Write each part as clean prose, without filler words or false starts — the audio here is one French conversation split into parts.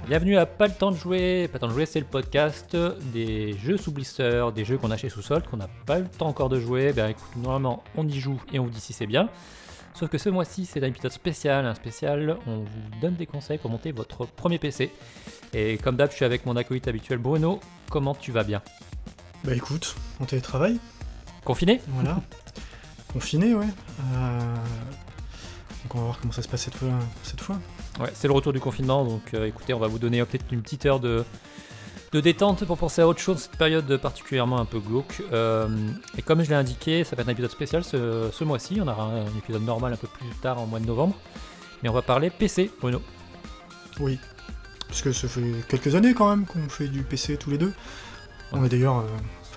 Bienvenue à Pas le temps de jouer. Pas le temps de jouer, c'est le podcast des jeux sous blister, des jeux qu'on a chez Sous-Sol, qu'on n'a pas eu le temps encore de jouer. Ben écoute, normalement on y joue et on vous dit si c'est bien. Sauf que ce mois-ci c'est un épisode spécial, on vous donne des conseils pour monter votre premier PC. Et comme d'hab, je suis avec mon acolyte habituel Bruno. Comment tu vas bien? Bah écoute, en télétravail. Confiné? Voilà. Confiné, ouais. Donc on va voir comment ça se passe cette fois. Ouais, c'est le retour du confinement, donc écoutez, on va vous donner peut-être une petite heure de détente pour penser à autre chose, cette période particulièrement un peu glauque. Et comme je l'ai indiqué, ça va être un épisode spécial ce mois-ci, on aura un épisode normal un peu plus tard en mois de novembre, mais on va parler PC, Bruno. Oui, parce que ça fait quelques années quand même qu'on fait du PC tous les deux. Ouais. On est d'ailleurs...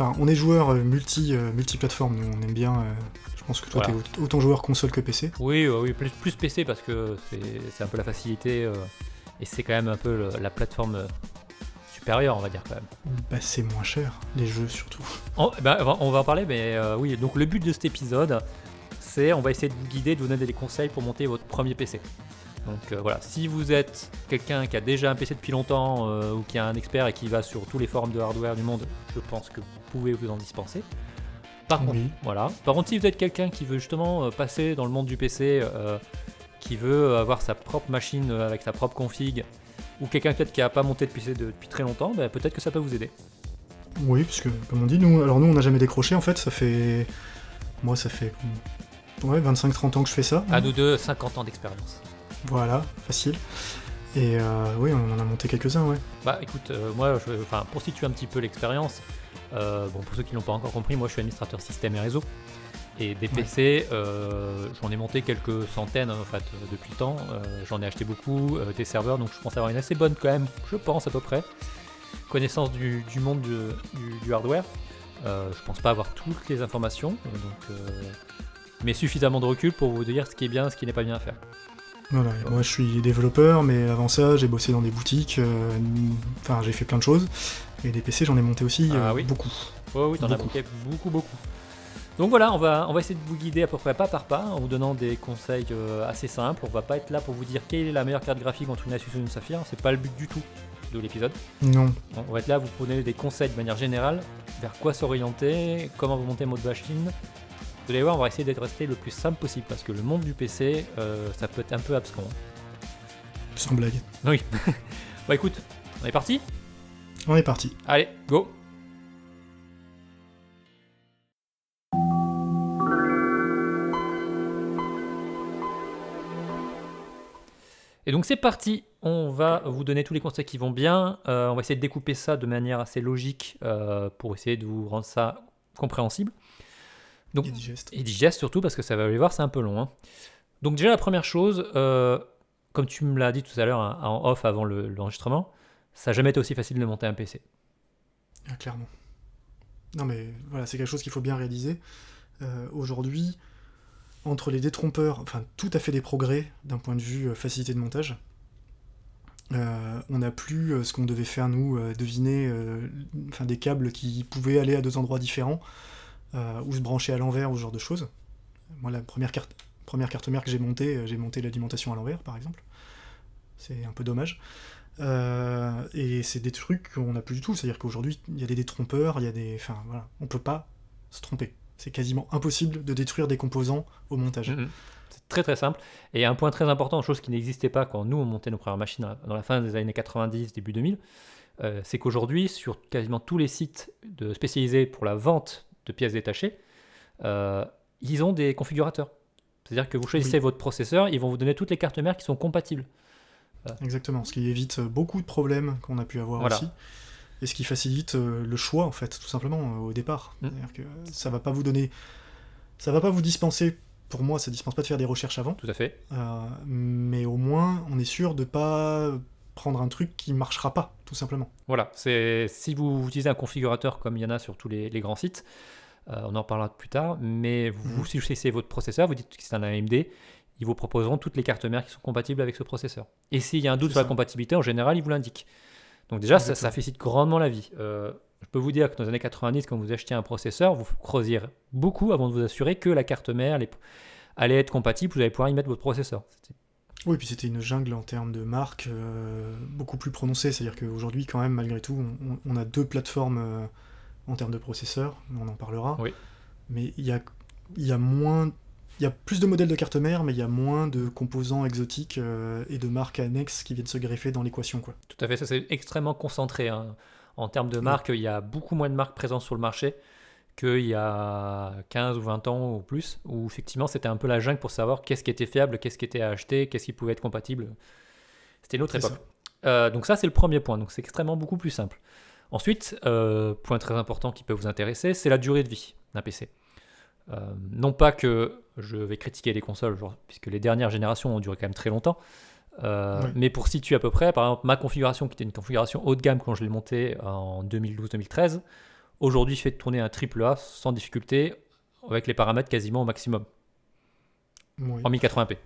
on est joueurs multiplateformes, nous on aime bien... Je pense que toi voilà. T'es autant joueur console que PC. Oui, plus PC parce que c'est un peu la facilité et c'est quand même un peu la plateforme supérieure, on va dire quand même. Bah c'est moins cher, les jeux surtout. On va en parler, mais oui, donc le but de cet épisode, c'est on va essayer de vous guider, de vous donner des conseils pour monter votre premier PC. Donc voilà, si vous êtes quelqu'un qui a déjà un PC depuis longtemps ou qui est un expert et qui va sur tous les forums de hardware du monde, je pense que vous pouvez vous en dispenser. Par contre, si vous êtes quelqu'un qui veut justement passer dans le monde du PC, qui veut avoir sa propre machine avec sa propre config, ou quelqu'un peut-être qui n'a pas monté de PC depuis très longtemps, bah, peut-être que ça peut vous aider. Oui, parce que comme on dit, nous on n'a jamais décroché en fait, ça fait 25-30 ans que je fais ça. À nous deux, 50 ans d'expérience. Voilà, facile. Et oui, on en a monté quelques-uns, ouais. Bah écoute, moi, pour situer un petit peu l'expérience, pour ceux qui l'ont pas encore compris, moi je suis administrateur système et réseau. Et des PC, j'en ai monté quelques centaines en fait depuis le temps. J'en ai acheté beaucoup, des serveurs, donc je pense avoir une assez bonne quand même, je pense à peu près, connaissance du monde du hardware. Je pense pas avoir toutes les informations, mais suffisamment de recul pour vous dire ce qui est bien, ce qui n'est pas bien à faire. Voilà, moi je suis développeur, mais avant ça j'ai bossé dans des boutiques, j'ai fait plein de choses, et des PC j'en ai monté aussi beaucoup. Oui, t'en as monté beaucoup. Donc voilà, on va essayer de vous guider à peu près pas par pas, en vous donnant des conseils assez simples. On va pas être là pour vous dire quelle est la meilleure carte graphique entre une Asus ou une Saphir, c'est pas le but du tout de l'épisode. Non. On va être là, vous donner des conseils de manière générale, vers quoi s'orienter, comment vous monter mode machine. Vous allez voir, on va essayer d'être resté le plus simple possible parce que le monde du PC, ça peut être un peu abscon. Sans blague. Oui. Bah écoute, on est parti ? On est parti. Allez, go ! Et donc c'est parti, on va vous donner tous les conseils qui vont bien. On va essayer de découper ça de manière assez logique pour essayer de vous rendre ça compréhensible. Donc, et digeste surtout parce que ça va aller voir, c'est un peu long. Hein. Donc déjà la première chose, comme tu me l'as dit tout à l'heure en off avant l'enregistrement, ça n'a jamais été aussi facile de monter un PC. Ah, clairement. Non mais voilà, c'est quelque chose qu'il faut bien réaliser. Aujourd'hui, entre les détrompeurs, tout a fait des progrès d'un point de vue facilité de montage. On n'a plus ce qu'on devait faire nous, deviner des câbles qui pouvaient aller à deux endroits différents. Ou se brancher à l'envers ou ce genre de choses. Moi, la première carte mère que j'ai monté l'alimentation à l'envers, par exemple. C'est un peu dommage. Et c'est des trucs qu'on n'a plus du tout. C'est-à-dire qu'aujourd'hui, il y a des détrompeurs, on peut pas se tromper. C'est quasiment impossible de détruire des composants au montage. C'est très très simple. Et un point très important, chose qui n'existait pas quand nous on montait nos premières machines dans la fin des années 90, début 2000, c'est qu'aujourd'hui, sur quasiment tous les sites spécialisés pour la vente de pièces détachées, ils ont des configurateurs. C'est-à-dire que vous choisissez votre processeur, ils vont vous donner toutes les cartes mères qui sont compatibles. Exactement, ce qui évite beaucoup de problèmes qu'on a pu avoir aussi, et ce qui facilite le choix, en fait, tout simplement, au départ. C'est-à-dire que ça va pas vous dispenser, pour moi, ça dispense pas de faire des recherches avant. Tout à fait. Mais au moins, on est sûr de pas prendre un truc qui marchera pas, tout simplement. Voilà, si vous utilisez un configurateur comme il y en a sur tous les grands sites, On en parlera plus tard. Mais vous, si vous choisissez votre processeur, vous dites que c'est un AMD, ils vous proposeront toutes les cartes mères qui sont compatibles avec ce processeur. Et s'il y a un doute sur la compatibilité, en général, ils vous l'indiquent. Donc déjà, ça facilite grandement la vie. Je peux vous dire que dans les années 90, quand vous achetiez un processeur, vous creusiez beaucoup avant de vous assurer que la carte mère allait être compatible, vous allez pouvoir y mettre votre processeur. Oui, puis c'était une jungle en termes de marque beaucoup plus prononcée. C'est-à-dire qu'aujourd'hui, quand même, malgré tout, on a 2 plateformes en termes de processeurs, on en parlera. Oui. Mais il y a plus de modèles de carte mère, mais il y a moins de composants exotiques et de marques annexes qui viennent se greffer dans l'équation, quoi. Tout à fait, ça c'est extrêmement concentré. En termes de marques, il y a beaucoup moins de marques présentes sur le marché qu'il y a 15 ou 20 ans ou plus, où effectivement c'était un peu la jungle pour savoir qu'est-ce qui était fiable, qu'est-ce qui était à acheter, qu'est-ce qui pouvait être compatible. C'était une autre époque. Donc ça c'est le premier point, donc c'est extrêmement beaucoup plus simple. Ensuite, point très important qui peut vous intéresser, c'est la durée de vie d'un PC. Non pas que je vais critiquer les consoles, puisque les dernières générations ont duré quand même très longtemps, mais pour situer à peu près, par exemple ma configuration qui était une configuration haut de gamme quand je l'ai montée en 2012-2013, aujourd'hui, je fais tourner un AAA sans difficulté, avec les paramètres quasiment au maximum. Oui. En 1080p.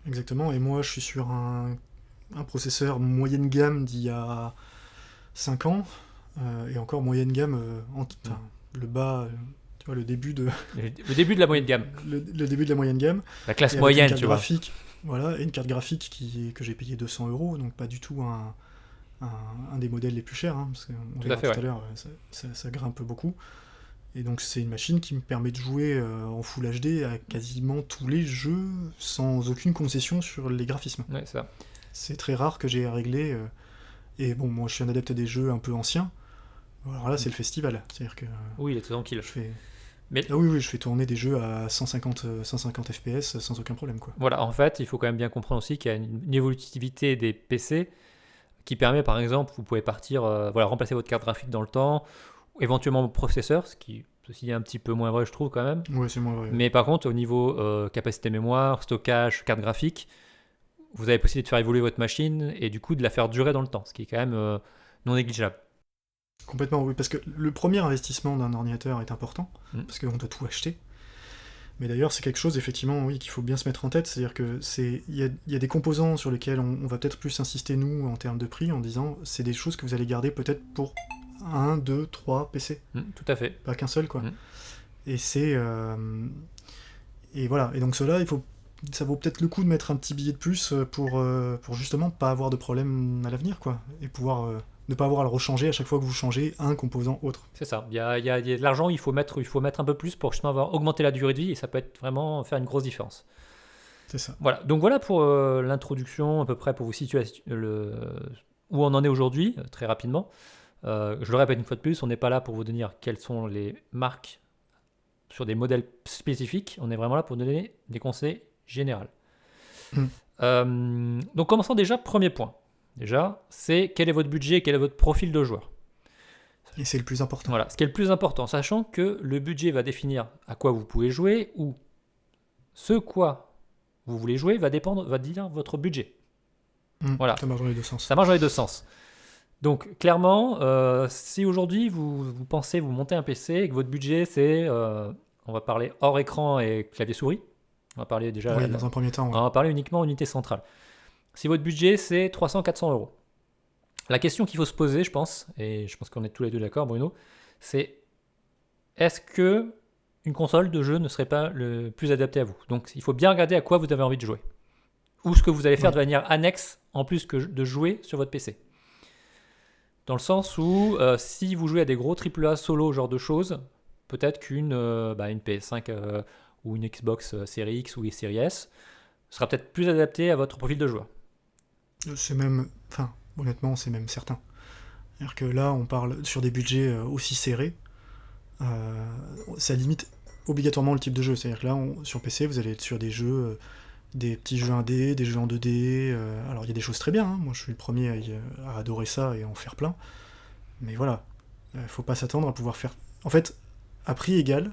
Exactement, et moi je suis sur un processeur moyenne gamme d'il y a 5 ans, et encore moyenne gamme, le bas, tu vois, le début de... le début de la moyenne gamme. le début de la moyenne gamme. La classe moyenne, tu vois. Voilà, et une carte graphique que j'ai payé 200 €, donc pas du tout un des modèles les plus chers, parce qu'on verra tout à l'heure, ça grimpe beaucoup. Et donc c'est une machine qui me permet de jouer en Full HD à quasiment tous les jeux sans aucune concession sur les graphismes. Ouais, c'est ça. C'est très rare que j'ai à régler. Et bon, moi je suis un adepte des jeux un peu anciens. Alors là, c'est le festival. C'est-à-dire que oui, il est tranquille. je fais tourner des jeux à 150 FPS sans aucun problème, quoi. Voilà, en fait, il faut quand même bien comprendre aussi qu'il y a une évolutivité des PC qui permet, par exemple, vous pouvez partir, remplacer votre carte graphique dans le temps, éventuellement votre processeur, ce qui est un petit peu moins vrai, je trouve, quand même. Oui, c'est moins vrai. Mais par contre, au niveau capacité mémoire, stockage, carte graphique, vous avez possibilité de faire évoluer votre machine et du coup de la faire durer dans le temps, ce qui est quand même non négligeable. Complètement, oui, parce que le premier investissement d'un ordinateur est important, parce qu'on doit tout acheter. Mais d'ailleurs, c'est quelque chose, effectivement, oui, qu'il faut bien se mettre en tête, c'est-à-dire que il y a des composants sur lesquels on va peut-être plus insister, nous, en termes de prix, en disant, c'est des choses que vous allez garder peut-être pour 1, 2, 3 PC. Tout à fait. Pas qu'un seul, quoi. Et c'est... Et voilà, et donc cela, ça vaut peut-être le coup de mettre un petit billet de plus pour justement pas avoir de problème à l'avenir, quoi, et pouvoir... ne pas avoir à le rechanger à chaque fois que vous changez un composant autre. C'est ça. Il y a de l'argent, il faut mettre un peu plus pour justement augmenter la durée de vie et ça peut être vraiment faire une grosse différence. C'est ça. Voilà. Donc voilà pour l'introduction, à peu près pour vous situer où on en est aujourd'hui, très rapidement. Je le répète une fois de plus, on n'est pas là pour vous donner quelles sont les marques sur des modèles spécifiques. On est vraiment là pour donner des conseils généraux. Donc commençons déjà, premier point. Déjà, c'est quel est votre budget, quel est votre profil de joueur. Et c'est le plus important. Voilà, ce qui est le plus important, sachant que le budget va définir à quoi vous pouvez jouer ou ce quoi vous voulez jouer va dire votre budget. Voilà. Ça marche dans les deux sens. Ça marche dans les deux sens. Donc, clairement, si aujourd'hui vous pensez vous monter un PC et que votre budget c'est, on va parler hors écran et clavier souris, on va parler déjà. Oui, dans un premier temps. Ouais. On va parler uniquement unité centrale. Si votre budget c'est 300-400 €, la question qu'il faut se poser, je pense, et je pense qu'on est tous les deux d'accord, Bruno, c'est est-ce que une console de jeu ne serait pas le plus adapté à vous? Donc il faut bien regarder à quoi vous avez envie de jouer. Ou ce que vous allez faire de manière annexe en plus que de jouer sur votre PC. Dans le sens où si vous jouez à des gros AAA solo, genre de choses, peut-être qu'une PS5 ou une Xbox Series X ou Series S sera peut-être plus adaptée à votre profil de joueur. C'est même, honnêtement, c'est même certain. C'est-à-dire que là, on parle sur des budgets aussi serrés, ça limite obligatoirement le type de jeu. C'est-à-dire que là, sur PC, vous allez être sur des jeux, des petits jeux 1D, des jeux en 2D. Alors, il y a des choses très bien. Moi, je suis le premier à adorer ça et à en faire plein. Mais voilà, faut pas s'attendre à pouvoir faire... En fait, à prix égal,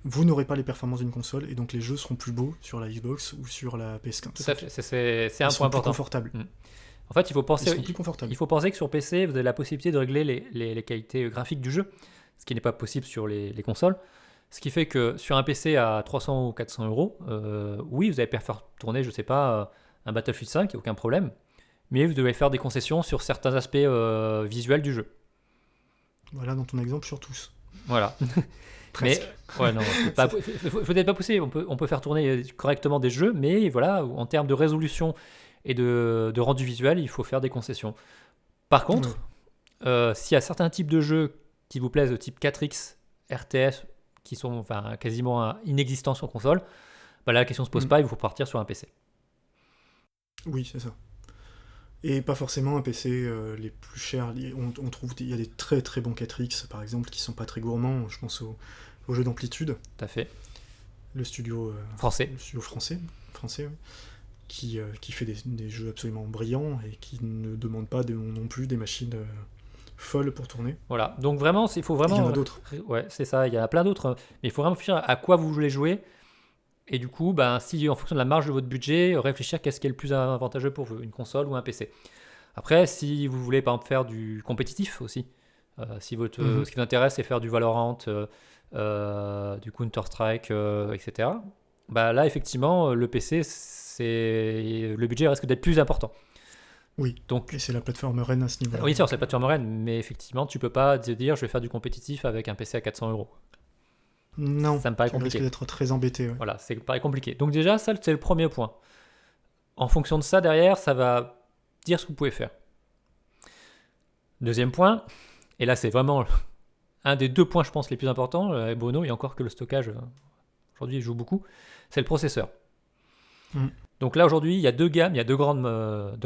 vous n'aurez pas les performances d'une console et donc les jeux seront plus beaux sur la Xbox ou sur la PS15. Tout à fait, c'est un point important. Confortable. En fait, il faut penser plus confortables. Il faut penser que sur PC, vous avez la possibilité de régler les qualités graphiques du jeu. ce qui n'est pas possible sur les consoles. Ce qui fait que sur un PC à 300 ou 400 euros, oui, vous allez pouvoir faire tourner, je sais pas, un Battlefield 5, il n'y a aucun problème. Mais vous devez faire des concessions sur certains aspects visuels du jeu. Voilà, dans ton exemple, sur tous. Voilà. Presque. Mais, ouais, non, faut peut-être pas pousser. On peut faire tourner correctement des jeux, mais voilà, en termes de résolution et de rendu visuel, il faut faire des concessions. Par contre, s'il y a certains types de jeux qui vous plaisent, de type 4X, RTS, qui sont quasiment inexistants sur console, bah là, la question ne se pose pas, il faut partir sur un PC. Oui, c'est ça. Et pas forcément un PC les plus chers. On trouve il y a des très très bons 4X, par exemple, qui sont pas très gourmands. Je pense au jeu d'Amplitude. Tout à fait. Le studio français. Le studio français oui, qui fait des jeux absolument brillants et qui ne demande pas non plus des machines folles pour tourner. Voilà, donc vraiment, il faut vraiment... Il y en a d'autres. Ouais, c'est ça, il y en a plein d'autres, mais il faut vraiment réfléchir à quoi vous voulez jouer. Et du coup, si en fonction de la marge de votre budget, réfléchir qu'est-ce qui est le plus avantageux pour vous, une console ou un PC. Après, si vous voulez par exemple faire du compétitif aussi, ce qui vous intéresse c'est faire du Valorant, du Counter-Strike, etc. Là, effectivement, le PC, le budget risque d'être plus important. Oui, donc, et c'est la plateforme reine à ce niveau-là. Oui, c'est la plateforme reine, mais effectivement, tu peux pas te dire je vais faire du compétitif avec un PC à 400 euros. Non, ça me paraît compliqué. Tu risques d'être très embêté. Ouais. Voilà, ça me paraît compliqué. Donc déjà, ça, c'est le premier point. En fonction de ça, derrière, ça va dire ce que vous pouvez faire. Deuxième point, et là, c'est vraiment un des deux points, je pense, les plus importants, Bruno, et encore que le stockage, aujourd'hui, il joue beaucoup, c'est le processeur. Donc là, aujourd'hui, il y a deux gammes, il y a deux grandes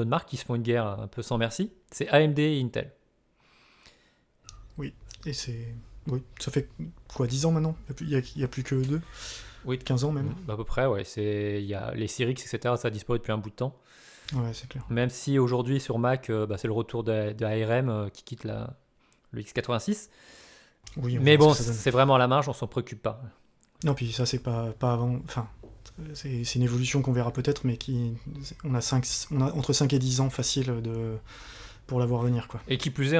marques qui se font une guerre un peu sans merci. C'est AMD et Intel. Oui, et oui, ça fait quoi, 10 ans maintenant ? Il n'y a plus que deux ? Oui, 15 ans même. À peu près, ouais. Il y a les Series X, etc., ça a disparu depuis un bout de temps. Ouais, c'est clair. Même si aujourd'hui, sur Mac, c'est le retour de ARM qui quitte le x86. Oui, mais bon, c'est vraiment à la marge, on s'en préoccupe pas. Non, puis ça, c'est pas avant... Enfin, c'est une évolution qu'on verra peut-être, mais on a entre 5 et 10 ans facile pour la voir venir, quoi. Et qui plus est,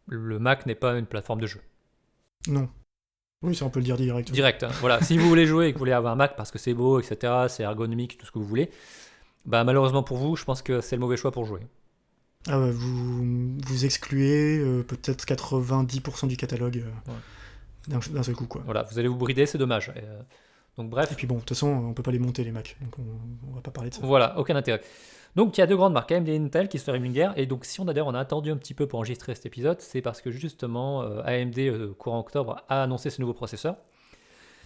le Mac n'est pas une plateforme de jeu. Non. Oui, ça on peut le dire direct. Direct, hein. Voilà. Si vous voulez jouer et que vous voulez avoir un Mac parce que c'est beau, etc., c'est ergonomique, tout ce que vous voulez, malheureusement pour vous, je pense que c'est le mauvais choix pour jouer. Ah ouais, vous excluez peut-être 90% du catalogue d'un seul coup, quoi. Voilà, vous allez vous brider, c'est dommage. Donc bref. Et puis bon, de toute façon, on peut pas les monter les Macs, donc on va pas parler de ça. Voilà, aucun intérêt. Donc il y a deux grandes marques, AMD et Intel, qui se font une guerre. Et donc si on a attendu un petit peu pour enregistrer cet épisode, c'est parce que justement AMD courant octobre a annoncé ce nouveau processeur.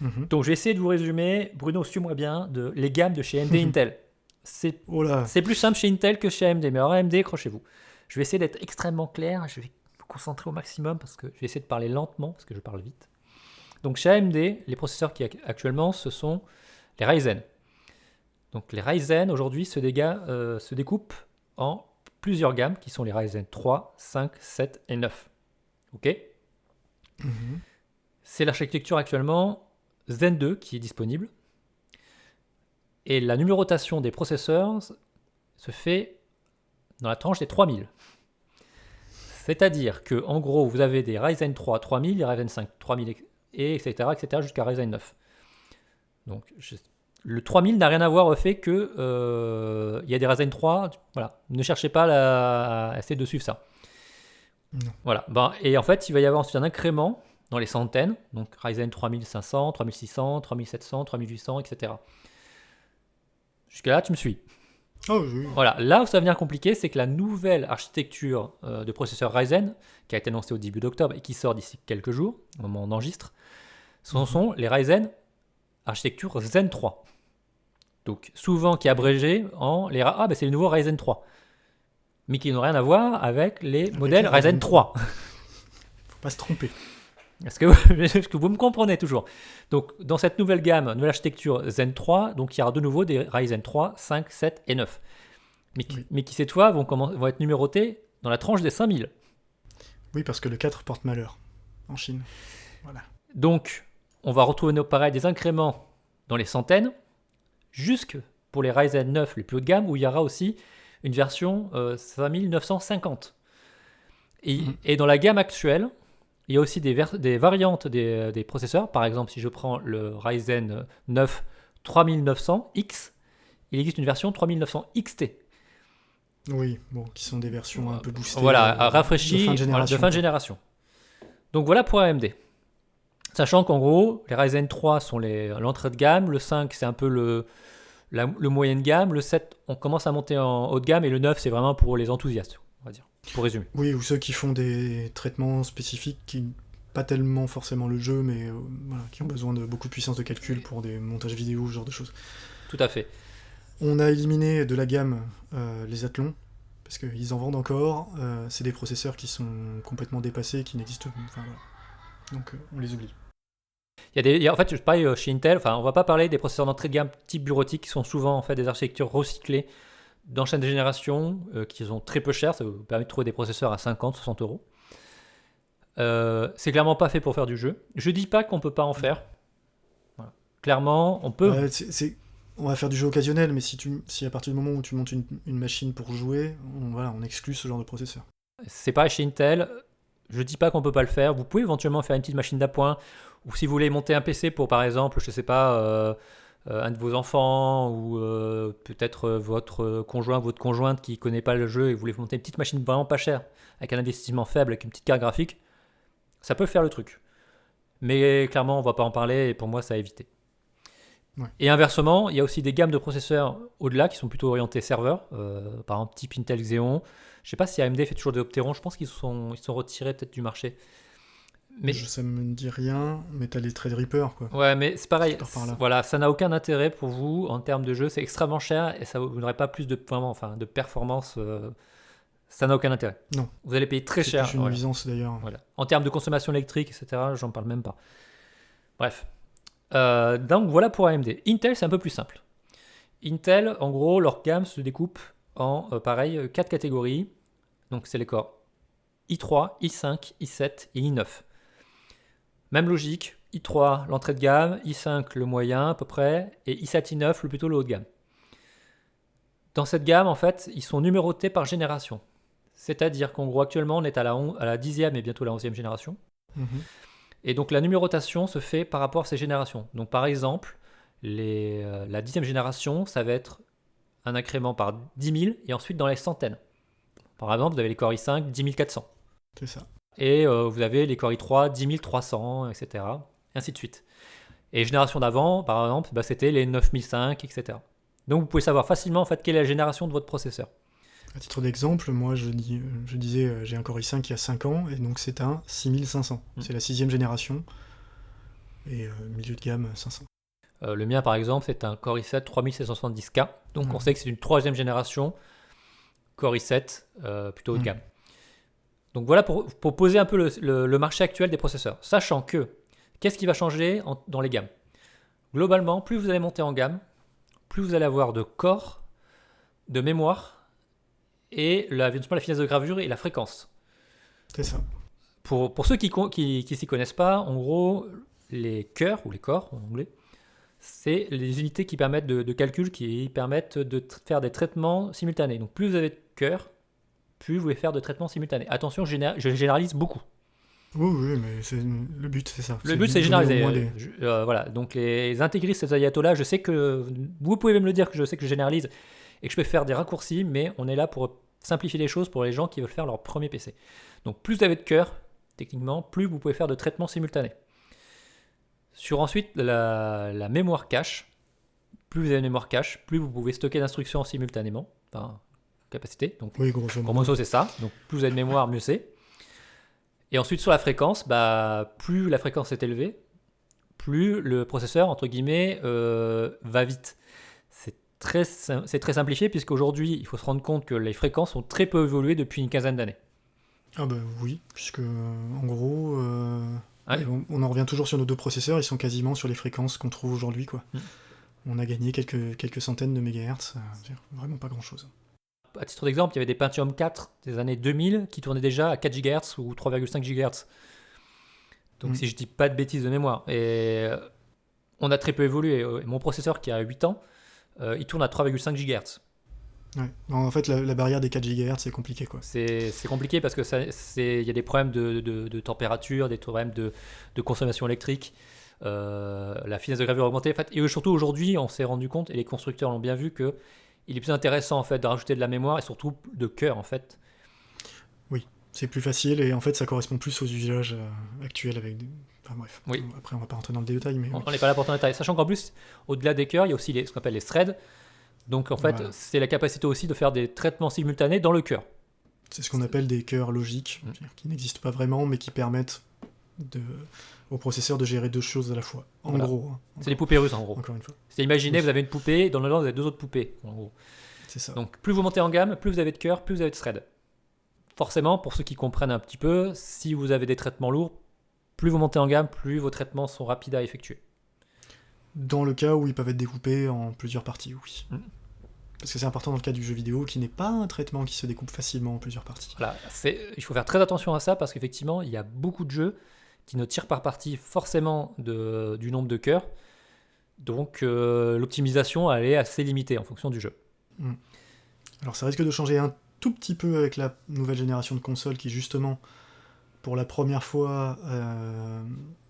Donc je vais essayer de vous résumer. Bruno, suis-moi bien, les gammes de chez AMD et Intel. C'est plus simple chez Intel que chez AMD, mais alors AMD, accrochez-vous. Je vais essayer d'être extrêmement clair, je vais me concentrer au maximum parce que je vais essayer de parler lentement parce que je parle vite. Donc chez AMD, les processeurs qui actuellement, ce sont les Ryzen. Donc les Ryzen aujourd'hui se découpent en plusieurs gammes qui sont les Ryzen 3, 5, 7 et 9. Ok ? C'est l'architecture actuellement Zen 2 qui est disponible. Et la numérotation des processeurs se fait dans la tranche des 3000. C'est-à-dire que en gros, vous avez des Ryzen 3 3000, des Ryzen 5 3000, et etc., jusqu'à Ryzen 9. Donc, le 3000 n'a rien à voir au fait que y a des Ryzen 3. Voilà, ne cherchez pas à essayer de suivre ça. Non. Voilà. Et en fait, il va y avoir ensuite un incrément dans les centaines. Donc, Ryzen 3500, 3600, 3700, 3800, etc. Jusqu'à là, tu me suis. Oh, oui. Voilà, là où ça va devenir compliqué, c'est que la nouvelle architecture de processeur Ryzen, qui a été annoncée au début d'octobre et qui sort d'ici quelques jours, au moment où on enregistre, ce sont les Ryzen architecture Zen 3. Donc souvent qui est abrégé en c'est les nouveaux Ryzen 3. Mais qui n'ont rien à voir avec les modèles Ryzen 3. Faut pas se tromper. Est-ce que vous me comprenez toujours ? Donc, dans cette nouvelle gamme, nouvelle architecture Zen 3, donc il y aura de nouveau des Ryzen 3, 5, 7 et 9. Mais qui cette fois vont être numérotés dans la tranche des 5000. Oui, parce que le 4 porte malheur en Chine. Voilà. Donc, on va retrouver pareil des incréments dans les centaines, jusque pour les Ryzen 9 les plus haut de gamme, où il y aura aussi une version 5950. Et dans la gamme actuelle, Il y a aussi des variantes des processeurs. Par exemple, si je prends le Ryzen 9 3900X, il existe une version 3900 XT. Oui, bon, qui sont des versions un peu boostées. Voilà, rafraîchies de fin de génération. Donc voilà pour AMD. Sachant qu'en gros, les Ryzen 3 sont l'entrée de gamme, le 5 c'est un peu le moyen de gamme, le 7 on commence à monter en haut de gamme et le 9 c'est vraiment pour les enthousiastes, on va dire, pour résumer. Oui, ou ceux qui font des traitements spécifiques qui pas tellement forcément le jeu, mais voilà, qui ont besoin de beaucoup de puissance de calcul pour des montages vidéo, ce genre de choses. Tout à fait. On a éliminé de la gamme les Athlon, parce qu'ils en vendent encore. C'est des processeurs qui sont complètement dépassés, qui n'existent pas. Enfin, voilà. Donc on les oublie. En fait, je parie chez Intel, on va pas parler des processeurs d'entrée de gamme type bureautique qui sont souvent en fait des architectures recyclées d'anciennes générations qui sont très peu chères. Ça vous permet de trouver des processeurs à 50, 60 euros. C'est clairement pas fait pour faire du jeu. Je dis pas qu'on peut pas en faire. Voilà. Clairement, on peut. On va faire du jeu occasionnel, mais si à partir du moment où tu montes une machine pour jouer, on exclut ce genre de processeur. C'est pareil chez Intel. Je dis pas qu'on peut pas le faire. Vous pouvez éventuellement faire une petite machine d'appoint, ou si vous voulez monter un PC pour, par exemple, je sais pas, un de vos enfants, ou peut-être votre conjoint, votre conjointe qui connaît pas le jeu et vous voulez monter une petite machine vraiment pas chère, avec un investissement faible, avec une petite carte graphique, ça peut faire le truc. Mais clairement, on va pas en parler et pour moi, ça a évité. Ouais. Et inversement, il y a aussi des gammes de processeurs au-delà qui sont plutôt orientés serveurs, par exemple type Intel Xeon. Je sais pas si AMD fait toujours des Opteron, je pense qu'ils sont retirés peut-être du marché. Mais ça me dit rien, mais t'as les Threadripper quoi. Ouais, mais c'est pareil. Voilà, ça n'a aucun intérêt pour vous en termes de jeu, c'est extrêmement cher et ça vous n'aurez pas plus de performance. Ça n'a aucun intérêt. Non. Vous allez payer très cher. C'est une nuisance d'ailleurs. Voilà. En termes de consommation électrique, etc., j'en parle même pas. Bref. Donc voilà pour AMD. Intel, c'est un peu plus simple. Intel, en gros, leur gamme se découpe en 4 catégories. Donc c'est les corps i3, i5, i7 et i9. Même logique, i3 l'entrée de gamme, i5 le moyen à peu près, et i7, i9 plutôt le haut de gamme. Dans cette gamme, en fait, ils sont numérotés par génération. C'est-à-dire qu'en gros, actuellement, on est à la 10e et bientôt la 11e génération. Mm-hmm. Et donc la numérotation se fait par rapport à ces générations. Donc par exemple, la 10e génération, ça va être un incrément par 10 000 et ensuite dans les centaines. Par exemple, vous avez les Core i5, 10 400. C'est ça. Et vous avez les Core i3, 10 300, etc. Et ainsi de suite. Et génération d'avant, par exemple, c'était les 9005, etc. Donc vous pouvez savoir facilement en fait quelle est la génération de votre processeur. À titre d'exemple, moi je disais j'ai un Core i5 qui a 5 ans et donc c'est un 6500. C'est la 6e génération et milieu de gamme 500. Le mien par exemple c'est un Core i7 3770K. Donc on sait que c'est une 3e génération Core i7 plutôt haut de gamme. Donc voilà pour poser un peu le marché actuel des processeurs. Sachant que, qu'est-ce qui va changer dans les gammes ? Globalement, plus vous allez monter en gamme, plus vous allez avoir de corps, de mémoire, et la finesse de gravure et la fréquence. C'est ça. Pour ceux qui s'y connaissent pas, en gros, les cœurs, ou les corps en anglais, c'est les unités qui permettent de calcul, qui permettent de faire des traitements simultanés. Donc plus vous avez de cœurs, plus vous pouvez faire de traitements simultanés. Attention, je généralise beaucoup. Oui, mais le but, c'est ça. Le but, c'est généraliser. Voilà. Donc, les intégristes, ces ayatollahs, je sais que vous pouvez me le dire que je sais que je généralise et que je peux faire des raccourcis, mais on est là pour simplifier les choses pour les gens qui veulent faire leur premier PC. Donc, plus vous avez de cœur, techniquement, plus vous pouvez faire de traitements simultanés. Sur ensuite la mémoire cache, plus vous avez de mémoire cache, plus vous pouvez stocker d'instructions simultanément. Enfin, capacité. Donc, oui, grosso modo, c'est ça. Donc, plus vous avez de mémoire, mieux c'est. Et ensuite, sur la fréquence, plus la fréquence est élevée, plus le processeur, entre guillemets, va vite. C'est très simplifié, puisqu'aujourd'hui, il faut se rendre compte que les fréquences ont très peu évolué depuis une quinzaine d'années. Ah oui, puisque en gros, on en revient toujours sur nos deux processeurs, ils sont quasiment sur les fréquences qu'on trouve aujourd'hui, quoi. On a gagné quelques centaines de mégahertz, vraiment pas grand-chose. À titre d'exemple, il y avait des Pentium 4 des années 2000 qui tournaient déjà à 4 GHz ou 3,5 GHz. Donc si je dis pas de bêtises de mémoire. Et on a très peu évolué. Mon processeur qui a 8 ans, il tourne à 3,5 GHz. Ouais. Non, en fait, la barrière des 4 GHz, c'est compliqué, quoi. C'est compliqué parce que il y a des problèmes de température, des problèmes de consommation électrique, la finesse de gravure augmentée. En fait, et surtout aujourd'hui, on s'est rendu compte, et les constructeurs l'ont bien vu, que il est plus intéressant en fait de rajouter de la mémoire et surtout de cœur en fait. Oui, c'est plus facile et en fait, ça correspond plus aux usages actuels avec des... Enfin bref, Oui. Après, on va pas rentrer dans le détail, mais... On n'est pas là pour en détail. Sachant qu'en plus, au-delà des cœurs, il y a aussi ce qu'on appelle les threads. Donc en fait, Voilà. c'est la capacité aussi de faire des traitements simultanés dans le cœur. C'est ce qu'on appelle des cœurs logiques, c'est-à-dire qui n'existent pas vraiment, mais qui permettent au processeur de gérer 2 choses à la fois. En Voilà. gros. C'est les poupées russes en gros. Encore une fois. C'est imaginez, Oui. vous avez une poupée, et dans le dedans, vous avez 2 autres poupées en gros. C'est ça. Donc plus vous montez en gamme, plus vous avez de cœur, plus vous avez de threads. Forcément, pour ceux qui comprennent un petit peu, si vous avez des traitements lourds, plus vous montez en gamme, plus vos traitements sont rapides à effectuer. Dans le cas où ils peuvent être découpés en plusieurs parties, oui. Mm. Parce que c'est important dans le cas du jeu vidéo, qui n'est pas un traitement qui se découpe facilement en plusieurs parties. Voilà, il faut faire très attention à ça parce qu'effectivement, il y a beaucoup de jeux qui ne tirent par partie forcément du nombre de cœurs. Donc l'optimisation, elle est assez limitée en fonction du jeu. Alors ça risque de changer un tout petit peu avec la nouvelle génération de consoles qui justement, pour la première fois,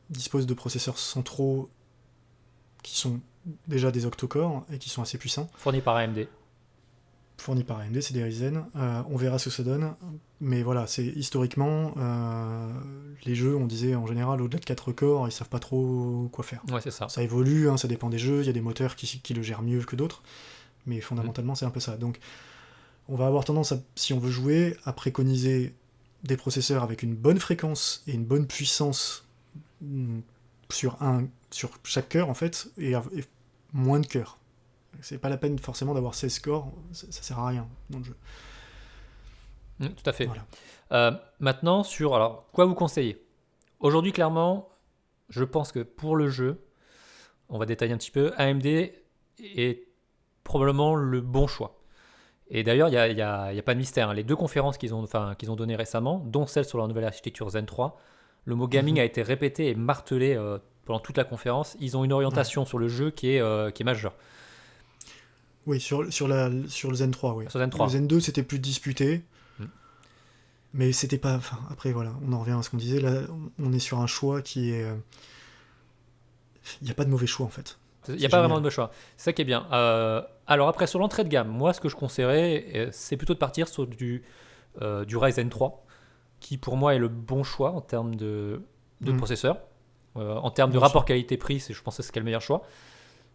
dispose de processeurs centraux qui sont déjà des octa-core et qui sont assez puissants. Fourni par AMD. Fournis par AMD, c'est des Ryzen. On verra ce que ça donne. Mais voilà, c'est historiquement, les jeux, on disait en général, au-delà de 4 corps, ils savent pas trop quoi faire. Ouais, c'est ça. Ça évolue, hein, ça dépend des jeux, il y a des moteurs qui le gèrent mieux que d'autres. Mais fondamentalement, c'est un peu ça. Donc, on va avoir tendance, si on veut jouer, à préconiser des processeurs avec une bonne fréquence et une bonne puissance sur chaque cœur, en fait, et moins de cœurs. C'est pas la peine forcément d'avoir 16 corps, ça sert à rien dans le jeu. Tout à fait. Voilà. Maintenant, alors, quoi vous conseiller ? Aujourd'hui, clairement, je pense que pour le jeu, on va détailler un petit peu, AMD est probablement le bon choix. Et d'ailleurs, il n'y a pas de mystère. Hein. Les 2 conférences qu'ils ont données récemment, dont celle sur leur nouvelle architecture Zen 3, le mot gaming a été répété et martelé pendant toute la conférence. Ils ont une orientation sur le jeu qui est majeure. Oui, sur le Zen 3, oui. Sur Zen 3. Le Zen 2, c'était plus disputé. Mais c'était pas... Enfin, après, voilà, on en revient à ce qu'on disait. Là, on est sur un choix qui est... Il n'y a pas de mauvais choix, en fait. Il n'y a pas vraiment de mauvais choix. C'est ça qui est bien. Alors après, sur l'entrée de gamme, moi, ce que je conseillerais, c'est plutôt de partir sur du Ryzen 3, qui pour moi est le bon choix en termes de processeur. En termes de rapport qualité-prix, je pense que c'est le meilleur choix.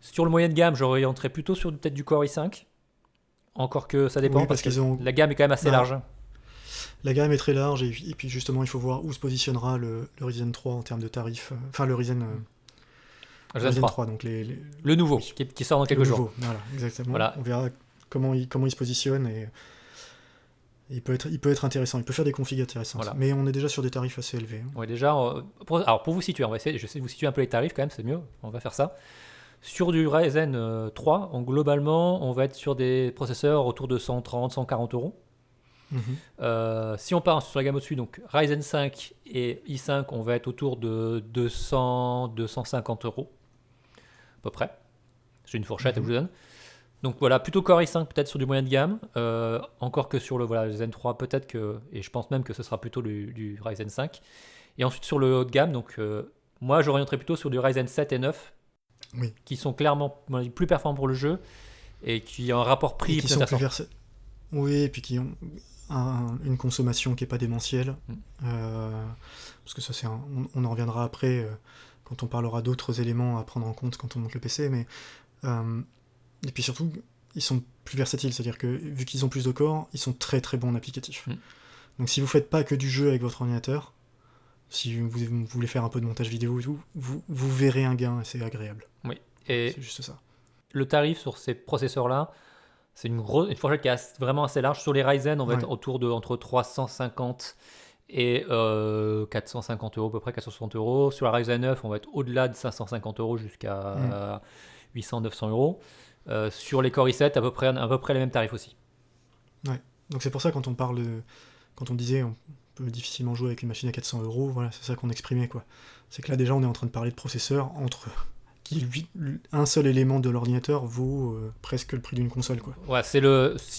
Sur le moyen de gamme, j'orienterais plutôt sur peut-être du Core i5. Encore que ça dépend, parce que la gamme est quand même assez large. La gamme est très large, et puis justement, il faut voir où se positionnera le Ryzen 3 en termes de tarifs. Enfin, le Ryzen 3, donc le nouveau, oui. qui sort dans quelques jours. Voilà, exactement. Voilà. On verra comment il se positionne, et il peut être intéressant. Il peut faire des configs intéressantes. Voilà. Mais on est déjà sur des tarifs assez élevés. Hein. Oui, déjà, alors pour vous situer, on va essayer, j'essaie de vous situer un peu les tarifs quand même, c'est mieux, on va faire ça. Sur du Ryzen 3, globalement, on va être sur des processeurs autour de 130, 140 euros. Si on part sur la gamme au-dessus, donc Ryzen 5 et i5, on va être autour de 200, 250 euros, à peu près. J'ai une fourchette, je vous donne. Donc voilà, plutôt Core i5 peut-être sur du moyen de gamme, encore que sur le Zen 3 peut-être que, et je pense même que ce sera plutôt du Ryzen 5. Et ensuite sur le haut de gamme, donc moi j'orienterais plutôt sur du Ryzen 7 et 9, qui sont clairement plus performants pour le jeu et qui ont un rapport prix plus intéressant. Oui, et puis qui ont une consommation qui n'est pas démentielle. Parce que ça, on en reviendra après quand on parlera d'autres éléments à prendre en compte quand on monte le PC. Mais, et puis surtout, ils sont plus versatiles. C'est-à-dire que vu qu'ils ont plus de corps, ils sont très très bons en applicatif. Donc si vous ne faites pas que du jeu avec votre ordinateur, si vous voulez faire un peu de montage vidéo et tout, vous verrez un gain et c'est agréable. Oui, et c'est juste ça. Le tarif sur ces processeurs-là, c'est une fourchette qui est vraiment assez large. Sur les Ryzen, on va être autour de entre 350 et 450 euros, à peu près 460 euros. Sur la Ryzen 9, on va être au-delà de 550 euros jusqu'à 800-900 euros. Sur les Core i7, à peu près les mêmes tarifs aussi. Ouais. Donc c'est pour ça quand on disait on peut difficilement jouer avec une machine à 400 euros, voilà, c'est ça qu'on exprimait, quoi. C'est que là déjà on est en train de parler de processeurs un seul élément de l'ordinateur vaut presque le prix d'une console, quoi. Ouais,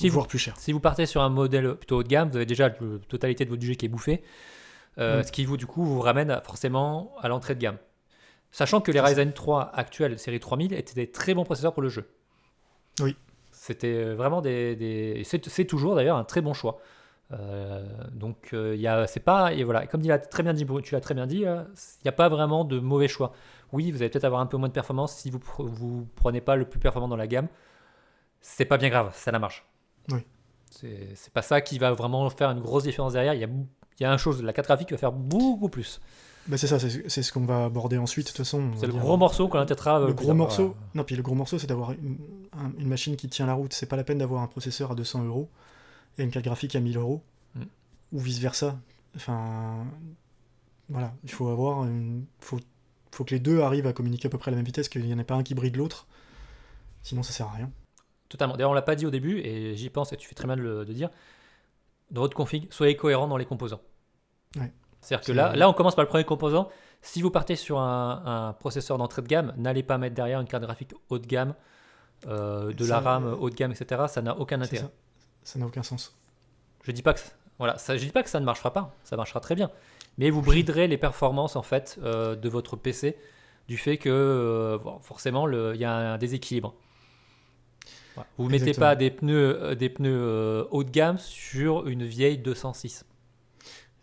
Voire plus cher. Si vous partez sur un modèle plutôt haut de gamme, vous avez déjà la totalité de votre budget qui est bouffé, ce qui du coup vous ramène forcément à l'entrée de gamme. Sachant que les Ryzen 3 actuels série 3000 étaient des très bons processeurs pour le jeu. Oui. C'était vraiment c'est toujours d'ailleurs un très bon choix. Donc c'est pas, et voilà, comme tu l'as très bien dit, il n'y a pas vraiment de mauvais choix. Oui, vous allez peut-être avoir un peu moins de performance si vous prenez pas le plus performant dans la gamme. C'est pas bien grave, ça la marche. Oui. C'est pas ça qui va vraiment faire une grosse différence derrière. Il y a une chose, la carte graphique va faire beaucoup plus. Bah c'est ça, c'est ce qu'on va aborder ensuite, de toute façon. C'est le gros morceau qu'on intéressera. Le gros morceau, non, puis le gros morceau, c'est d'avoir une machine qui tient la route. C'est pas la peine d'avoir un processeur à 200 € et une carte graphique à 1000 €, ou vice versa. Enfin, voilà, il faut faut que les deux arrivent à communiquer à peu près à la même vitesse, qu'il n'y en ait pas un qui bride l'autre. Sinon, ça sert à rien. Totalement. D'ailleurs, on l'a pas dit au début, et j'y pense, et tu fais très bien de dire. Dans votre config, soyez cohérent dans les composants. Ouais. C'est-à-dire que là, on commence par le premier composant. Si vous partez sur un processeur d'entrée de gamme, n'allez pas mettre derrière une carte graphique haut de gamme, la RAM haut de gamme, etc. Ça n'a aucun intérêt. Ça n'a aucun sens. Je dis pas que ça ne marchera pas. Ça marchera très bien. Mais vous briderez les performances en fait de votre PC du fait que forcément il y a un déséquilibre. Voilà. Vous ne mettez pas des pneus haut de gamme sur une vieille 206.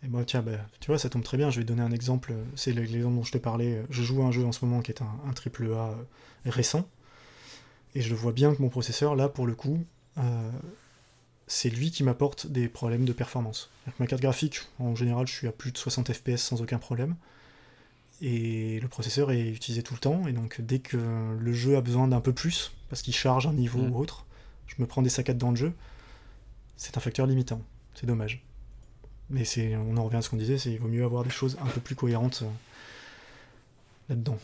Et moi, tiens, tu vois, ça tombe très bien. Je vais te donner un exemple. C'est l'exemple dont je te parlais. Je joue à un jeu en ce moment qui est un AAA récent. Et je vois bien que mon processeur, là, pour le coup, c'est lui qui m'apporte des problèmes de performance. Avec ma carte graphique, en général, je suis à plus de 60 FPS sans aucun problème. Et le processeur est utilisé tout le temps. Et donc, dès que le jeu a besoin d'un peu plus, parce qu'il charge un niveau ou autre, je me prends des saccades dans le jeu. C'est un facteur limitant. C'est dommage. Mais on en revient à ce qu'on disait, il vaut mieux avoir des choses un peu plus cohérentes là-dedans.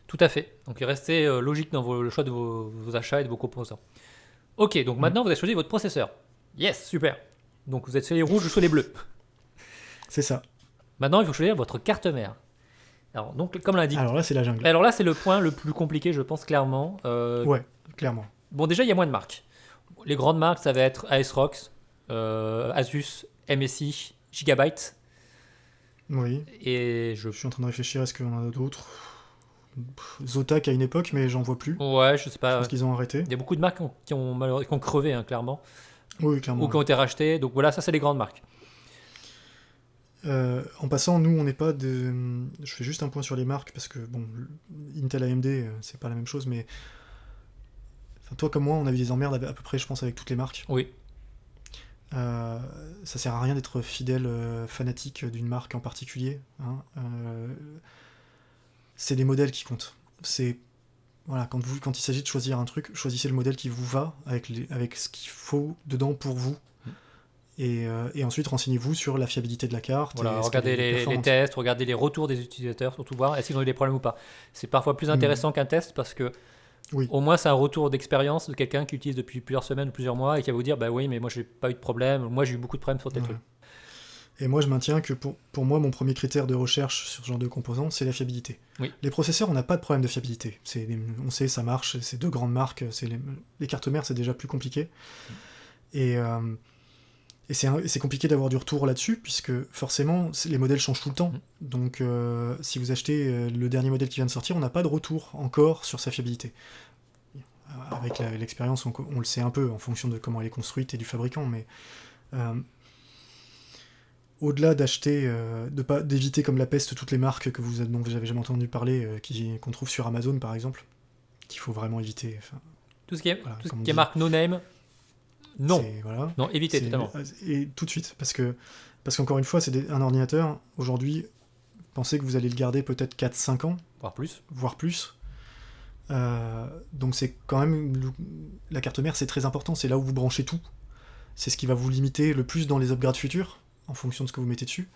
Tout à fait. Donc restez logique dans le choix de vos achats et de vos composants. Ok, donc maintenant vous avez choisi votre processeur. Yes, super. Donc vous êtes sur les rouges ou sur les bleus. C'est ça. Maintenant il faut choisir votre carte mère. Alors donc comme l'a dit. Alors là c'est la jungle. Alors là c'est le point le plus compliqué je pense clairement. Ouais, clairement. Bon déjà il y a moins de marques. Les grandes marques ça va être ASRox, Asus, MSI, Gigabyte. Oui. Et je suis en train de réfléchir, est-ce qu'il y en a d'autres? Zotac à une époque, mais j'en vois plus. Ouais, je sais pas. Je pense qu'ils ont arrêté. Il y a beaucoup de marques qui ont crevé, hein, clairement. Oui, clairement. Ou qui ont été rachetées. Donc voilà, ça c'est les grandes marques. En passant, nous on n'est pas de. Je fais juste un point sur les marques parce que bon, Intel AMD c'est pas la même chose, mais enfin, toi comme moi, on a eu des emmerdes à peu près, je pense, avec toutes les marques. Oui. Ça sert à rien d'être fidèle, fanatique d'une marque en particulier. Hein. C'est les modèles qui comptent. C'est voilà, quand il s'agit de choisir un truc, choisissez le modèle qui vous va avec ce qu'il faut dedans pour vous. Et ensuite renseignez-vous sur la fiabilité de la carte. Voilà, regardez les tests, regardez les retours des utilisateurs, surtout voir est-ce qu'ils ont eu des problèmes ou pas. C'est parfois plus intéressant qu'un test parce que au moins c'est un retour d'expérience de quelqu'un qui utilise depuis plusieurs semaines ou plusieurs mois et qui va vous dire bah oui mais moi j'ai pas eu de problème, moi j'ai eu beaucoup de problèmes sur tel truc. Et moi je maintiens que pour moi mon premier critère de recherche sur ce genre de composants c'est la fiabilité. Oui. Les processeurs on n'a pas de problème de fiabilité. On sait ça marche, c'est deux grandes marques, les cartes mères c'est déjà plus compliqué. Et c'est compliqué d'avoir du retour là-dessus, puisque forcément, les modèles changent tout le temps. Donc, si vous achetez le dernier modèle qui vient de sortir, on n'a pas de retour encore sur sa fiabilité. Avec l'expérience, on le sait un peu, en fonction de comment elle est construite et du fabricant, mais au-delà d'acheter, d'éviter comme la peste toutes les marques dont vous n'avez jamais entendu parler, qu'on trouve sur Amazon, par exemple, qu'il faut vraiment éviter. Tout ce qui est marque no-name, non, non, évitez totalement. Et tout de suite, parce qu'encore une fois, c'est un ordinateur, aujourd'hui, pensez que vous allez le garder peut-être 4-5 ans. Voire plus. Donc c'est quand même... La carte mère, c'est très important, c'est là où vous branchez tout. C'est ce qui va vous limiter le plus dans les upgrades futurs, en fonction de ce que vous mettez dessus.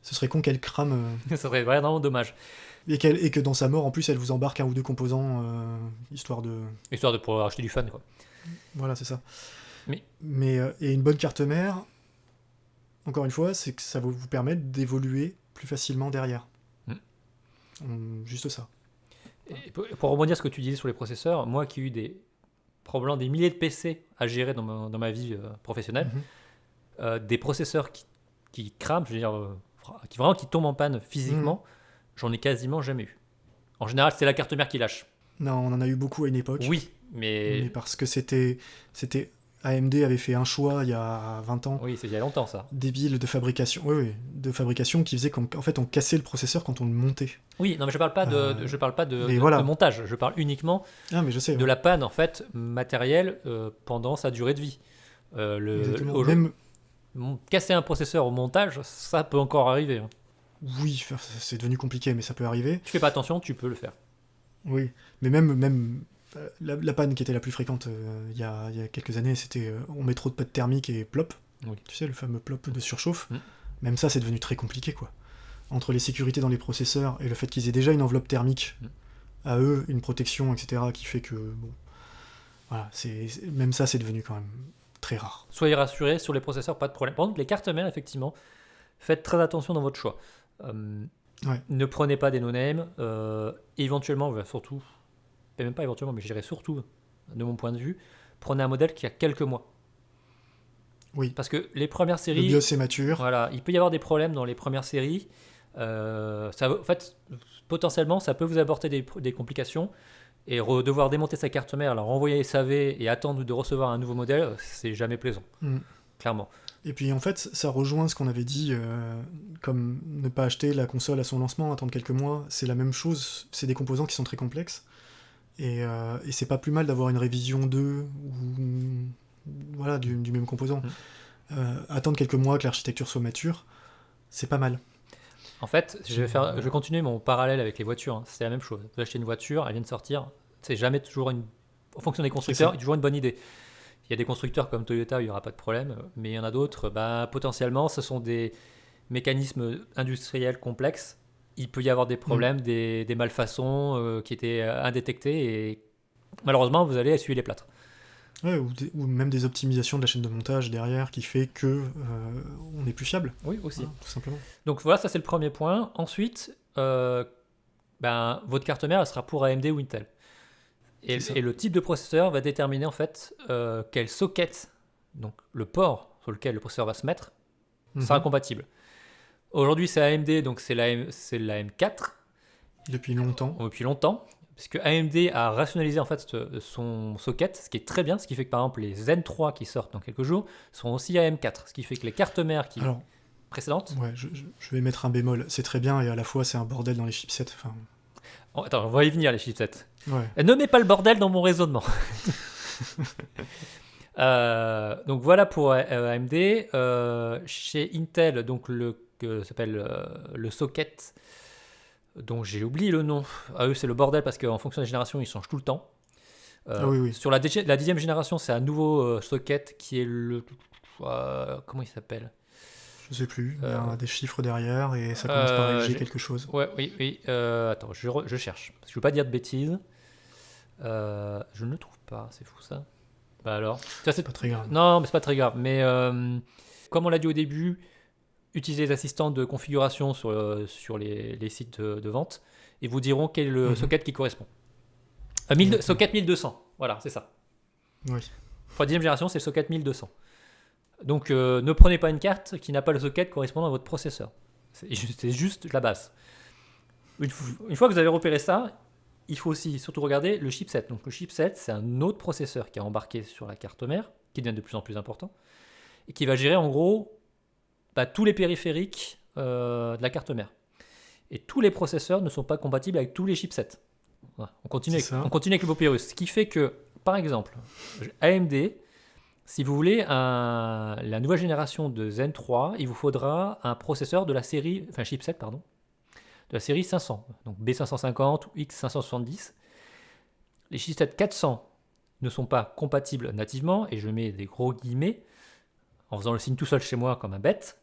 Ce serait con qu'elle crame... Ça serait vraiment dommage. Et que dans sa mort, en plus, elle vous embarque un ou deux composants, histoire de pouvoir acheter du fan, quoi. Voilà, c'est ça. Mais et une bonne carte mère, encore une fois, c'est que ça va vous permettre d'évoluer plus facilement derrière. Juste ça. Et pour rebondir sur ce que tu disais sur les processeurs, moi qui ai eu probablement des milliers de PC à gérer dans ma vie professionnelle, des processeurs qui crament, je veux dire, qui tombent en panne physiquement, j'en ai quasiment jamais eu. En général, c'est la carte mère qui lâche. Non, on en a eu beaucoup à une époque. Oui, mais parce que c'était AMD avait fait un choix il y a 20 ans. Oui, c'est il y a longtemps ça. Débile de fabrication. Oui, de fabrication qui faisait qu'en fait on cassait le processeur quand on le montait. Oui, non mais je parle pas de voilà. montage, je parle uniquement mais je sais, de la panne en fait matérielle pendant sa durée de vie. Casser un processeur au montage, ça peut encore arriver. Hein. Oui, c'est devenu compliqué, mais ça peut arriver. Tu fais pas attention, tu peux le faire. Oui, mais même la panne qui était la plus fréquente il y a quelques années, c'était on met trop de pâte thermique et plop. Oui. Tu sais, le fameux plop de surchauffe. Même ça, c'est devenu très compliqué, quoi. Entre les sécurités dans les processeurs et le fait qu'ils aient déjà une enveloppe thermique à eux, une protection, etc., qui fait que, bon, voilà, même ça, c'est devenu quand même très rare. Soyez rassurés, sur les processeurs, pas de problème. Par contre, les cartes mères, effectivement, faites très attention dans votre choix. Ne prenez pas des no-name. Éventuellement, surtout, et même pas éventuellement, mais je dirais surtout, de mon point de vue, prenez un modèle qui a quelques mois. Oui. Parce que les premières séries... Le BIOS est mature. Voilà, il peut y avoir des problèmes dans les premières séries. En fait, potentiellement, ça peut vous apporter des complications. Et devoir démonter sa carte mère, la renvoyer SAV et attendre de recevoir un nouveau modèle, c'est jamais plaisant. Clairement. Et puis en fait, ça rejoint ce qu'on avait dit, comme ne pas acheter la console à son lancement, attendre quelques mois, c'est la même chose, c'est des composants qui sont très complexes, et c'est pas plus mal d'avoir une révision 2, ou voilà, du même composant. Attendre quelques mois que l'architecture soit mature, c'est pas mal. En fait, je vais continuer mon parallèle avec les voitures, hein. C'est la même chose. Vous achetez une voiture, elle vient de sortir, c'est jamais toujours en fonction des constructeurs, toujours une bonne idée. Il y a des constructeurs comme Toyota, il n'y aura pas de problème, mais il y en a d'autres, potentiellement, ce sont des mécanismes industriels complexes. Il peut y avoir des problèmes, des malfaçons qui étaient indétectées, et malheureusement, vous allez essuyer les plâtres. Ouais, ou même des optimisations de la chaîne de montage derrière qui fait que on est plus fiable. Oui, aussi. Tout simplement. Donc voilà, ça c'est le premier point. Ensuite, votre carte mère, elle sera pour AMD ou Intel. Et le type de processeur va déterminer en fait quel socket, donc le port sur lequel le processeur va se mettre, sera compatible. Aujourd'hui c'est AMD, donc c'est la M4. Depuis longtemps. Puisque AMD a rationalisé en fait son socket, ce qui est très bien, ce qui fait que par exemple les Zen 3 qui sortent dans quelques jours seront aussi AM4, ce qui fait que les cartes mères précédentes... Ouais, je vais mettre un bémol, c'est très bien et à la fois c'est un bordel dans les chipsets. Enfin... Attends, on va y venir les chipsets. Ouais. Ne mets pas le bordel dans mon raisonnement. Donc voilà pour AMD. Chez Intel, donc s'appelle le socket... dont j'ai oublié le nom. À eux, c'est le bordel parce qu'en fonction des générations, ils changent tout le temps. Oui. Sur la 10e génération, c'est un nouveau socket qui est le... comment il s'appelle ? Je sais plus. Il y a des chiffres derrière et ça commence par LG quelque chose. Oui. Attends, je cherche. Parce que je ne veux pas dire de bêtises. Je ne le trouve pas. C'est fou ça. Alors, ça, c'est pas très grave. Non, mais c'est pas très grave. Mais comme on l'a dit au début, utilisez les assistants de configuration sur les sites de vente et vous diront quel est le socket qui correspond. Socket 1200, voilà, c'est ça. Oui. Pour la 10e génération, c'est le socket 1200. Donc ne prenez pas une carte qui n'a pas le socket correspondant à votre processeur. C'est juste la base. Une fois que vous avez repéré ça, il faut aussi surtout regarder le chipset. Donc le chipset, c'est un autre processeur qui est embarqué sur la carte mère, qui devient de plus en plus important, et qui va gérer en gros tous les périphériques de la carte mère. Et tous les processeurs ne sont pas compatibles avec tous les chipsets. Voilà. On continue avec le Papyrus. Ce qui fait que, par exemple, AMD, si vous voulez la nouvelle génération de Zen 3, il vous faudra un processeur de la série, chipset, pardon, de la série 500, donc B550 ou X570. Les chipsets 400 ne sont pas compatibles nativement, et je mets des gros guillemets, en faisant le signe tout seul chez moi comme un bête.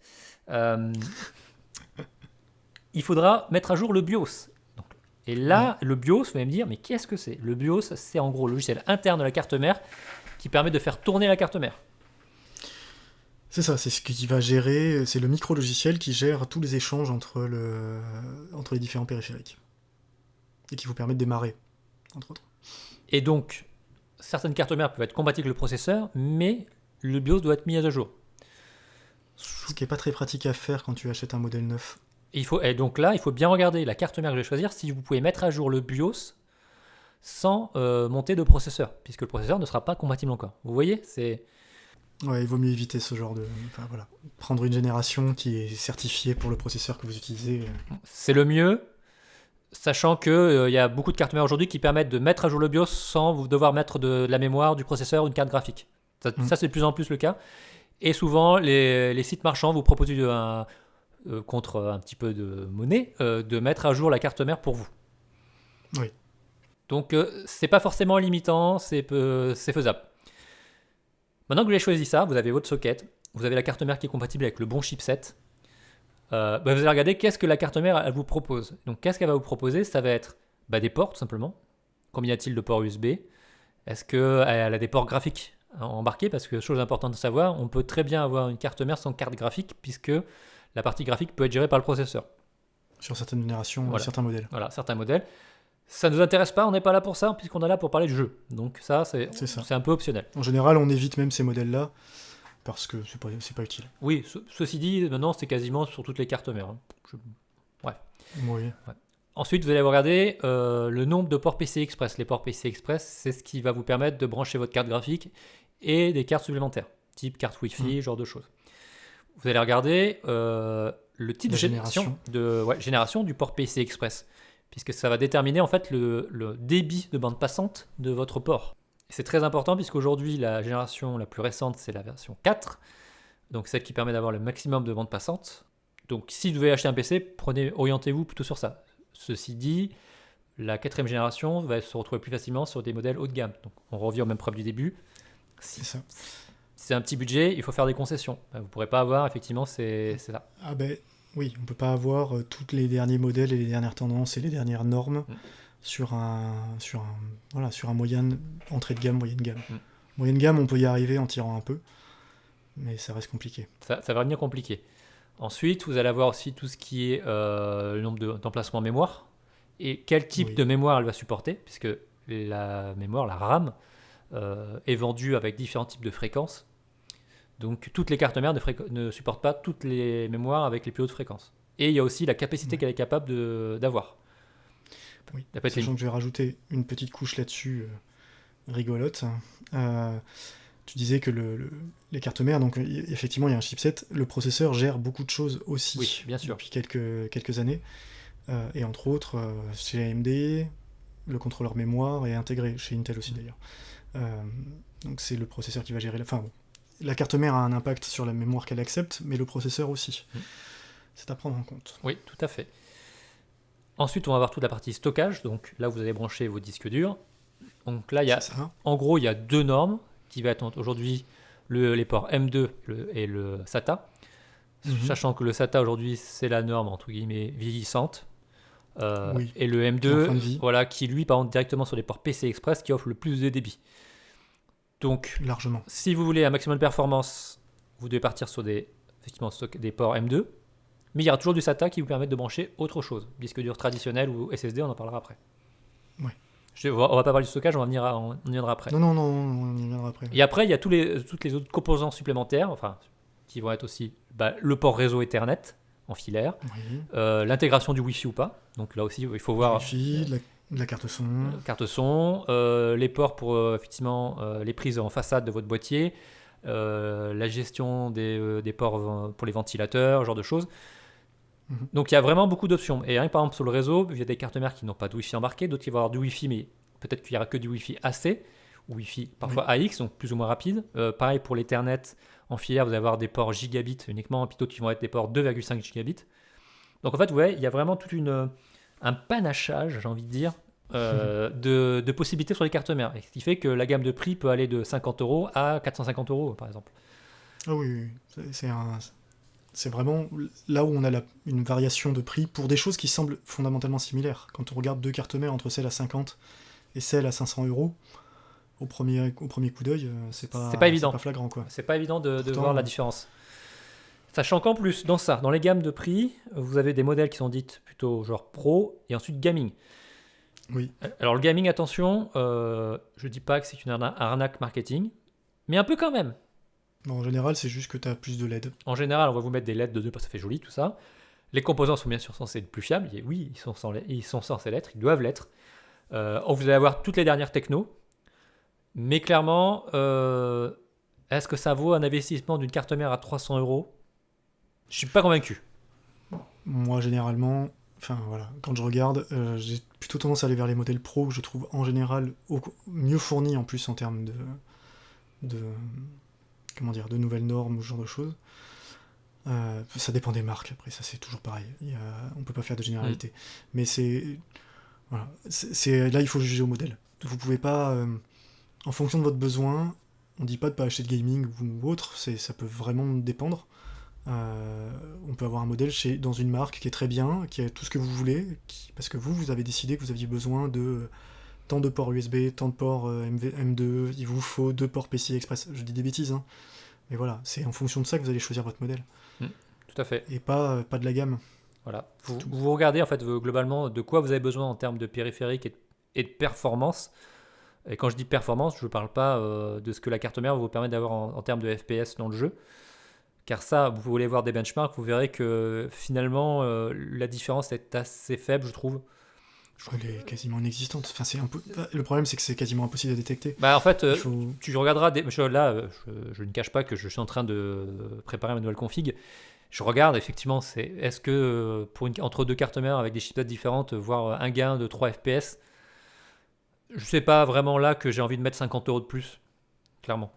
Il faudra mettre à jour le BIOS. Et là, le BIOS, vous allez me dire, mais qu'est-ce que c'est ? Le BIOS, c'est en gros le logiciel interne de la carte mère qui permet de faire tourner la carte mère. C'est ça, c'est ce qui va gérer, c'est le micro-logiciel qui gère tous les échanges entre les différents périphériques. et qui vous permet de démarrer, entre autres. Et donc, certaines cartes mères peuvent être compatibles avec le processeur, mais le BIOS doit être mis à jour. Ce qui n'est pas très pratique à faire quand tu achètes un modèle neuf. Et donc là, il faut bien regarder la carte mère que je vais choisir si vous pouvez mettre à jour le BIOS sans monter de processeur, puisque le processeur ne sera pas compatible encore. Vous voyez, c'est... Ouais, il vaut mieux éviter ce genre de... Enfin, voilà. Prendre une génération qui est certifiée pour le processeur que vous utilisez. C'est le mieux, sachant qu'il y a beaucoup de cartes mères aujourd'hui qui permettent de mettre à jour le BIOS sans vous devoir mettre de la mémoire, du processeur ou une carte graphique. Ça, c'est de plus en plus le cas. Et souvent, les sites marchands vous proposent contre un petit peu de monnaie, de mettre à jour la carte mère pour vous. Oui. Donc, c'est pas forcément limitant, c'est faisable. Maintenant que vous avez choisi ça, vous avez votre socket, vous avez la carte mère qui est compatible avec le bon chipset. Vous allez regarder qu'est-ce que la carte mère elle vous propose. Donc, qu'est-ce qu'elle va vous proposer? Ça va être des ports, tout simplement. Combien y a-t-il de ports USB? Est-ce qu'elle a des ports graphiques embarqués? Parce que, chose importante de savoir, on peut très bien avoir une carte mère sans carte graphique, puisque la partie graphique peut être gérée par le processeur. Sur certaines générations, certains modèles. Voilà, certains modèles. Ça ne nous intéresse pas, on n'est pas là pour ça, puisqu'on est là pour parler de jeu. Donc ça, c'est un peu optionnel. En général, on évite même ces modèles-là, parce que c'est pas utile. Oui, ceci dit, maintenant, c'est quasiment sur toutes les cartes mères. Ouais. Oui. Ouais. Ensuite, vous allez regarder le nombre de ports PCI Express. Les ports PCI Express, c'est ce qui va vous permettre de brancher votre carte graphique et des cartes supplémentaires, type carte Wi-Fi, genre de choses. Vous allez regarder le type de génération du port PCI Express, puisque ça va déterminer en fait le débit de bande passante de votre port. Et c'est très important puisqu'aujourd'hui, la génération la plus récente, c'est la version 4, donc celle qui permet d'avoir le maximum de bande passante. Donc si vous devez acheter un PC, orientez-vous plutôt sur ça. Ceci dit, la 4e génération va se retrouver plus facilement sur des modèles haut de gamme. Donc on revient au même problème du début. C'est ça. C'est un petit budget, il faut faire des concessions. Vous ne pourrez pas avoir, effectivement, c'est ça. Ah oui, on ne peut pas avoir tous les derniers modèles et les dernières tendances et les dernières normes sur un moyen entrée de gamme, moyenne gamme. Moyenne gamme, on peut y arriver en tirant un peu, mais ça reste compliqué. Ça va devenir compliqué. Ensuite, vous allez avoir aussi tout ce qui est le nombre d'emplacements mémoire et quel type de mémoire elle va supporter, puisque la mémoire, la RAM, est vendue avec différents types de fréquences. Donc toutes les cartes mères ne supportent pas toutes les mémoires avec les plus hautes fréquences. Et il y a aussi la capacité qu'elle est capable d'avoir. Oui, sachant que je vais rajouter une petite couche là-dessus rigolote. Tu disais que les cartes mères, donc effectivement il y a un chipset, le processeur gère beaucoup de choses aussi. Oui, bien sûr. Depuis quelques années. Et entre autres, chez AMD, le contrôleur mémoire est intégré, chez Intel aussi d'ailleurs. Donc c'est le processeur qui va gérer la carte mère a un impact sur la mémoire qu'elle accepte, mais le processeur aussi. C'est à prendre en compte. Oui, tout à fait. Ensuite, on va voir toute la partie stockage. Donc là, vous allez brancher vos disques durs. Donc là, en gros, il y a 2 normes qui vont être aujourd'hui les ports M2 et le SATA. Sachant que le SATA aujourd'hui, c'est la norme entre guillemets vieillissante. Et le M2, qui lui, par contre, directement sur les ports PCI Express, qui offre le plus de débit. Donc, largement. Si vous voulez un maximum de performance, vous devez partir sur des ports M2, mais il y aura toujours du SATA qui vous permet de brancher autre chose, disque dur traditionnel ou SSD, on en parlera après. Ouais. On va pas parler du stockage, on y viendra après. Non, on y viendra après. Et après, il y a toutes les autres composants supplémentaires, qui vont être aussi le port réseau Ethernet en filaire, l'intégration du Wi-Fi ou pas. Donc là aussi, il faut voir. Wi-Fi, la carte son. Les ports pour effectivement les prises en façade de votre boîtier, la gestion des ports pour les ventilateurs, ce genre de choses. Donc il y a vraiment beaucoup d'options. Et par exemple sur le réseau, il y a des cartes mères qui n'ont pas de Wi-Fi embarqué, d'autres qui vont avoir du Wi-Fi, mais peut-être qu'il n'y aura que du Wi-Fi AC, ou Wi-Fi parfois AX, donc plus ou moins rapide. Pareil pour l'Ethernet en filaire, vous allez avoir des ports gigabits uniquement, puis d'autres qui vont être des ports 2,5 gigabits. Donc en fait, il y a vraiment tout un panachage, j'ai envie de dire, de possibilités sur les cartes mères. Et ce qui fait que la gamme de prix peut aller de 50 € à 450 € par exemple. Ah oui. C'est vraiment là où on a une variation de prix pour des choses qui semblent fondamentalement similaires. Quand on regarde 2 cartes mères entre celle à 50 et celle à 500 €, au premier coup d'œil, c'est pas évident. C'est pas flagrant, quoi. C'est pas évident de voir la différence. Sachant qu'en plus, dans les gammes de prix, vous avez des modèles qui sont dites plutôt genre pro et ensuite gaming. Oui. Alors le gaming, attention, je dis pas que c'est une arnaque marketing, mais un peu quand même. Bon, en général, c'est juste que tu as plus de LED. En général, on va vous mettre des LED dedans parce que ça fait joli, tout ça. Les composants sont bien sûr censés être plus fiables. Et oui, ils sont censés l'être, ils doivent l'être. Vous allez avoir toutes les dernières techno. Mais clairement, est-ce que ça vaut un investissement d'une carte mère à 300 euros? Je suis pas convaincu. Moi, généralement, enfin voilà, quand je regarde, j'ai plutôt tendance à aller vers les modèles pro que je trouve en général mieux fournis en plus en termes de comment dire, de nouvelles normes ou ce genre de choses. Ça dépend des marques, après, ça c'est toujours pareil. On peut pas faire de généralité. Mais voilà, là, il faut juger au modèle. Vous pouvez pas, en fonction de votre besoin, on dit pas de pas acheter de gaming ou autre, ça peut vraiment dépendre. On peut avoir un modèle dans une marque qui est très bien, qui a tout ce que vous voulez, parce que vous avez décidé que vous aviez besoin de tant de ports USB, tant de ports M2, il vous faut 2 ports PCI Express. Je dis des bêtises, hein. Mais voilà, c'est en fonction de ça que vous allez choisir votre modèle. Tout à fait. Et pas de la gamme. Voilà. Vous regardez en fait globalement de quoi vous avez besoin en termes de périphérique et de performance. Et quand je dis performance, je ne parle pas de ce que la carte mère vous permet d'avoir en termes de FPS dans le jeu. Car ça, vous voulez voir des benchmarks, vous verrez que finalement la différence est assez faible, je trouve. Elle est quasiment inexistante. Enfin, le problème, c'est que c'est quasiment impossible à détecter. Bah, en fait, tu regarderas. Je ne cache pas que je suis en train de préparer ma nouvelle config. Je regarde, effectivement, est-ce que entre deux cartes mères avec des chipsets différentes, voir un gain de 3 FPS, je sais pas vraiment là que j'ai envie de mettre 50 euros de plus, clairement.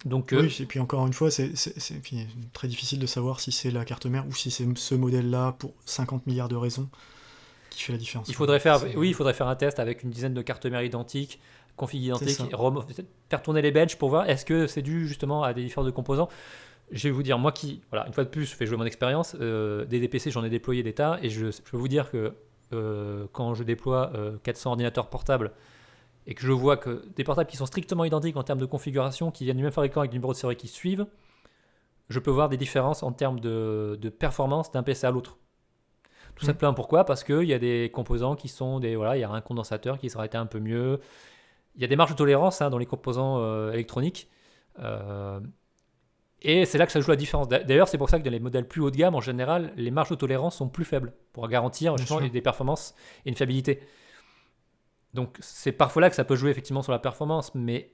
Donc, oui, et puis encore une fois, c'est très difficile de savoir si c'est la carte mère ou si c'est ce modèle-là pour 50 milliards de raisons qui fait la différence. Il faudrait faire un test avec une dizaine de cartes mères identiques, config identiques, faire tourner les benches pour voir est-ce que c'est dû justement à des différences de composants. Je vais vous dire, moi qui, voilà, une fois de plus, je fais jouer mon expérience, des DPC, j'en ai déployé des tas, et je peux vous dire que quand je déploie 400 ordinateurs portables, et que je vois que des portables qui sont strictement identiques en termes de configuration, qui viennent du même fabricant avec du numéro de série qui suivent, je peux voir des différences en termes de performance d'un PC à l'autre. Tout simplement pourquoi? Parce qu'il y a des composants qui sont il y a un condensateur qui s'aurait été un peu mieux. Il y a des marges de tolérance dans les composants électroniques. Et c'est là que ça joue la différence. D'ailleurs, c'est pour ça que dans les modèles plus haut de gamme, en général, les marges de tolérance sont plus faibles pour garantir justement des performances et une fiabilité. Donc c'est parfois là que ça peut jouer effectivement sur la performance, mais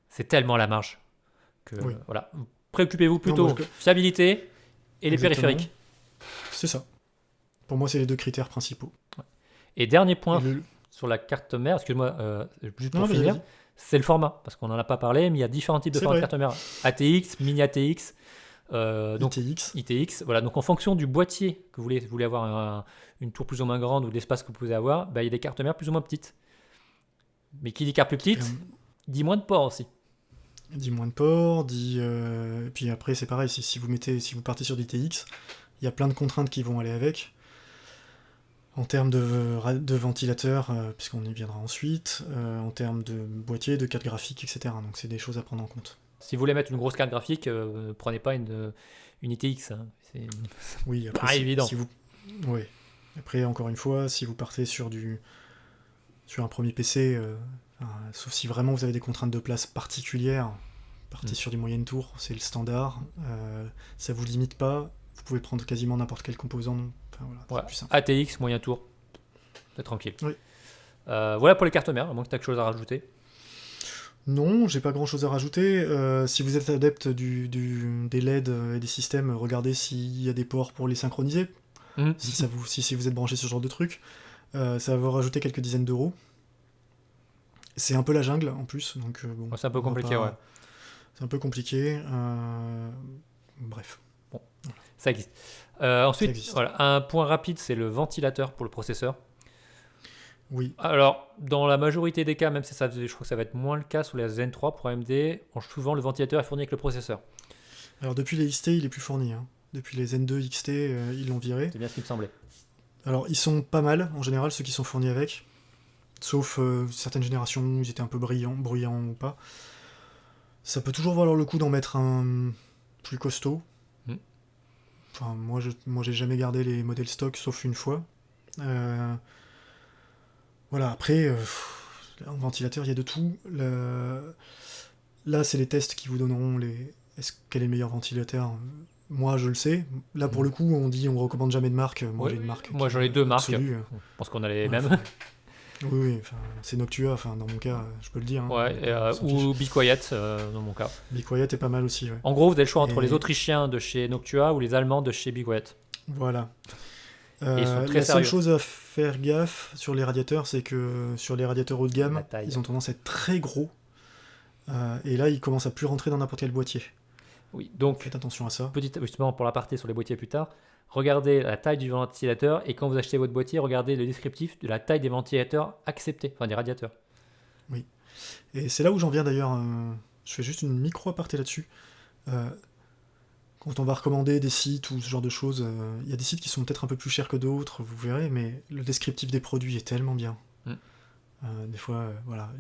c'est tellement la marge que voilà. Préoccupez-vous plutôt fiabilité et les périphériques. C'est ça. Pour moi, c'est les deux critères principaux. Et dernier point sur la carte mère, excuse-moi, juste pour finir, c'est le format, parce qu'on n'en a pas parlé, mais il y a différents types de formats de carte mère. ATX, mini ATX, donc ITX. Voilà, donc en fonction du boîtier que vous voulez avoir une tour plus ou moins grande ou l'espace que vous pouvez avoir, il y a des cartes mères plus ou moins petites. Mais qui dit carte plus petite, dit moins de ports aussi. Dit moins de ports, puis après c'est pareil, si vous partez sur du TX, il y a plein de contraintes qui vont aller avec. En termes de ventilateur, puisqu'on y viendra ensuite, en termes de boîtier, de carte graphique, etc. Donc c'est des choses à prendre en compte. Si vous voulez mettre une grosse carte graphique, prenez pas une ITX. Hein. Oui, après, pas évident. Oui. Après, encore une fois, si vous partez sur un premier PC, sauf si vraiment vous avez des contraintes de place particulières, partez sur du moyenne tour, c'est le standard. Ça vous limite pas, vous pouvez prendre quasiment n'importe quel composant. Enfin, voilà, plus simple. ATX, moyen tour, c'est tranquille. Oui. Voilà pour les cartes mères, à moins que tu aies quelque chose à rajouter. Non, j'ai pas grand chose à rajouter. Si vous êtes adepte des LED et des systèmes, regardez s'il y a des ports pour les synchroniser. Si vous êtes branché sur ce genre de truc, ça va vous rajouter quelques dizaines d'euros. C'est un peu la jungle en plus, donc c'est un peu compliqué, ouais. C'est un peu compliqué. Bref. Bon, ça existe. Ensuite, voilà, un point rapide, c'est le ventilateur pour le processeur. Oui. Alors, dans la majorité des cas, même si je crois que ça va être moins le cas sur les Zen 3 pour AMD, souvent le ventilateur est fourni avec le processeur. Alors depuis les XT, il est plus fourni. Hein. Depuis les Zen 2 XT, ils l'ont viré. C'est bien ce qui me semblait. Alors, ils sont pas mal, en général, ceux qui sont fournis avec. Sauf certaines générations où ils étaient un peu bruyants ou pas. Ça peut toujours valoir le coup d'en mettre un plus costaud. Enfin, moi j'ai jamais gardé les modèles stock, sauf une fois. Voilà, après, en ventilateur, il y a de tout. Là, c'est les tests qui vous donneront quel est le meilleur ventilateur. Moi, je le sais. Là, pour le coup, on recommande jamais de marque. Moi, j'ai une marque Moi, qui j'en ai est 2 marques. absolue. Je pense qu'on a les Ouais, mêmes. oui, enfin, c'est Noctua, enfin, dans mon cas, je peux le dire. Hein, Ouais, on s'en fiche. ou Be Quiet, dans mon cas. Be Quiet est pas mal aussi, ouais. En gros, vous avez le choix entre Et les Autrichiens de chez Noctua ou les Allemands de chez Be Quiet. voilà. Et ils sont très La seule sérieux. chose à faire gaffe sur les radiateurs, c'est que sur les radiateurs haut de La gamme, taille. ils ont tendance à être très gros. Et là, ils commencent à plus rentrer dans n'importe quel boîtier. Oui, donc, Faites attention à ça. justement, pour l'aparté sur les boîtiers plus tard, regardez la taille du ventilateur et quand vous achetez votre boîtier, regardez le descriptif de la taille des ventilateurs acceptés, enfin des radiateurs. Et c'est là où j'en viens d'ailleurs. Je fais juste une micro aparté là-dessus. Quand on va recommander des sites ou ce genre de choses, il y a des sites qui sont peut-être un peu plus chers que d'autres, vous verrez, mais le descriptif des produits est tellement bien. Des fois, voilà.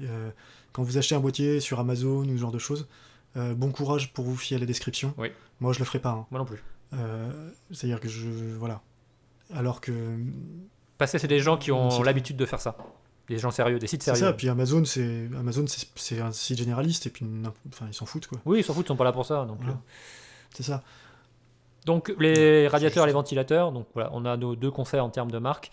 Quand vous achetez un boîtier sur Amazon ou ce genre de choses, bon courage pour vous fier à la description. Oui. Moi, je le ferai pas. Hein. Moi non plus. C'est-à-dire que voilà. Alors que Parce que c'est des gens qui On ont citera. l'habitude de faire ça. Des gens sérieux, des sites c'est sérieux. ça. Puis Amazon, c'est un site généraliste et puis enfin, ils s'en foutent quoi. Oui, ils s'en foutent, ils sont pas là pour ça. Donc, Voilà. C'est ça. donc les Ouais, radiateurs et les juste- ventilateurs, donc voilà, on a nos 2 conseils en termes de marque.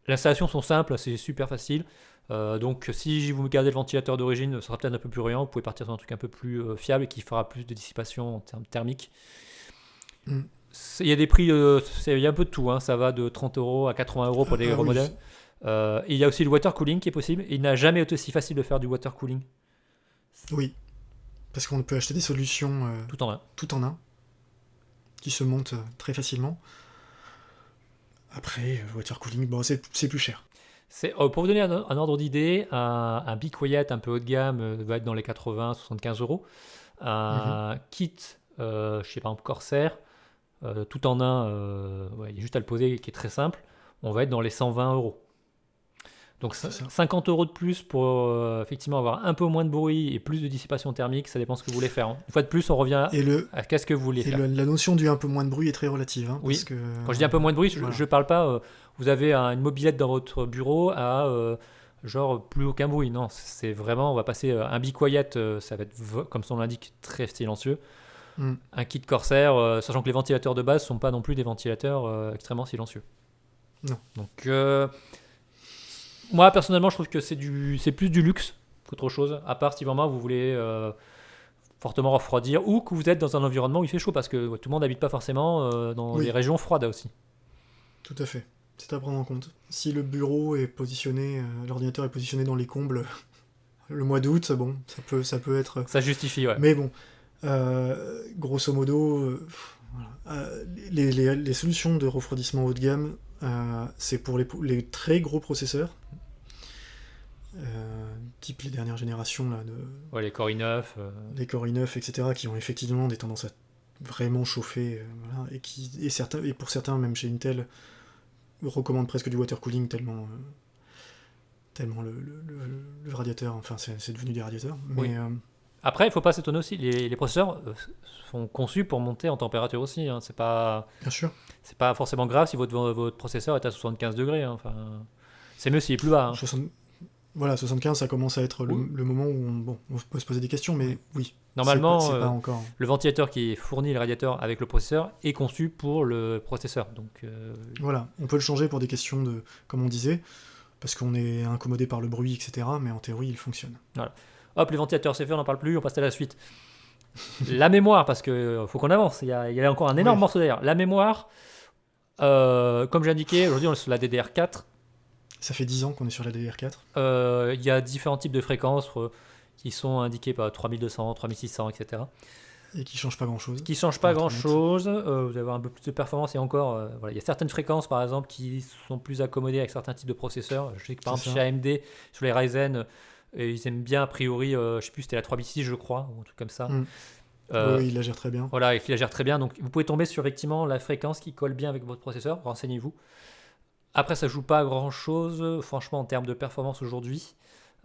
L'installation sont simples, c'est super facile. Donc si vous gardez le ventilateur d'origine, ça sera peut-être un peu plus bruyant. Vous pouvez partir sur un truc un peu plus fiable et qui fera plus de dissipation en termes thermiques. Mm. Il y a des prix, il y a un peu de tout. Hein. Ça va de 30 € à 80 € pour des gros oui. modèles. Et il y a aussi le water cooling qui est possible. Il n'a jamais été aussi facile de faire du water cooling Oui. Parce qu'on peut acheter des solutions tout en un. tout en un qui se montent très facilement. Après, water cooling, bon, c'est plus cher. Pour vous donner un ordre d'idée, un Be Quiet un peu haut de gamme va être dans les 80-75 €. Un kit, je sais pas, un Corsair, tout en un, ouais, il y a juste à le poser, qui est très simple, on va être dans les 120 €. Donc C'est ça. 50 € de plus pour effectivement avoir un peu moins de bruit et plus de dissipation thermique, ça dépend ce que vous voulez faire. Hein. Une fois de plus, on revient à qu'est-ce que vous voulez faire. La notion du un peu moins de bruit est très relative. Hein, Oui. parce que, Quand je dis un peu moins de bruit, voilà. je parle pas. Vous avez une mobilette dans votre bureau à genre plus aucun bruit. Non, c'est vraiment, on va passer un Be Quiet, ça va être, comme son l'indique, très silencieux. Mm. Un kit Corsair, sachant que les ventilateurs de base sont pas non plus des ventilateurs extrêmement silencieux. Non. Donc, moi personnellement, je trouve que c'est plus du luxe qu'autre chose. À part si vraiment vous voulez fortement refroidir ou que vous êtes dans un environnement où il fait chaud, parce que tout le monde n'habite pas forcément dans Oui. des régions froides aussi. Tout à fait. C'est à prendre en compte. Si le bureau est positionné, l'ordinateur est positionné dans les combles le mois d'août, bon, ça peut être. Ça justifie, ouais. Mais bon, grosso modo, voilà. Les solutions de refroidissement haut de gamme, c'est pour les très gros processeurs, type les dernières générations là, Ouais, les Core i9. des Core i9, etc., qui ont effectivement des tendances à vraiment chauffer, voilà, et pour certains, même chez Intel, recommandent presque du water cooling tellement le radiateur, enfin c'est devenu des radiateurs. Mais Oui. Après, il ne faut pas s'étonner aussi, les processeurs sont conçus pour monter en température aussi. Hein. C'est pas forcément grave si votre processeur est à 75 degrés. Hein. Enfin, c'est mieux s'il est plus bas. Hein. Voilà, 75, ça commence à être Oui. le moment où on peut se poser des questions, mais oui. Normalement, c'est pas encore. Le ventilateur qui fournit le radiateur avec le processeur est conçu pour le processeur. Donc, voilà, on peut le changer pour des questions de, comme on disait, parce qu'on est incommodé par le bruit, etc., mais en théorie, il fonctionne. Voilà. Hop, les ventilateurs, c'est fait, on n'en parle plus, on passe à la suite. La mémoire, parce qu'il faut qu'on avance, il y a encore un énorme morceau derrière. La mémoire, comme j'ai indiqué, aujourd'hui on est sur la DDR4. Ça fait 10 ans qu'on est sur la DDR4. Il y a différents types de fréquences qui sont indiquées par 3200, 3600, etc. Et qui change pas grand-chose. Qui ne changent pas grand-chose. Vous allez avoir un peu plus de performance et encore, voilà. Il y a certaines fréquences, par exemple, qui sont plus accommodées avec certains types de processeurs. Je sais que par exemple, chez AMD, sur les Ryzen, ils aiment bien, a priori, je sais plus, c'était la 3006, je crois, ou un truc comme ça. Oui, il la gère très bien. Voilà, et qui la gère très bien. Donc, vous pouvez tomber sur effectivement la fréquence qui colle bien avec votre processeur. Renseignez-vous. Après, ça joue pas à grand-chose, franchement, en termes de performance aujourd'hui.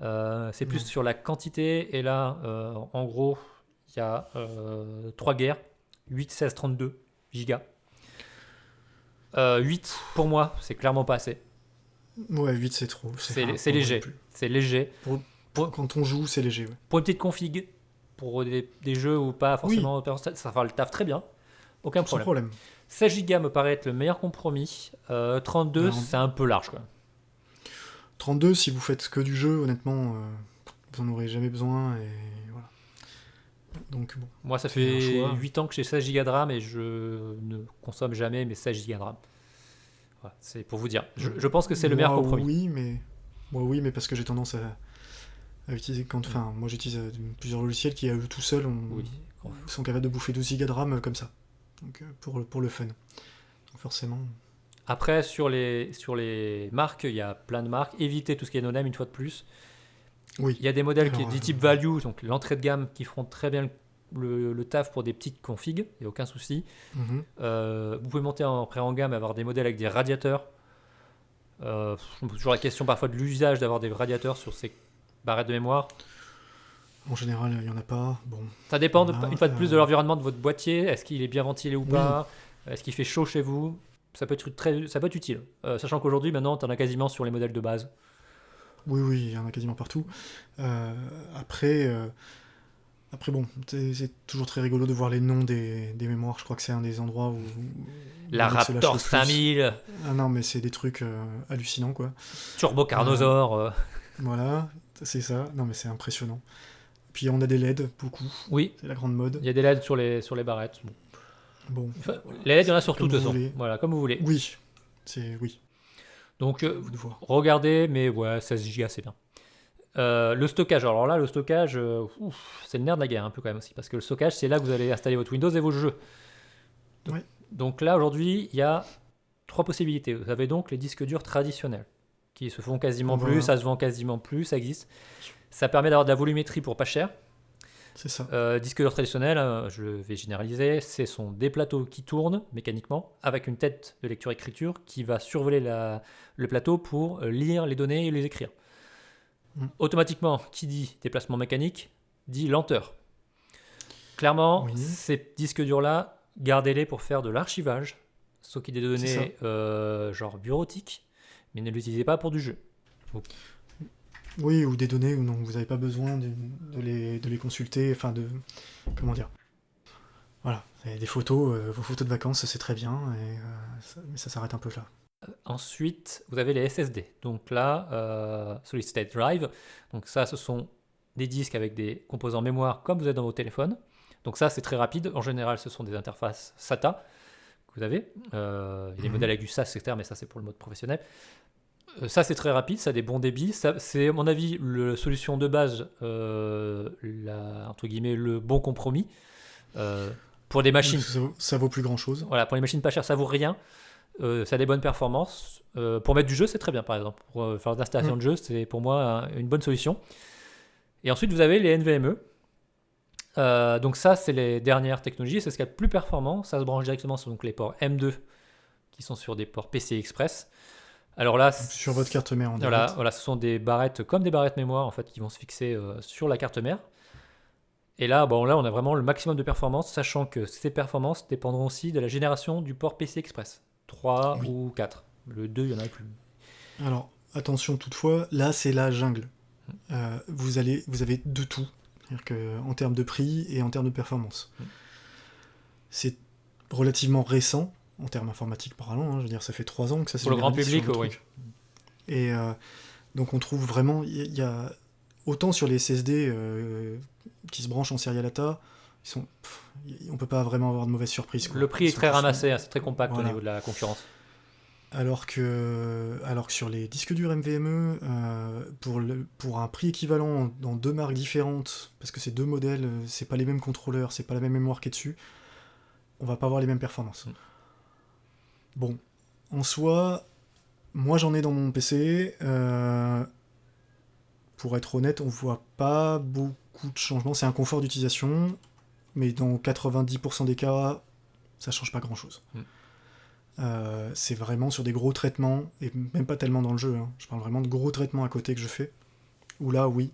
C'est plus sur la quantité. Et là, en gros, il y a 3 guerres, 8, 16, 32 gigas. 8, pour moi, c'est clairement pas assez. Ouais, 8 c'est trop. C'est enfin, c'est pour moi non léger. plus. C'est léger. Quand on joue, c'est léger. Ouais. Pour une petite config, pour des jeux où pas Oui, forcément, ça fera le taf très bien. Aucun sans problème. problème. 16 Go me paraît être le meilleur compromis. 32, Ben, c'est un peu large, quoi. 32, si vous faites que du jeu, honnêtement, vous n'en aurez jamais besoin. Et voilà. Donc bon, Moi, ça c'est un fait choix. 8 ans que j'ai 16 Go de RAM et je ne consomme jamais mes 16 Go de RAM. Voilà, c'est pour vous dire. Je pense que c'est le meilleur compromis. Moi, oui, mais parce que j'ai tendance à utiliser Enfin, moi, j'utilise plusieurs logiciels qui, à eux tout seuls, Oui. sont capables de bouffer 12 Go de RAM comme ça. Donc, pour le fun. Donc, forcément. Après, sur les marques, il y a plein de marques. Évitez tout ce qui est no-name une fois de plus. Oui. Il y a des modèles Alors, du type value, donc l'entrée de gamme, qui feront très bien le taf pour des petites configs, il n'y a aucun souci. mhm. Vous pouvez monter après en gamme, avoir des modèles avec des radiateurs. Je me pose toujours la question parfois de l'usage d'avoir des radiateurs sur ces barrettes de mémoire. En général, il n'y en a pas. Bon. Ça dépend Voilà, une fois de plus de l'environnement de votre boîtier. Est-ce qu'il est bien ventilé ou Oui. pas? Est-ce qu'il fait chaud chez vous? Ça peut être utile. Sachant qu'aujourd'hui, maintenant, tu en as quasiment sur les modèles de base. Oui, il y en a quasiment partout. Euh, après, euh, après, bon, c'est toujours très rigolo de voir les noms des mémoires. Je crois que c'est un des endroits où La les mecs se lâchent Raptor le plus. 5000, Ah non, mais c'est des trucs hallucinants, quoi. Turbo Carnosaur. Voilà, c'est ça. Non, mais c'est impressionnant. Puis on a des LED, beaucoup. Oui, C'est la grande mode. il y a des LED sur les barrettes. Bon. Bon, Enfin, les LED, il y en a sur Comme toutes, de vous toute façon. voulez. Voilà, comme vous voulez. oui. Oui, Donc, à vous de voir. regardez, mais ouais, 16 Go, c'est bien. Le stockage, alors là, le stockage, c'est le nerf de la guerre un peu quand même aussi, parce que le stockage, c'est là que vous allez installer votre Windows et vos jeux. Ouais. Donc là, aujourd'hui, il y a 3 possibilités. Vous avez donc les disques durs traditionnels, qui se font quasiment Voilà. plus, ça se vend quasiment plus, ça existe. Ça permet d'avoir de la volumétrie pour pas cher. C'est ça. Disque dur traditionnel, je vais généraliser, ce sont des plateaux qui tournent mécaniquement, avec une tête de lecture-écriture qui va survoler le plateau pour lire les données et les écrire. Automatiquement, qui dit déplacement mécanique, dit lenteur. Clairement, Oui. ces disques durs-là, gardez-les pour faire de l'archivage, stocker des données genre bureautiques, mais ne l'utilisez pas pour du jeu. Oui, ou des données où non, vous n'avez pas besoin de les consulter, enfin de... Comment dire? Voilà, et des photos, vos photos de vacances, c'est très bien, mais ça s'arrête un peu là. Ensuite, vous avez les SSD. Donc là, Solid State Drive. Donc ça, ce sont des disques avec des composants mémoire comme vous avez dans vos téléphones. Donc ça, c'est très rapide. En général, ce sont des interfaces SATA que vous avez. Il y a des modèles avec du SAS, etc. Mais ça, c'est pour le mode professionnel. Ça, c'est très rapide. Ça a des bons débits. Ça, c'est, à mon avis, la solution de base, entre guillemets, le bon compromis. Pour des machines... Ça vaut plus grand chose. Voilà, pour les machines pas chères, ça vaut rien. Ça a des bonnes performances. Pour mettre du jeu, c'est très bien, par exemple. Pour faire l'installation de jeu, c'est pour moi une bonne solution. Et ensuite, vous avez les NVMe. Donc ça, c'est les dernières technologies. C'est ce qu'il y a de plus performant. Ça se branche directement sur donc, les ports M2, qui sont sur des ports PCI Express. Alors là, sur votre carte mère en direct. Voilà, ce sont des barrettes, comme des barrettes mémoire, en fait, qui vont se fixer sur la carte mère. Et là, on a vraiment le maximum de performance, sachant que ces performances dépendront aussi de la génération du port PCI Express. 3 ou 4. Le 2, il n'y en a plus. Alors, attention toutefois, là c'est la jungle. Vous avez de tout. C'est-à-dire qu'en termes de prix et en termes de performance. C'est relativement récent, en termes informatiques parlant. Je veux dire, ça fait 3 ans que ça se pour le grand public, oui. Et donc on trouve vraiment... Il y a autant sur les SSD qui se branchent en serial ATA, on peut pas vraiment avoir de mauvaises surprises. Quoi. Le prix est très ramassé, c'est très compact au niveau de la concurrence. Alors que sur les disques durs NVMe, pour un prix équivalent dans 2 marques différentes, parce que c'est 2 modèles, c'est pas les mêmes contrôleurs, c'est pas la même mémoire qui est dessus, on va pas avoir les mêmes performances. Bon, en soi, moi j'en ai dans mon PC. Pour être honnête, on voit pas beaucoup de changements. C'est un confort d'utilisation, mais dans 90% des cas, ça change pas grand-chose. C'est vraiment sur des gros traitements, et même pas tellement dans le jeu. Je parle vraiment de gros traitements à côté que je fais. Où là, oui,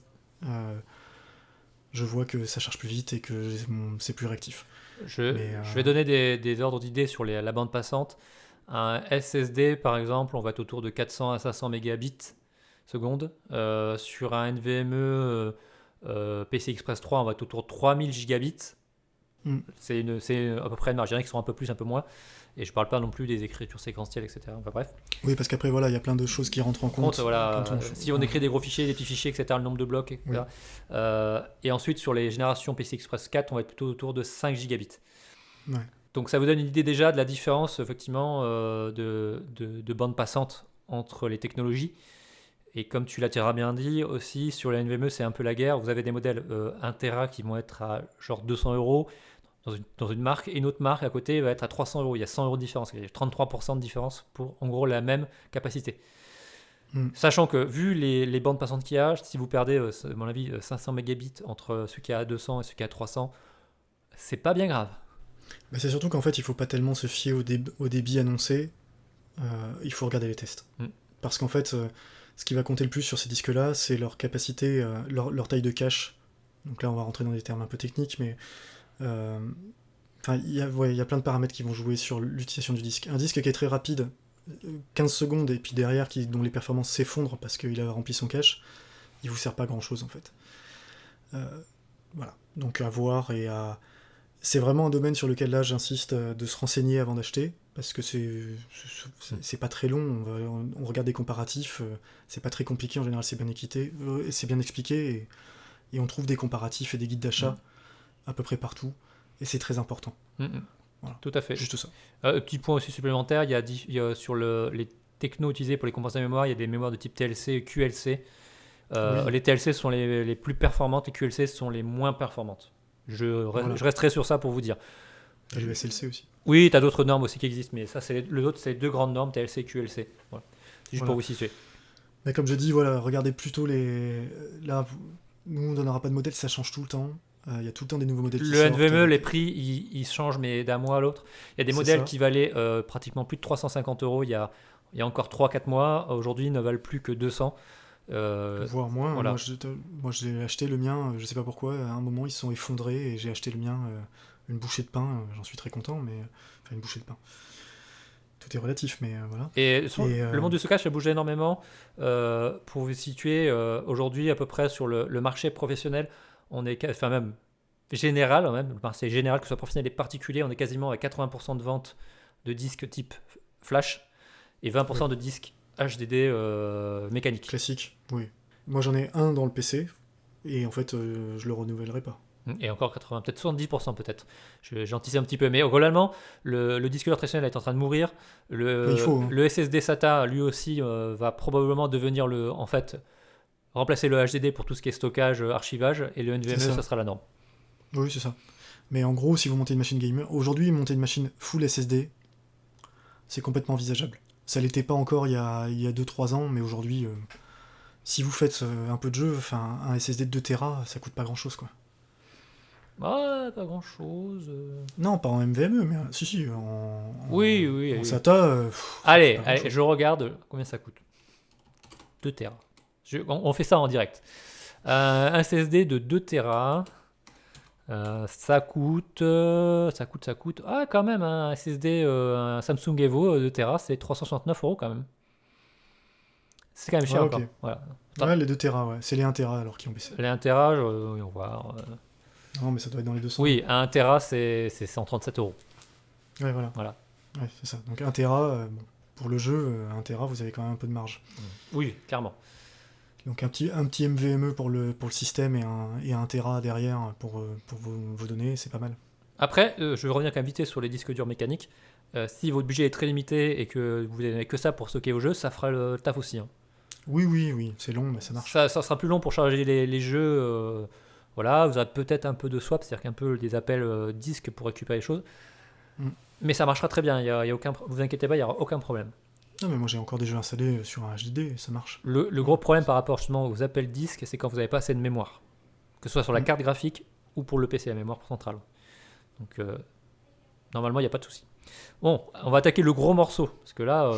je vois que ça charge plus vite et que c'est plus réactif. Je vais donner des ordres d'idées sur la bande passante. Un SSD, par exemple, on va être autour de 400 à 500 mégabits seconde. Sur un NVMe PCI Express 3, on va être autour de 3000 gigabits. C'est à peu près une marge. Il y en a qui sont un peu plus, un peu moins. Et je parle pas non plus des écritures séquentielles, etc. Enfin bref. Oui, parce qu'après, voilà, il y a plein de choses qui rentrent en compte. Voilà, si on écrit des gros fichiers, des petits fichiers, etc., le nombre de blocs, etc. Oui. Et ensuite, sur les générations PCI Express 4, on va être plutôt autour de 5 gigabits. Ouais. Donc ça vous donne une idée déjà de la différence, effectivement, de bande passante entre les technologies. Et comme tu l'as très bien dit, aussi, sur les NVMe, c'est un peu la guerre. Vous avez des modèles 1 Tera qui vont être à genre 200 € dans une marque, et une autre marque à côté va être à 300 €. Il y a 100 € de différence, il y a 33% de différence pour, en gros, la même capacité. Sachant que, vu les bandes passantes qu'il y a, si vous perdez, à mon avis, 500 mégabits entre ce qui est à 200 et ce qui est à 300, c'est pas bien grave. Bah c'est surtout qu'en fait, il faut pas tellement se fier au débit annoncé, il faut regarder les tests. Parce qu'en fait, ce qui va compter le plus sur ces disques-là, c'est leur capacité, leur taille de cache. Donc là, on va rentrer dans des termes un peu techniques, mais il y a plein de paramètres qui vont jouer sur l'utilisation du disque. Un disque qui est très rapide, 15 secondes, et puis derrière, dont les performances s'effondrent parce qu'il a rempli son cache, il vous sert pas grand-chose, en fait. Voilà. Donc à voir et à... C'est vraiment un domaine sur lequel, là, j'insiste de se renseigner avant d'acheter, parce que c'est pas très long, on regarde des comparatifs, c'est pas très compliqué, en général c'est bien expliqué, et on trouve des comparatifs et des guides d'achat à peu près partout, et c'est très important. Voilà. Tout à fait. Juste ça. Petit point aussi supplémentaire, il y a sur les technos utilisés pour les composants de mémoire, il y a des mémoires de type TLC et QLC. Les TLC sont les plus performantes, les QLC sont les moins performantes. Je resterai sur ça pour vous dire. T'as le SLC aussi. Oui, t'as d'autres normes aussi qui existent, mais ça, c'est les deux grandes normes, TLC et QLC. Voilà. C'est juste pour vous situer. Mais comme je dis, voilà, regardez plutôt les... Là, nous, on ne donnera pas de modèle, ça change tout le temps. Il y a tout le temps des nouveaux modèles qui sortent. Le NVMe, les prix, ils changent, mais d'un mois à l'autre. Il y a des modèles qui valaient pratiquement plus de 350 € il y a encore 3-4 mois. Aujourd'hui, ils ne valent plus que 200. Voire moins. Voilà. Moi, j'ai acheté le mien, je sais pas pourquoi, à un moment, ils se sont effondrés, et j'ai acheté le mien, une bouchée de pain, j'en suis très content, mais... Enfin, une bouchée de pain. Tout est relatif, mais voilà. Et le monde du stockage a bougé énormément. Pour vous situer, aujourd'hui, à peu près sur le marché professionnel, on est, enfin même général, même, le marché général, que ce soit professionnel et particulier, on est quasiment à 80% de ventes de disques type flash et 20% de disques HDD mécaniques. Classique, oui. Moi, j'en ai un dans le PC, et en fait, je le renouvellerai pas. Et encore 80, peut-être 70% peut-être. J'anticipe un petit peu, mais globalement, le disque dur traditionnel est en train de mourir. Le SSD SATA, lui aussi, va probablement devenir remplacer le HDD pour tout ce qui est stockage, archivage, et le NVMe, ça sera la norme. Oui, c'est ça. Mais en gros, si vous montez une machine gamer, aujourd'hui, monter une machine full SSD, c'est complètement envisageable. Ça l'était pas encore il y a 2-3 ans, mais aujourd'hui, si vous faites un peu de jeu, un SSD de 2 Tera, ça coûte pas grand-chose, quoi. Ah, pas grand-chose. Non, pas en NVMe, mais si, oui. En SATA. Allez, je regarde combien ça coûte. 2 Tera. On fait ça en direct. Un SSD de 2 Tera, ça coûte. Ah, quand même, un SSD, un Samsung Evo 2 Tera, c'est 369 € quand même. C'est quand même cher encore. Voilà. Ouais, les 2 Tera, ouais. C'est les 1 Tera alors qui ont baissé. Les 1 Tera, on va voir. Non, mais ça doit être dans les 200. Oui, 1 Tera, c'est 137 €. Ouais, voilà. Ouais, c'est ça. Donc 1 Tera, pour le jeu, 1 Tera, vous avez quand même un peu de marge. Oui, clairement. Donc un petit MVMe pour le système et un Tera derrière pour vos données, c'est pas mal. Après, je vais revenir quand même vite sur les disques durs mécaniques. Si votre budget est très limité et que vous n'avez que ça pour stocker vos jeux, ça fera le taf aussi. Oui, c'est long, mais ça marche. Ça sera plus long pour charger les jeux. Voilà, vous aurez peut-être un peu de swap, c'est-à-dire qu'un peu des appels disques pour récupérer les choses. Mais ça marchera très bien, vous inquiétez pas, il n'y aura aucun problème. Non, mais moi j'ai encore des jeux installés sur un HDD et ça marche. Le gros problème par rapport justement aux appels disques, c'est quand vous n'avez pas assez de mémoire. Que ce soit sur la carte graphique ou pour le PC, la mémoire centrale. Donc, normalement, il n'y a pas de souci. Bon, on va attaquer le gros morceau. Parce que là,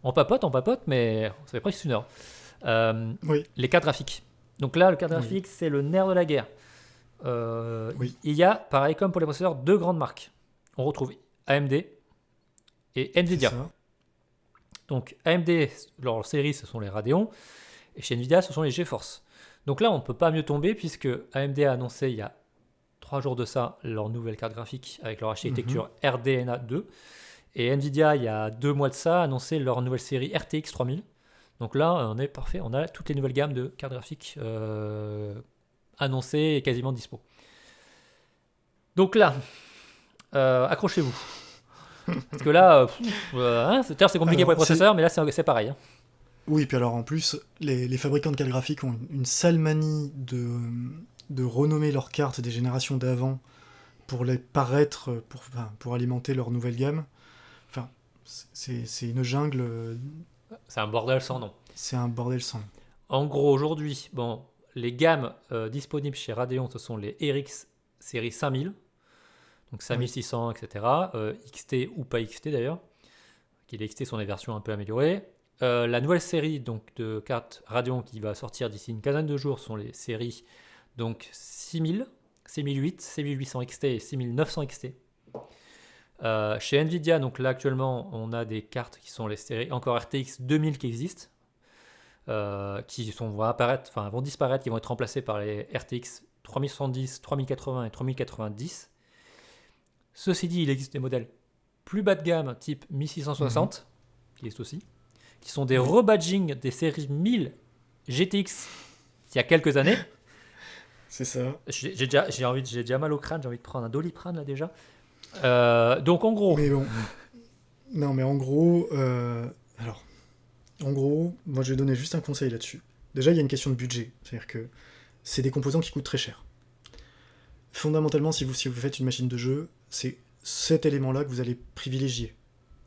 on papote, mais ça fait presque une heure. Les cartes graphiques. Donc là, le carte graphique, c'est le nerf de la guerre. Il y a, pareil comme pour les processeurs, deux grandes marques. On retrouve AMD et Nvidia. Donc AMD, leur série, ce sont les Radeon, et chez Nvidia, ce sont les GeForce. Donc là, on ne peut pas mieux tomber, puisque AMD a annoncé il y a 3 jours de ça leur nouvelle carte graphique avec leur architecture RDNA 2. Et Nvidia, il y a 2 mois de ça, a annoncé leur nouvelle série RTX 3000. Donc là, on est parfait, on a toutes les nouvelles gammes de cartes graphiques annoncées et quasiment dispo. Donc là, accrochez-vous. Parce que là, c'est compliqué pour les processeurs, mais là c'est pareil. Hein. Oui, puis alors en plus, les fabricants de cartes graphiques ont une sale manie de renommer leurs cartes des générations d'avant pour les paraître, pour alimenter leur nouvelle gamme. Enfin, c'est une jungle. C'est un bordel sans nom. C'est un bordel sans nom. En gros, aujourd'hui, les gammes disponibles chez Radeon, ce sont les RX série 5000, donc 5600, etc. XT ou pas XT d'ailleurs. Les XT sont des versions un peu améliorées. La nouvelle série donc, de cartes Radeon qui va sortir d'ici une quinzaine de jours sont les séries donc 6000, 6008, 6800 XT et 6900 XT. Chez Nvidia, donc là actuellement, on a des cartes qui sont les séries encore RTX 2000 qui existent, qui vont disparaître, qui vont être remplacées par les RTX 3070, 3080 et 3090. Ceci dit, il existe des modèles plus bas de gamme, type 1660, qui existent aussi, qui sont des rebadgings des séries 1000 GTX il y a quelques années. C'est ça. J'ai déjà mal au crâne, j'ai envie de prendre un Doliprane là déjà. Donc en gros. Mais bon. Non, mais en gros, moi je vais donner juste un conseil là-dessus. Déjà, il y a une question de budget. C'est-à-dire que c'est des composants qui coûtent très cher. Fondamentalement, si vous faites une machine de jeu, c'est cet élément-là que vous allez privilégier.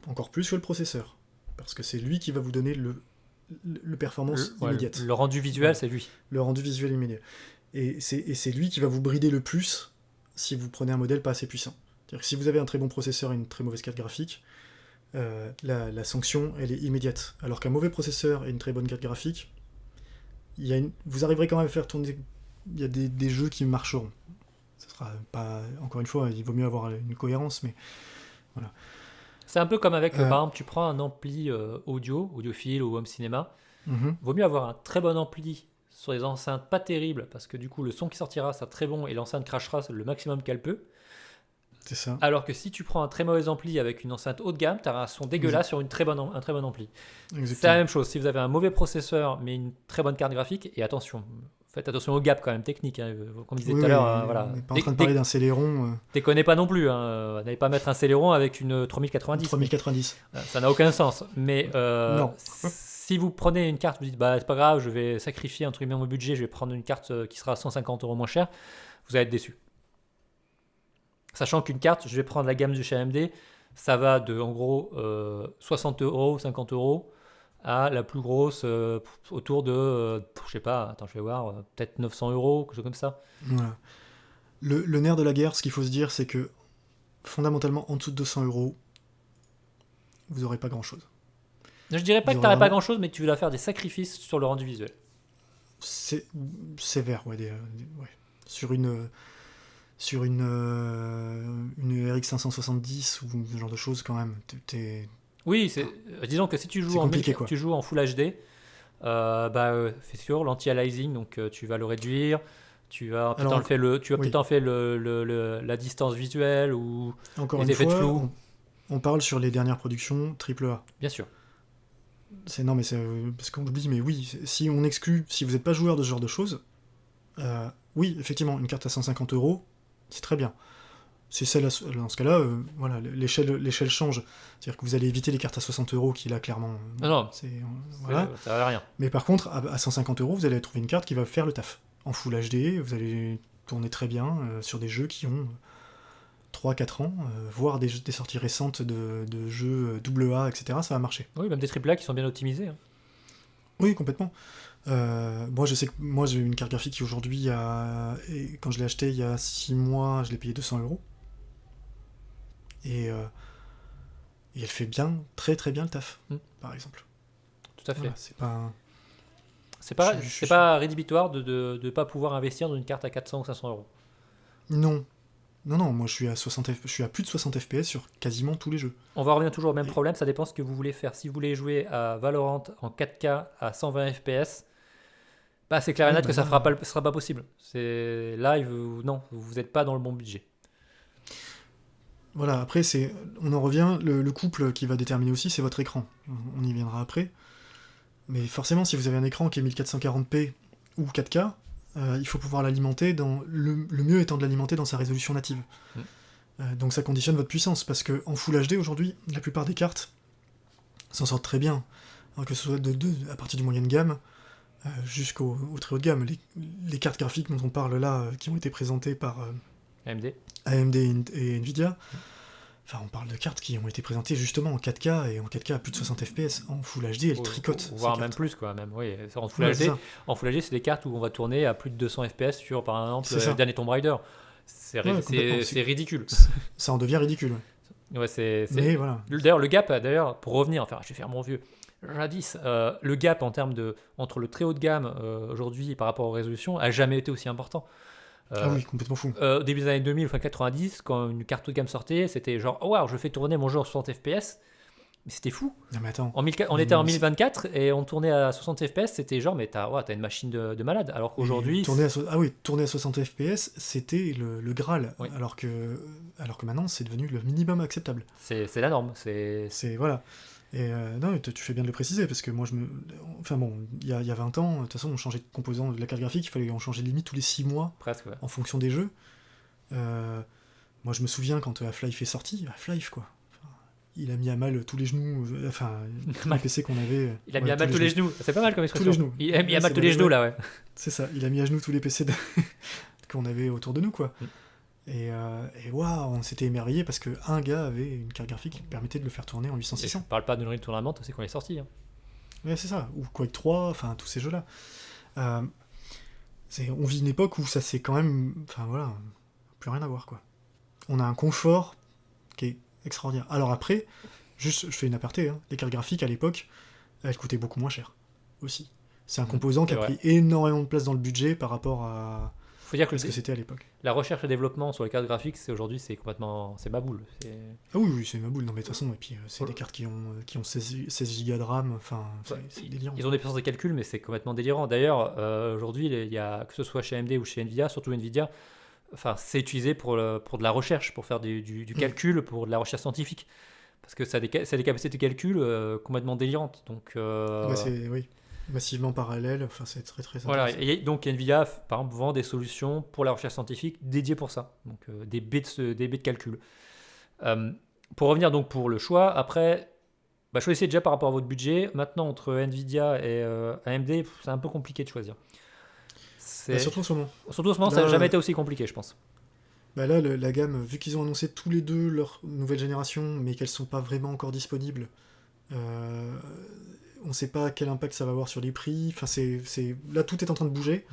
Encore plus que le processeur. Parce que c'est lui qui va vous donner le performance immédiate. Le rendu visuel, c'est lui. Le rendu visuel immédiat. Et c'est lui qui va vous brider le plus si vous prenez un modèle pas assez puissant. C'est-à-dire que si vous avez un très bon processeur et une très mauvaise carte graphique, la sanction, elle est immédiate. Alors qu'un mauvais processeur et une très bonne carte graphique, vous arriverez quand même à faire tourner... Il y a des jeux qui marcheront. Ce sera pas... Encore une fois, il vaut mieux avoir une cohérence, mais voilà. C'est un peu comme avec, par exemple, tu prends un ampli audiophile ou home cinéma. Vaut mieux avoir un très bon ampli sur des enceintes pas terribles, parce que du coup, le son qui sortira sera très bon et l'enceinte crachera le maximum qu'elle peut. C'est ça. Alors que si tu prends un très mauvais ampli avec une enceinte haut de gamme, tu auras un son dégueulasse sur un très bon ampli. Exactement. C'est la même chose. Si vous avez un mauvais processeur mais une très bonne carte graphique, et attention, faites attention au gap quand même technique, hein, comme je disais tout à l'heure. Voilà. On n'est pas en train de parler d'un Celeron. Déconnez pas non plus. N'allez pas mettre un Celeron avec une 3090. 3090. Ça n'a aucun sens. Mais non. Si vous prenez une carte, vous dites c'est pas grave, je vais sacrifier entre guillemets mon budget, je vais prendre une carte qui sera 150 € moins chère, vous allez être déçu. Sachant qu'une carte, je vais prendre la gamme de chez AMD, ça va de en gros 60 €, 50 € à la plus grosse autour de, je sais pas, attends, je vais voir, peut-être 900 €, quelque chose comme ça. Voilà. Le nerf de la guerre, ce qu'il faut se dire, c'est que fondamentalement, en dessous de 200 €, vous n'aurez pas grand-chose. Je dirais pas que tu n'aurais pas grand-chose, mais tu vas faire des sacrifices sur le rendu visuel. C'est sévère, ouais. Sur une RX 570 ou ce genre de choses, quand même, Oui, disons que si tu joues en Full HD, c'est sûr, l'anti-aliasing, donc tu vas le réduire, tu vas peut-être enlever la distance visuelle ou encore les effets de flou. On parle sur les dernières productions AAA. Bien sûr. Parce qu'on oublie, mais oui, si on exclut, si vous n'êtes pas joueur de ce genre de choses, oui, effectivement, une carte à 150 €, c'est très bien. C'est celle dans ce cas-là, voilà, l'échelle change. C'est-à-dire que vous allez éviter les cartes à 60 € qui là clairement. Non, voilà. Ça va rien. Mais par contre, à 150 €, vous allez trouver une carte qui va faire le taf. En Full HD, vous allez tourner très bien sur des jeux qui ont 3-4 ans, voire des sorties récentes de jeux AA, etc., ça va marcher. Oui, même des AAA qui sont bien optimisés. Hein. Oui, complètement. Moi, je sais que j'ai une carte graphique qui aujourd'hui, et quand je l'ai achetée il y a 6 mois, je l'ai payé 200 €. Et elle fait bien, très très bien le taf, par exemple. Tout à fait. Voilà, c'est pas rédhibitoire de ne pas pouvoir investir dans une carte à 400 ou 500 €. Non. Non, moi je suis à plus de 60 FPS sur quasiment tous les jeux. On va revenir toujours au même Et- problème, ça dépend ce que vous voulez faire. Si vous voulez jouer à Valorant en 4K à 120 FPS, bah c'est clair et Oui, net bah que ça là, sera pas possible. C'est live, non, vous n'êtes pas dans le bon budget. voilà, après, on en revient, le couple qui va déterminer aussi, c'est votre écran. On y viendra après. Mais forcément, si vous avez un écran qui est 1440p ou 4K, il faut pouvoir l'alimenter le mieux étant de l'alimenter dans sa résolution native. Mm. Donc ça conditionne votre puissance, parce que en Full HD aujourd'hui, la plupart des cartes s'en sortent très bien. Alors que ce soit à partir du moyenne gamme jusqu'au très haut de gamme. Les cartes graphiques dont on parle là, qui ont été présentées par AMD. AMD et Nvidia, enfin on parle de cartes qui ont été présentées justement en 4K et en 4K à plus de 60 FPS. En Full HD, elles tricotent. Voire ces même cartes. plus, quoi. Même, oui. En Full Ouais, HD, c'est ça. c'est des cartes où on va tourner à plus de 200 FPS sur, par exemple, C'est ça. le dernier Tomb Raider. Ouais, complètement. C'est ridicule. Ça en devient ridicule. Ouais, Mais voilà. D'ailleurs, le gap, pour revenir, enfin, je vais faire mon vieux. Jadis, le gap entre le très haut de gamme aujourd'hui par rapport aux résolutions a jamais été aussi important. Ah oui, complètement fou. Au début des années 2000, fin 90, quand une carte haut de gamme sortait, c'était genre, oh, waouh, je fais tourner mon jeu en 60 FPS. Mais c'était fou. Non mais attends. On était en 1024 et on tournait à 60 FPS, c'était genre, mais t'as une machine de malade. Alors qu'aujourd'hui. Tourner à 60 FPS, c'était le Graal. Oui. Alors que maintenant, c'est devenu le minimum acceptable. C'est la norme. Voilà. Et non, tu fais bien de le préciser, parce que moi, enfin bon, il y a 20 ans, de toute façon, on changeait de composant de la carte graphique, il fallait en changer limite tous les 6 mois, Presque, ouais. en fonction des jeux. Moi, je me souviens quand Half-Life est sorti, Half-Life, quoi. Enfin, il a mis à mal tous les genoux, enfin, tous les PC qu'on avait. Il a mis à mal tous les genoux. C'est pas mal comme expression. Tous les genoux. Il a mis à Ouais, mal c'est tous les vrai, genoux, ouais. là, ouais. C'est ça, il a mis à genoux tous les PC qu'on avait autour de nous, quoi. Mm. Et waouh, on s'était émerveillé parce qu'un gars avait une carte graphique qui permettait de le faire tourner en Et je 800-600. parle pas de Unreal Tournament, c'est quand il est sorti. Hein. Ouais, c'est ça. Ou Quake 3, enfin, tous ces jeux-là. On vit une époque où ça c'est quand même... Enfin, voilà, plus rien à voir, quoi. On a un confort qui est extraordinaire. Alors après, juste, je fais une aparté, hein, les cartes graphiques, à l'époque, elles coûtaient beaucoup moins cher, aussi. C'est un composant qui a pris énormément de place dans le budget par rapport à Faut dire que ce que c'était à l'époque. la recherche et développement sur les cartes graphiques, aujourd'hui, c'est ma boule. Ah oui, c'est ma boule, non mais de toute façon, et puis c'est des cartes qui ont 16 Go de RAM, enfin, c'est délirant. Ils ont des puissances de calcul, mais c'est complètement délirant. D'ailleurs, aujourd'hui, il y a, que ce soit chez AMD ou chez Nvidia, surtout Nvidia, enfin, c'est utilisé pour de la recherche, pour faire du calcul, pour de la recherche scientifique. Parce que ça a des capacités de calcul complètement délirantes. Donc, oui, massivement parallèle, enfin c'est très très voilà. intéressant. Et donc Nvidia, par exemple, vend des solutions pour la recherche scientifique dédiées pour ça. Donc des baies de calcul. Pour revenir donc pour le choix, après, choisissez déjà par rapport à votre budget. Maintenant, entre Nvidia et AMD, c'est un peu compliqué de choisir. Surtout en ce moment. Surtout en ce moment, ça n'a jamais été aussi compliqué, je pense. Là, la gamme, vu qu'ils ont annoncé tous les deux leur nouvelle génération, mais qu'elles sont pas vraiment encore disponibles, on sait pas quel impact ça va avoir sur les prix. Enfin, là, tout est en train de bouger.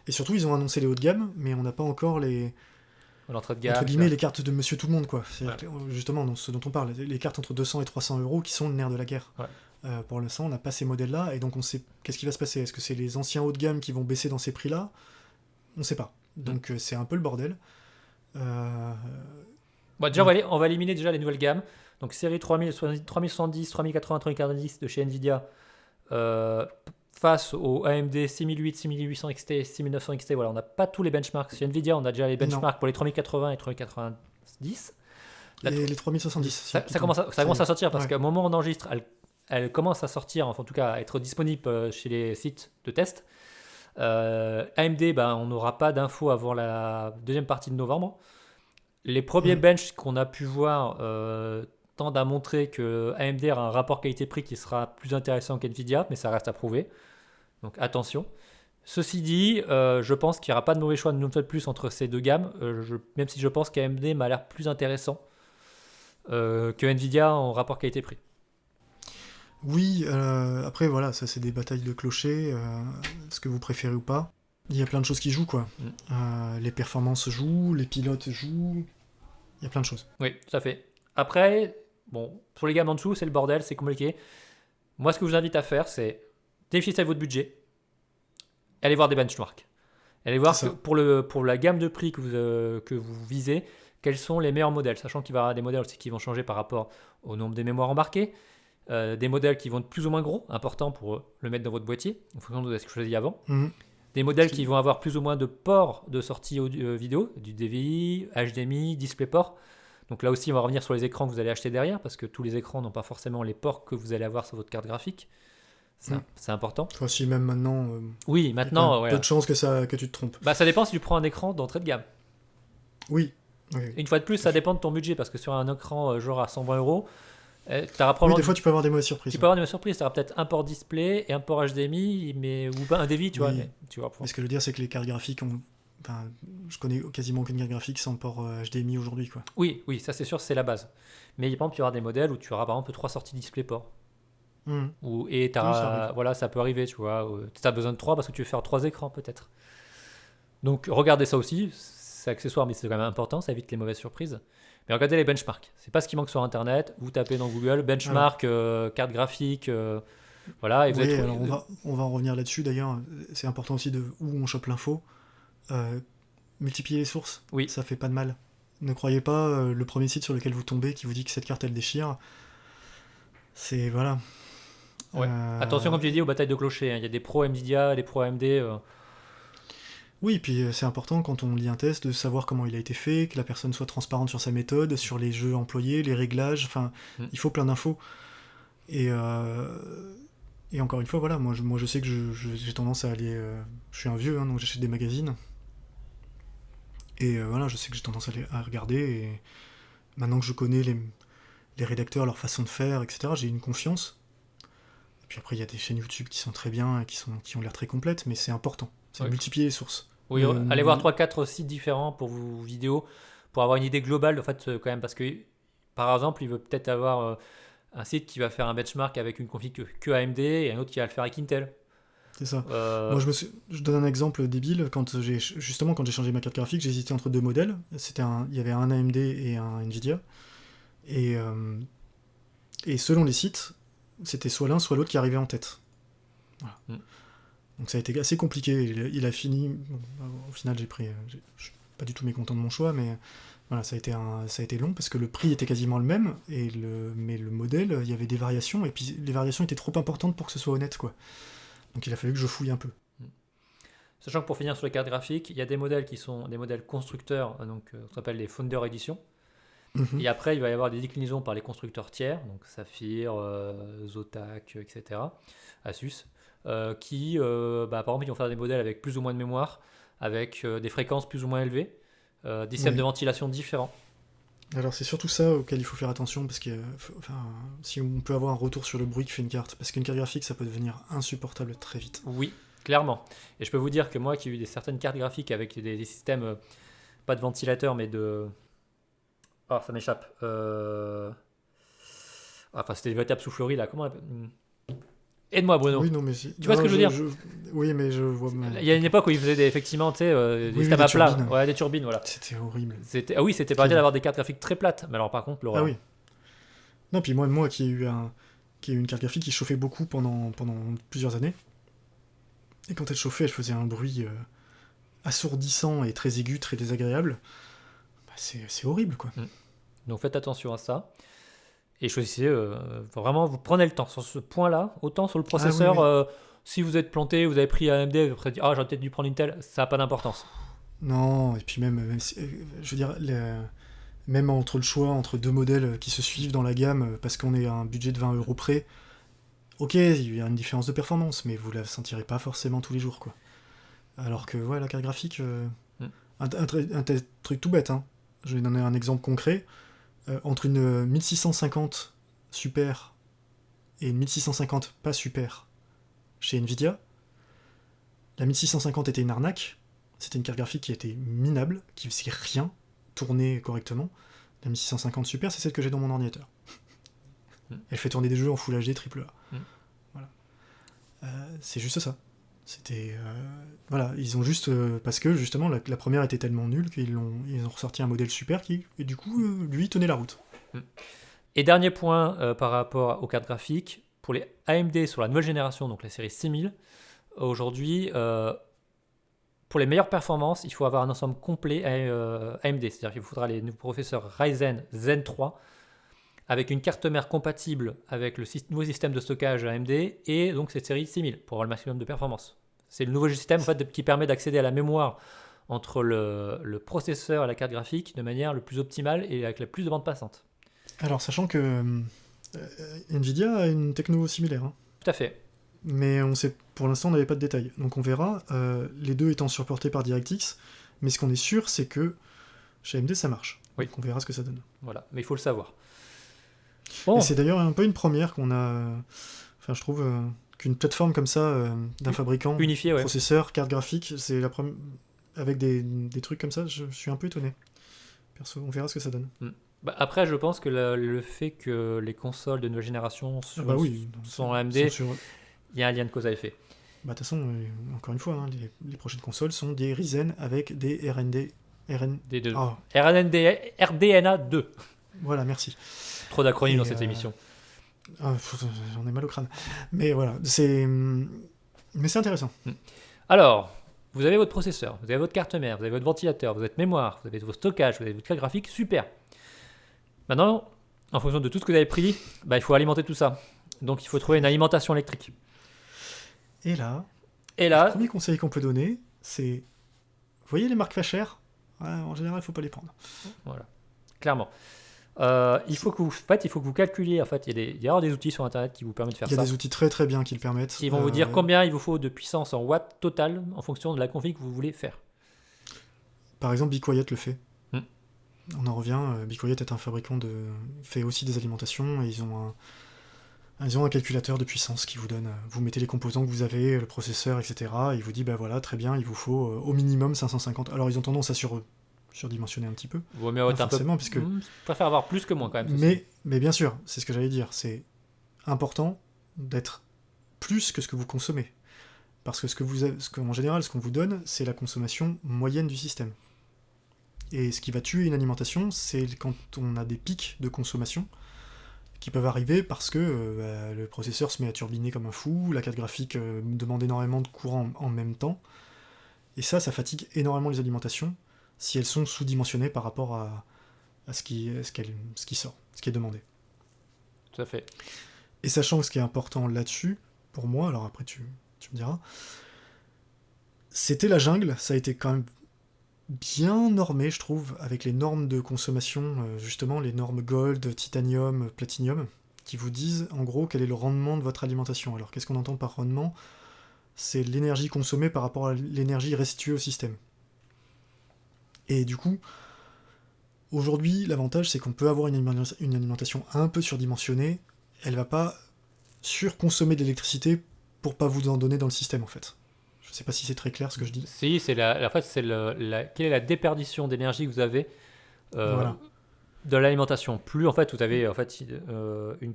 Et surtout, ils ont annoncé les hauts de gamme, mais on n'a pas encore l'entrée de gamme, entre guillemets, les cartes de Monsieur Tout le Monde, quoi. C'est ouais. Justement, dans ce dont on parle, les cartes entre 200 et 300 euros qui sont le nerf de la guerre. Ouais. Pour l'instant, on n'a pas ces modèles-là, et donc on sait qu'est-ce qui va se passer. Est-ce que c'est les anciens hauts de gamme qui vont baisser dans ces prix-là? On sait pas. Donc c'est un peu le bordel. Déjà, on va éliminer déjà les nouvelles gammes. Donc série 3070, 3080, 3090 de chez Nvidia face au AMD 6008, 6800 XT, 6900 XT. Voilà, on n'a pas tous les benchmarks. Chez Nvidia, on a déjà les benchmarks pour les 3080 et 3090. Et les 3070. Ça commence à sortir parce qu'au moment où on enregistre, elle commence à sortir, enfin en tout cas à être disponible chez les sites de test. AMD, on n'aura pas d'infos avant la deuxième partie de novembre. Les premiers bench qu'on a pu voir tendent à montrer que AMD a un rapport qualité-prix qui sera plus intéressant qu'NVIDIA, mais ça reste à prouver. Donc attention. Ceci dit, je pense qu'il n'y aura pas de mauvais choix de plus entre ces deux gammes, même si je pense qu'AMD m'a l'air plus intéressant que NVIDIA en rapport qualité-prix. Oui, après voilà, ça c'est des batailles de clochers, ce que vous préférez ou pas. Il y a plein de choses qui jouent, quoi. Les performances jouent, les pilotes jouent, il y a plein de choses. Oui, tout à fait. Après, pour les gammes en dessous, c'est le bordel, c'est compliqué. Moi, ce que je vous invite à faire, c'est définir votre budget, allez voir des benchmarks. Allez voir pour la gamme de prix que vous visez, quels sont les meilleurs modèles, sachant qu'il va y avoir des modèles aussi qui vont changer par rapport au nombre de mémoires embarquées, des modèles qui vont être plus ou moins gros, importants pour le mettre dans votre boîtier, en fonction de ce que vous choisiez avant. Des modèles qui vont avoir plus ou moins de ports de sortie vidéo, du DVI, HDMI, DisplayPort. Donc là aussi, on va revenir sur les écrans que vous allez acheter derrière, parce que tous les écrans n'ont pas forcément les ports que vous allez avoir sur votre carte graphique. C'est important. Enfin, si même maintenant, Oui, maintenant, peu de chances que tu te trompes. Bah, ça dépend si tu prends un écran d'entrée de gamme. Oui. Une fois de plus, ça dépend de ton budget, parce que sur un écran genre à 120 euros, Oui, des fois, tu peux avoir des mauvaises surprises. tu peux avoir des surprises. Tu auras peut-être un port display et un port HDMI, ou pas un DVI, tu vois. Oui. Mais, tu vois. Mais ce que je veux dire, c'est que les cartes graphiques ont. Enfin, je connais quasiment aucune carte graphique sans port HDMI aujourd'hui, quoi. Oui, ça c'est sûr, c'est la base. Mais par exemple, tu auras des modèles où tu auras par exemple 3 sorties DisplayPort. Et ça voilà, ça peut arriver, tu vois. Tu as besoin de 3 parce que tu veux faire 3 écrans peut-être. Donc regardez ça aussi, c'est accessoire, mais c'est quand même important, ça évite les mauvaises surprises. Mais regardez les benchmarks, c'est pas ce qui manque sur internet. Vous tapez dans Google benchmark, carte graphique, voilà. Et vous Oui, alors on va en revenir là-dessus d'ailleurs. C'est important aussi de où on chope l'info. Multiplier les sources, Oui. Ça fait pas de mal. Ne croyez pas le premier site sur lequel vous tombez qui vous dit que cette carte elle déchire. C'est voilà. Ouais. Attention, comme tu dis, aux batailles de clochers. Il y a des pros Nvidia, des pros AMD. Oui, puis c'est important quand on lit un test de savoir comment il a été fait, que la personne soit transparente sur sa méthode, sur les jeux employés, les réglages. Enfin, il faut plein d'infos. Et encore une fois, voilà, moi je sais que j'ai tendance à aller. Je suis un vieux, donc j'achète des magazines. Et voilà, je sais que j'ai tendance à regarder. Et maintenant que je connais les rédacteurs, leur façon de faire, etc., j'ai une confiance. Et puis après, il y a des chaînes YouTube qui sont très bien et qui ont l'air très complètes, mais c'est important. C'est multiplier les sources. Oui, allez voir 3-4 sites différents pour vos vidéos, pour avoir une idée globale, en fait, quand même, parce que, par exemple, il veut peut-être avoir un site qui va faire un benchmark avec une config que AMD et un autre qui va le faire avec Intel. C'est ça. Moi, je donne un exemple débile. Quand j'ai changé ma carte graphique, j'hésitais entre deux modèles. Il y avait un AMD et un Nvidia. Et selon les sites, c'était soit l'un, soit l'autre qui arrivait en tête. Voilà. Donc ça a été assez compliqué. Il a fini. Bon, au final, je suis pas du tout mécontent de mon choix, mais voilà, ça a été long parce que le prix était quasiment le même, mais le modèle, il y avait des variations, et puis les variations étaient trop importantes pour que ce soit honnête, quoi. Donc il a fallu que je fouille un peu. Sachant que pour finir sur les cartes graphiques, il y a des modèles qui sont des modèles constructeurs, donc on s'appelle les Founder Edition. Et après, il va y avoir des déclinaisons par les constructeurs tiers, donc Saphir, Zotac, etc., Asus, qui, par exemple, ils vont faire des modèles avec plus ou moins de mémoire, avec des fréquences plus ou moins élevées, des systèmes de ventilation différents. Alors c'est surtout ça auquel il faut faire attention, parce que si on peut avoir un retour sur le bruit que fait une carte, parce qu'une carte graphique, ça peut devenir insupportable très vite. Oui, clairement. Et je peux vous dire que moi, qui ai eu certaines cartes graphiques avec des systèmes, pas de ventilateur, mais de... Ah, ça m'échappe. Enfin, c'était des véritables souffleries, là. Comment on appelle... Aide-moi, Bruno. Oui, non, mais tu vois ce que je veux dire Oui, mais je vois... Il y a une époque où ils faisaient effectivement, tu sais, des systèmes à plat. Ouais, des turbines, voilà. C'était horrible. Ah oui, c'était pas bien d'avoir des cartes graphiques très plates. Mais alors, par contre, l'horreur. Ah oui. Non, puis moi qui ai eu une carte graphique qui chauffait beaucoup pendant plusieurs années, et quand elle chauffait, elle faisait un bruit assourdissant et très aigu, très désagréable. C'est horrible, quoi. Donc faites attention à ça. Et choisissez, vraiment, vous prenez le temps sur ce point-là, autant sur le processeur. Oui. Si vous êtes planté, vous avez pris AMD, vous avez dit, j'aurais peut-être dû prendre Intel, ça n'a pas d'importance. Non, et puis même je veux dire, même entre le choix entre deux modèles qui se suivent dans la gamme, parce qu'on est à un budget de 20 € près, ok, il y a une différence de performance, mais vous la sentirez pas forcément tous les jours, quoi. Alors que, la carte graphique, un truc tout bête, hein. Je vais donner un exemple concret. Entre une 1650 super et une 1650 pas super chez Nvidia, la 1650 était une arnaque. C'était une carte graphique qui était minable, qui faisait rien, tourner correctement. La 1650 super, c'est celle que j'ai dans mon ordinateur. Elle fait tourner des jeux en Full HD AAA. Voilà. C'est juste ça. C'était voilà, ils ont juste parce que justement la première était tellement nulle qu'ils ont ressorti un modèle super et du coup lui tenait la route. Et dernier point par rapport aux cartes graphiques, pour les AMD sur la nouvelle génération, donc la série 6000, aujourd'hui pour les meilleures performances, il faut avoir un ensemble complet AMD. C'est-à-dire qu'il vous faudra les nouveaux processeurs Ryzen Zen 3 avec une carte mère compatible avec le nouveau système de stockage AMD et donc cette série 6000 pour avoir le maximum de performance. C'est le nouveau système en fait, qui permet d'accéder à la mémoire entre le processeur et la carte graphique de manière le plus optimale et avec la plus de bande passante. Alors, sachant que Nvidia a une techno similaire, hein. Tout à fait. Mais pour l'instant, on n'avait pas de détails. Donc on verra, les deux étant supportés par DirectX, mais ce qu'on est sûr, c'est que chez AMD, ça marche. Oui. Donc on verra ce que ça donne. Voilà, mais il faut le savoir. Et c'est d'ailleurs un peu une première qu'on a... Enfin, je trouve qu'une plateforme comme ça, d'un fabricant, unifié, ouais. processeur, carte graphique, c'est la première... Avec des trucs comme ça, je suis un peu étonné. Perso, on verra ce que ça donne. Bah, après, je pense que le fait que les consoles de nouvelle génération sont AMD, il y a un lien de cause à effet. De toute façon, encore une fois, hein, les prochaines consoles sont des Ryzen avec des RDNA 2. Voilà, merci. Trop d'acronymes dans cette émission. J'en ai mal au crâne. Mais voilà, mais c'est intéressant. Alors, vous avez votre processeur, vous avez votre carte mère, vous avez votre ventilateur, vous avez votre mémoire, vous avez vos stockages, vous avez votre carte graphique, super. Maintenant, en fonction de tout ce que vous avez pris, il faut alimenter tout ça. Donc il faut trouver une alimentation électrique. Et là, le premier conseil qu'on peut donner, c'est... Vous voyez les marques Facher ? En général, il ne faut pas les prendre. Voilà, clairement. Il faut que vous calculiez. En fait, il y a des outils sur Internet qui vous permettent de faire ça. Il y a des outils très très bien qui le permettent. Qui vont vous dire combien il vous faut de puissance en watts total en fonction de la config que vous voulez faire. Par exemple, BeQuiet le fait. On en revient. BeQuiet est un fabricant fait aussi des alimentations et ils ont un calculateur de puissance qui vous donne. Vous mettez les composants que vous avez, le processeur, etc. Et il vous dit voilà, très bien, il vous faut au minimum 550. Alors ils ont tendance à surdimensionner un petit peu. Vaut mieux avoir un peu. Puisque... Je préfère avoir plus que moins quand même. Mais bien sûr, c'est ce que j'allais dire. C'est important d'être plus que ce que vous consommez. Parce que en général, ce qu'on vous donne, c'est la consommation moyenne du système. Et ce qui va tuer une alimentation, c'est quand on a des pics de consommation qui peuvent arriver parce que le processeur se met à turbiner comme un fou, la carte graphique demande énormément de courant en même temps. Et ça fatigue énormément les alimentations si elles sont sous-dimensionnées par rapport à ce qui sort, ce qui est demandé. Tout à fait. Et sachant que ce qui est important là-dessus, pour moi, alors après tu me diras, c'était la jungle, ça a été quand même bien normé, je trouve, avec les normes de consommation, justement, les normes Gold, Titanium, Platinum, qui vous disent, en gros, quel est le rendement de votre alimentation. Alors, qu'est-ce qu'on entend par rendement ? C'est l'énergie consommée par rapport à l'énergie restituée au système. Et du coup, aujourd'hui, l'avantage, c'est qu'on peut avoir une alimentation un peu surdimensionnée, elle va pas surconsommer de l'électricité pour pas vous en donner dans le système, en fait. Je sais pas si c'est très clair ce que je dis. Si, c'est quelle est la déperdition d'énergie que vous avez de l'alimentation. Plus en fait vous avez une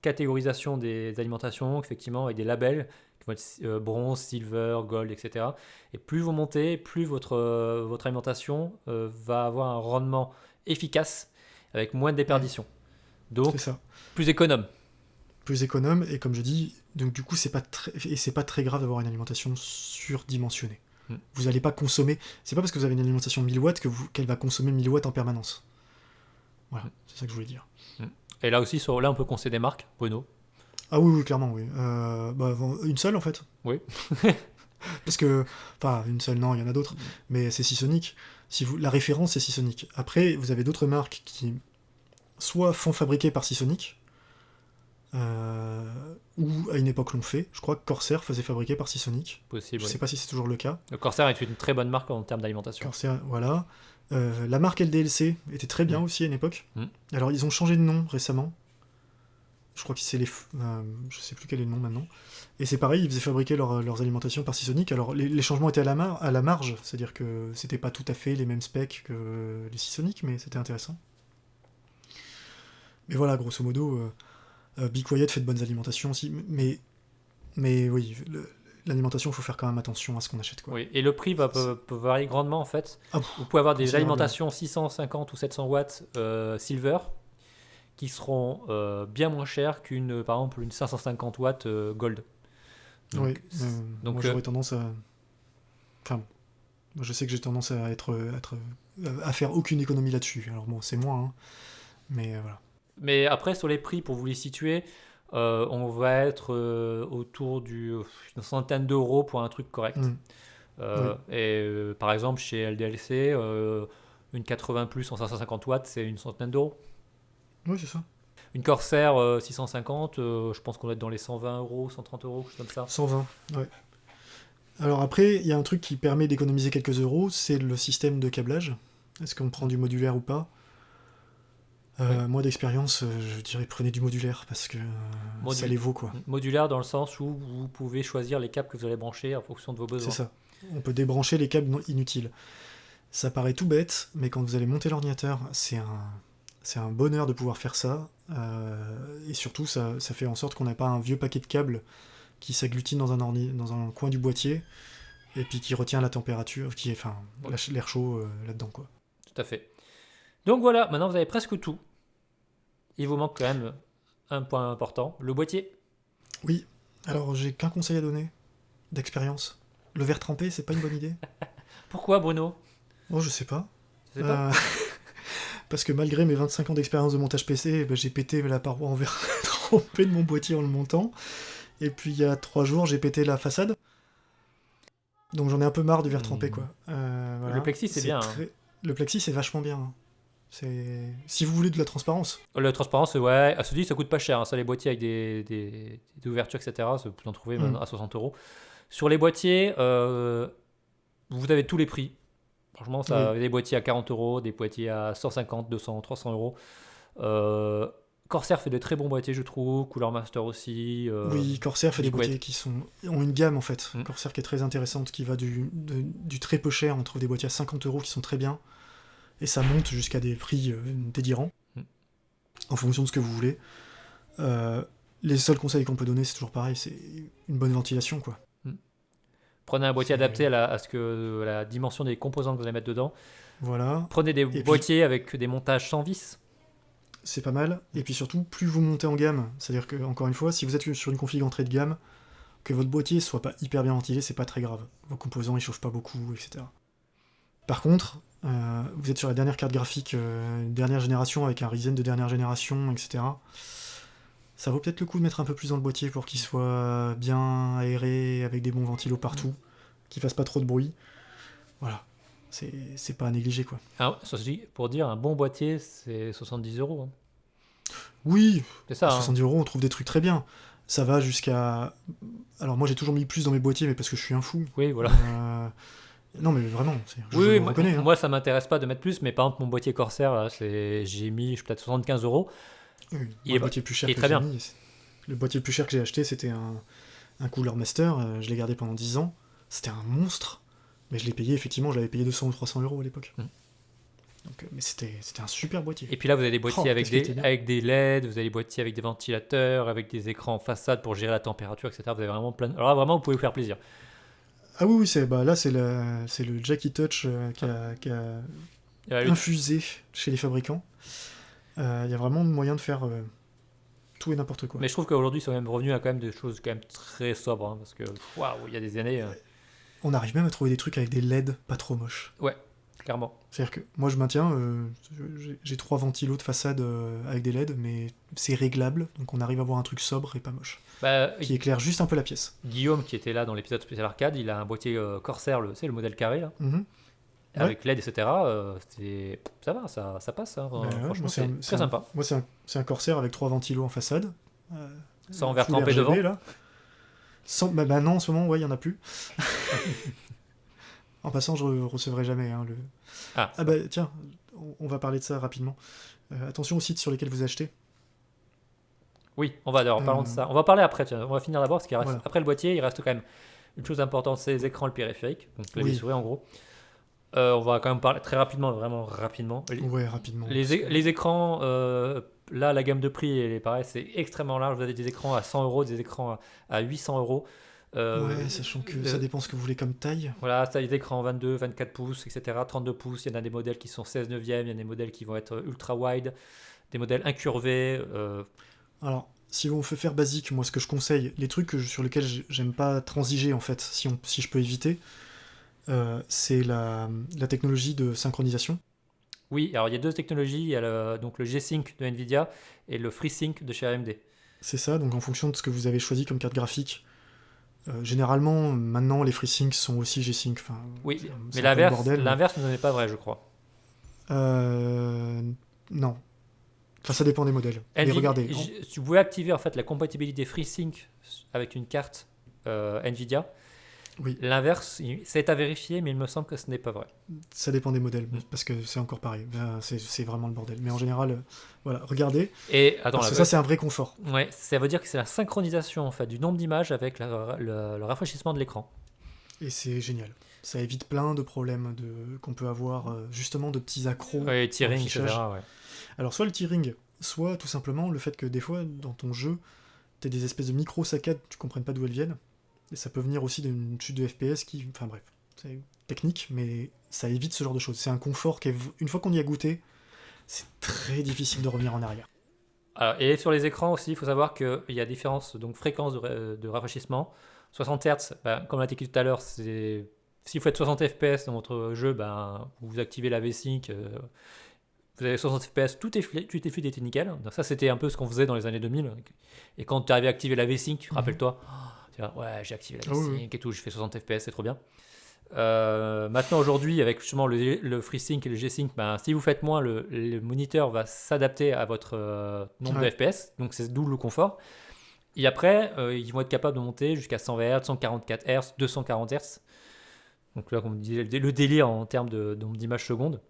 catégorisation des alimentations, effectivement, avec des labels qui vont être bronze, silver, gold, etc. Et plus vous montez, plus votre alimentation va avoir un rendement efficace avec moins de déperdition. Donc c'est ça. Plus économe. Plus économe, et comme je dis, donc du coup c'est pas très grave d'avoir une alimentation surdimensionnée. Vous n'allez pas consommer, c'est pas parce que vous avez une alimentation 1000 watts qu'elle va consommer 1000 watts en permanence. Voilà, c'est ça que je voulais dire. Et là aussi, là on peut conseiller des marques, Bruno. Ah oui, clairement, oui. Une seule en fait. Oui. Parce que, enfin, une seule, non, il y en a d'autres, mais c'est Seasonic. La référence c'est Seasonic. Après, vous avez d'autres marques qui soit font fabriquer par Seasonic, ou à une époque l'ont fait. Je crois que Corsair faisait fabriquer par Seasonic. Possible. Je sais pas si c'est toujours le cas. Le Corsair est une très bonne marque en termes d'alimentation. Corsair, voilà. La marque LDLC était très bien aussi à une époque. Alors ils ont changé de nom récemment. Je crois que c'est je sais plus quel est le nom maintenant. Et c'est pareil, ils faisaient fabriquer leurs alimentations par Seasonic. Alors les changements étaient à la marge, c'est-à-dire que c'était pas tout à fait les mêmes specs que les Seasonic, mais c'était intéressant. Mais voilà, grosso modo, BeQuiet fait de bonnes alimentations aussi, mais oui, l'alimentation, il faut faire quand même attention à ce qu'on achète, quoi. Oui, et le prix peut varier grandement en fait. Vous pouvez avoir des alimentations 650 ou 700 watts silver qui seront bien moins chères par exemple une 550 watts gold. Donc, moi j'aurais tendance à... Enfin, Moi, je sais que j'ai tendance à faire aucune économie là-dessus. Alors bon, c'est moi, hein, mais voilà. Mais après, sur les prix, pour vous les situer, on va être autour d'une centaine d'euros pour un truc correct. Mm. Oui, Par exemple, chez LDLC, une 80 plus en 550 watts, c'est une centaine d'euros. oui, c'est ça. Une Corsair 650, je pense qu'on va être dans les 120 euros, 130 euros, quelque chose comme ça. 120, ouais. Alors après, il y a un truc qui permet d'économiser quelques euros, c'est le système de câblage. Est-ce qu'on prend du modulaire ou pas? Oui. Moi d'expérience, je dirais prenez du modulaire parce que ça les vaut quoi. Modulaire dans le sens où vous pouvez choisir les câbles que vous allez brancher en fonction de vos besoins. C'est ça. On peut débrancher les câbles inutiles. Ça paraît tout bête, mais quand vous allez monter l'ordinateur, c'est un bonheur de pouvoir faire ça. Et surtout, ça fait en sorte qu'on n'a pas un vieux paquet de câbles qui s'agglutine dans un coin du boîtier et puis qui retient la température, l'air chaud là-dedans quoi. Tout à fait. Donc voilà, maintenant vous avez presque tout. Il vous manque quand même un point important, le boîtier. Oui, alors j'ai qu'un conseil à donner d'expérience. Le verre trempé, c'est pas une bonne idée. Pourquoi Bruno? Oh, je sais pas. Je sais pas. Parce que malgré mes 25 ans d'expérience de montage PC, j'ai pété la paroi en verre trempé de mon boîtier en le montant. Et puis il y a 3 jours, j'ai pété la façade. Donc j'en ai un peu marre du verre trempé quoi. Voilà. Le plexi c'est bien. Le plexi c'est vachement bien. Hein. Si vous voulez de la transparence. La transparence, ouais, à se dit, ça coûte pas cher. Hein. Ça, les boîtiers avec des ouvertures, etc., vous pouvez en trouver même à 60 euros. Sur les boîtiers, vous avez tous les prix. Franchement, ça, oui. Des boîtiers à 40 euros, des boîtiers à 150, 200, 300 euros. Corsair fait de très bons boîtiers, je trouve. Cooler Master aussi. Oui, Corsair fait des boîtiers qui ont une gamme en fait. Corsair qui est très intéressante, qui va du très peu cher. On trouve des boîtiers à 50 euros qui sont très bien. Et ça monte jusqu'à des prix délirants, en fonction de ce que vous voulez. Les seuls conseils qu'on peut donner, c'est toujours pareil, c'est une bonne ventilation, quoi. Prenez un boîtier adapté à la dimension des composants que vous allez mettre dedans. Voilà. Prenez des boîtiers avec des montages sans vis. C'est pas mal. Et puis surtout, plus vous montez en gamme, c'est-à-dire que, encore une fois, si vous êtes sur une config entrée de gamme, que votre boîtier soit pas hyper bien ventilé, c'est pas très grave. Vos composants, ils chauffent pas beaucoup, etc. Par contre, vous êtes sur la dernière carte graphique, dernière génération, avec un Ryzen de dernière génération, etc. Ça vaut peut-être le coup de mettre un peu plus dans le boîtier pour qu'il soit bien aéré, avec des bons ventilos partout, qu'il fasse pas trop de bruit. Voilà, c'est pas à négliger, quoi. Ah, pour dire, un bon boîtier, c'est 70 euros. Hein. Oui, c'est ça. 70 euros, on trouve des trucs très bien. Ça va jusqu'à... Alors moi j'ai toujours mis plus dans mes boîtiers, mais parce que je suis un fou. Oui, voilà. Non mais vraiment, je le reconnais. Moi ça m'intéresse pas de mettre plus, mais par exemple mon boîtier Corsair, là, j'ai mis peut-être 75 euros. Oui, le boîtier plus cher que j'ai mis, le boîtier le plus cher que j'ai acheté, c'était un Cooler Master, je l'ai gardé pendant 10 ans. C'était un monstre, mais je l'ai payé, effectivement, je l'avais payé 200 ou 300 euros à l'époque. Donc, mais c'était un super boîtier. Et puis là, vous avez des boîtiers avec des LED, vous avez des boîtiers avec des ventilateurs, avec des écrans en façade pour gérer la température, etc. Vous avez vraiment plein. Alors là, vraiment, vous pouvez vous faire plaisir. Ah oui, là, c'est le Jackie Touch qui a infusé chez les fabricants. Il y a vraiment moyen de faire tout et n'importe quoi. Mais je trouve qu'aujourd'hui, ils sont même revenus à quand même des choses quand même très sobres, hein, parce que waouh, il y a des années. On arrive même à trouver des trucs avec des LED pas trop moches. Ouais, clairement. C'est-à-dire que moi, je maintiens, j'ai 3 ventilos de façade avec des LED, mais c'est réglable, donc on arrive à avoir un truc sobre et pas moche. Qui éclaire juste un peu la pièce. Guillaume, qui était là dans l'épisode spécial arcade, il a un boîtier Corsair, le modèle carré, là, avec LED, etc. Ça va, ça passe. Hein, franchement, c'est très sympa. Moi, c'est un Corsair avec 3 ventilos en façade. Sans verre trempé devant. Là. Non, en ce moment, ouais, il n'y en a plus. En passant, je recevrai jamais. Hein, tiens, on va parler de ça rapidement. Attention aux sites sur lesquels vous achetez. Oui, on va d'abord parlons de ça. On va parler après, tiens, on va finir d'abord, parce qu'il reste, après le boîtier, il reste quand même une chose importante, c'est les écrans, le périphérique, donc clavier souris en gros. On va quand même parler très rapidement, vraiment rapidement. Ouais, rapidement. Les écrans, là, la gamme de prix, elle est pareil, c'est extrêmement large. Vous avez des écrans à 100 euros, des écrans à 800 euros. Ouais, sachant que ça dépend ce que vous voulez comme taille. Voilà, ça a des écrans 22, 24 pouces, etc., 32 pouces. Il y en a des modèles qui sont 16 neuvième, il y a des modèles qui vont être ultra wide, des modèles incurvés. Alors, si on veut faire basique, moi, ce que je conseille, les trucs sur lesquels j'aime pas transiger, en fait, si je peux éviter, c'est la technologie de synchronisation. Oui, alors il y a deux technologies, il y a donc le G-Sync de Nvidia et le FreeSync de chez AMD. C'est ça, donc en fonction de ce que vous avez choisi comme carte graphique. Généralement, maintenant, les FreeSync sont aussi G-Sync. Enfin, Oui, c'est mais un peu le bordel, l'inverse n'est pas vrai, je crois. Non. Enfin, ça dépend des modèles. Mais regardez. Tu pouvais activer en fait la compatibilité FreeSync avec une carte Nvidia. Oui. L'inverse, c'est à vérifier, mais il me semble que ce n'est pas vrai. Ça dépend des modèles, parce que c'est encore pareil. C'est vraiment le bordel. Mais en général, voilà, regardez. Et attends, parce que ça, c'est un vrai confort. Ouais, ça veut dire que c'est la synchronisation en fait du nombre d'images avec le rafraîchissement de l'écran. Et c'est génial. Ça évite plein de problèmes qu'on peut avoir, justement, de petits accros. Oui, tearing, etc. Ouais. Alors, soit le tearing, soit tout simplement le fait que des fois, dans ton jeu, tu as des espèces de micro-saccades, tu comprennes pas d'où elles viennent. Et ça peut venir aussi d'une chute de FPS qui... Enfin bref, c'est technique, mais ça évite ce genre de choses. C'est un confort qui est... Une fois qu'on y a goûté, c'est très difficile de revenir en arrière. Alors, et sur les écrans aussi, il faut savoir qu'il y a différence, donc fréquence de rafraîchissement. 60 Hz, comme on l'a dit tout à l'heure, c'est... si vous faites 60 FPS dans votre jeu, vous activez la V-Sync, vous avez 60 FPS, tout est fluide, était nickel. Donc ça, c'était un peu ce qu'on faisait dans les années 2000. Et quand tu arrivais à activer la V-Sync, rappelle-toi, ouais, j'ai activé la V-Sync et tout, j'ai fait 60 FPS, c'est trop bien. Maintenant, aujourd'hui, avec justement le FreeSync et le G-Sync, si vous faites moins, le moniteur va s'adapter à votre nombre de FPS, donc c'est d'où le confort. Et après, ils vont être capables de monter jusqu'à 120 Hz, 144 Hz, 240 Hz. Donc là, comme on disait, le délire en termes de nombre d'images secondes.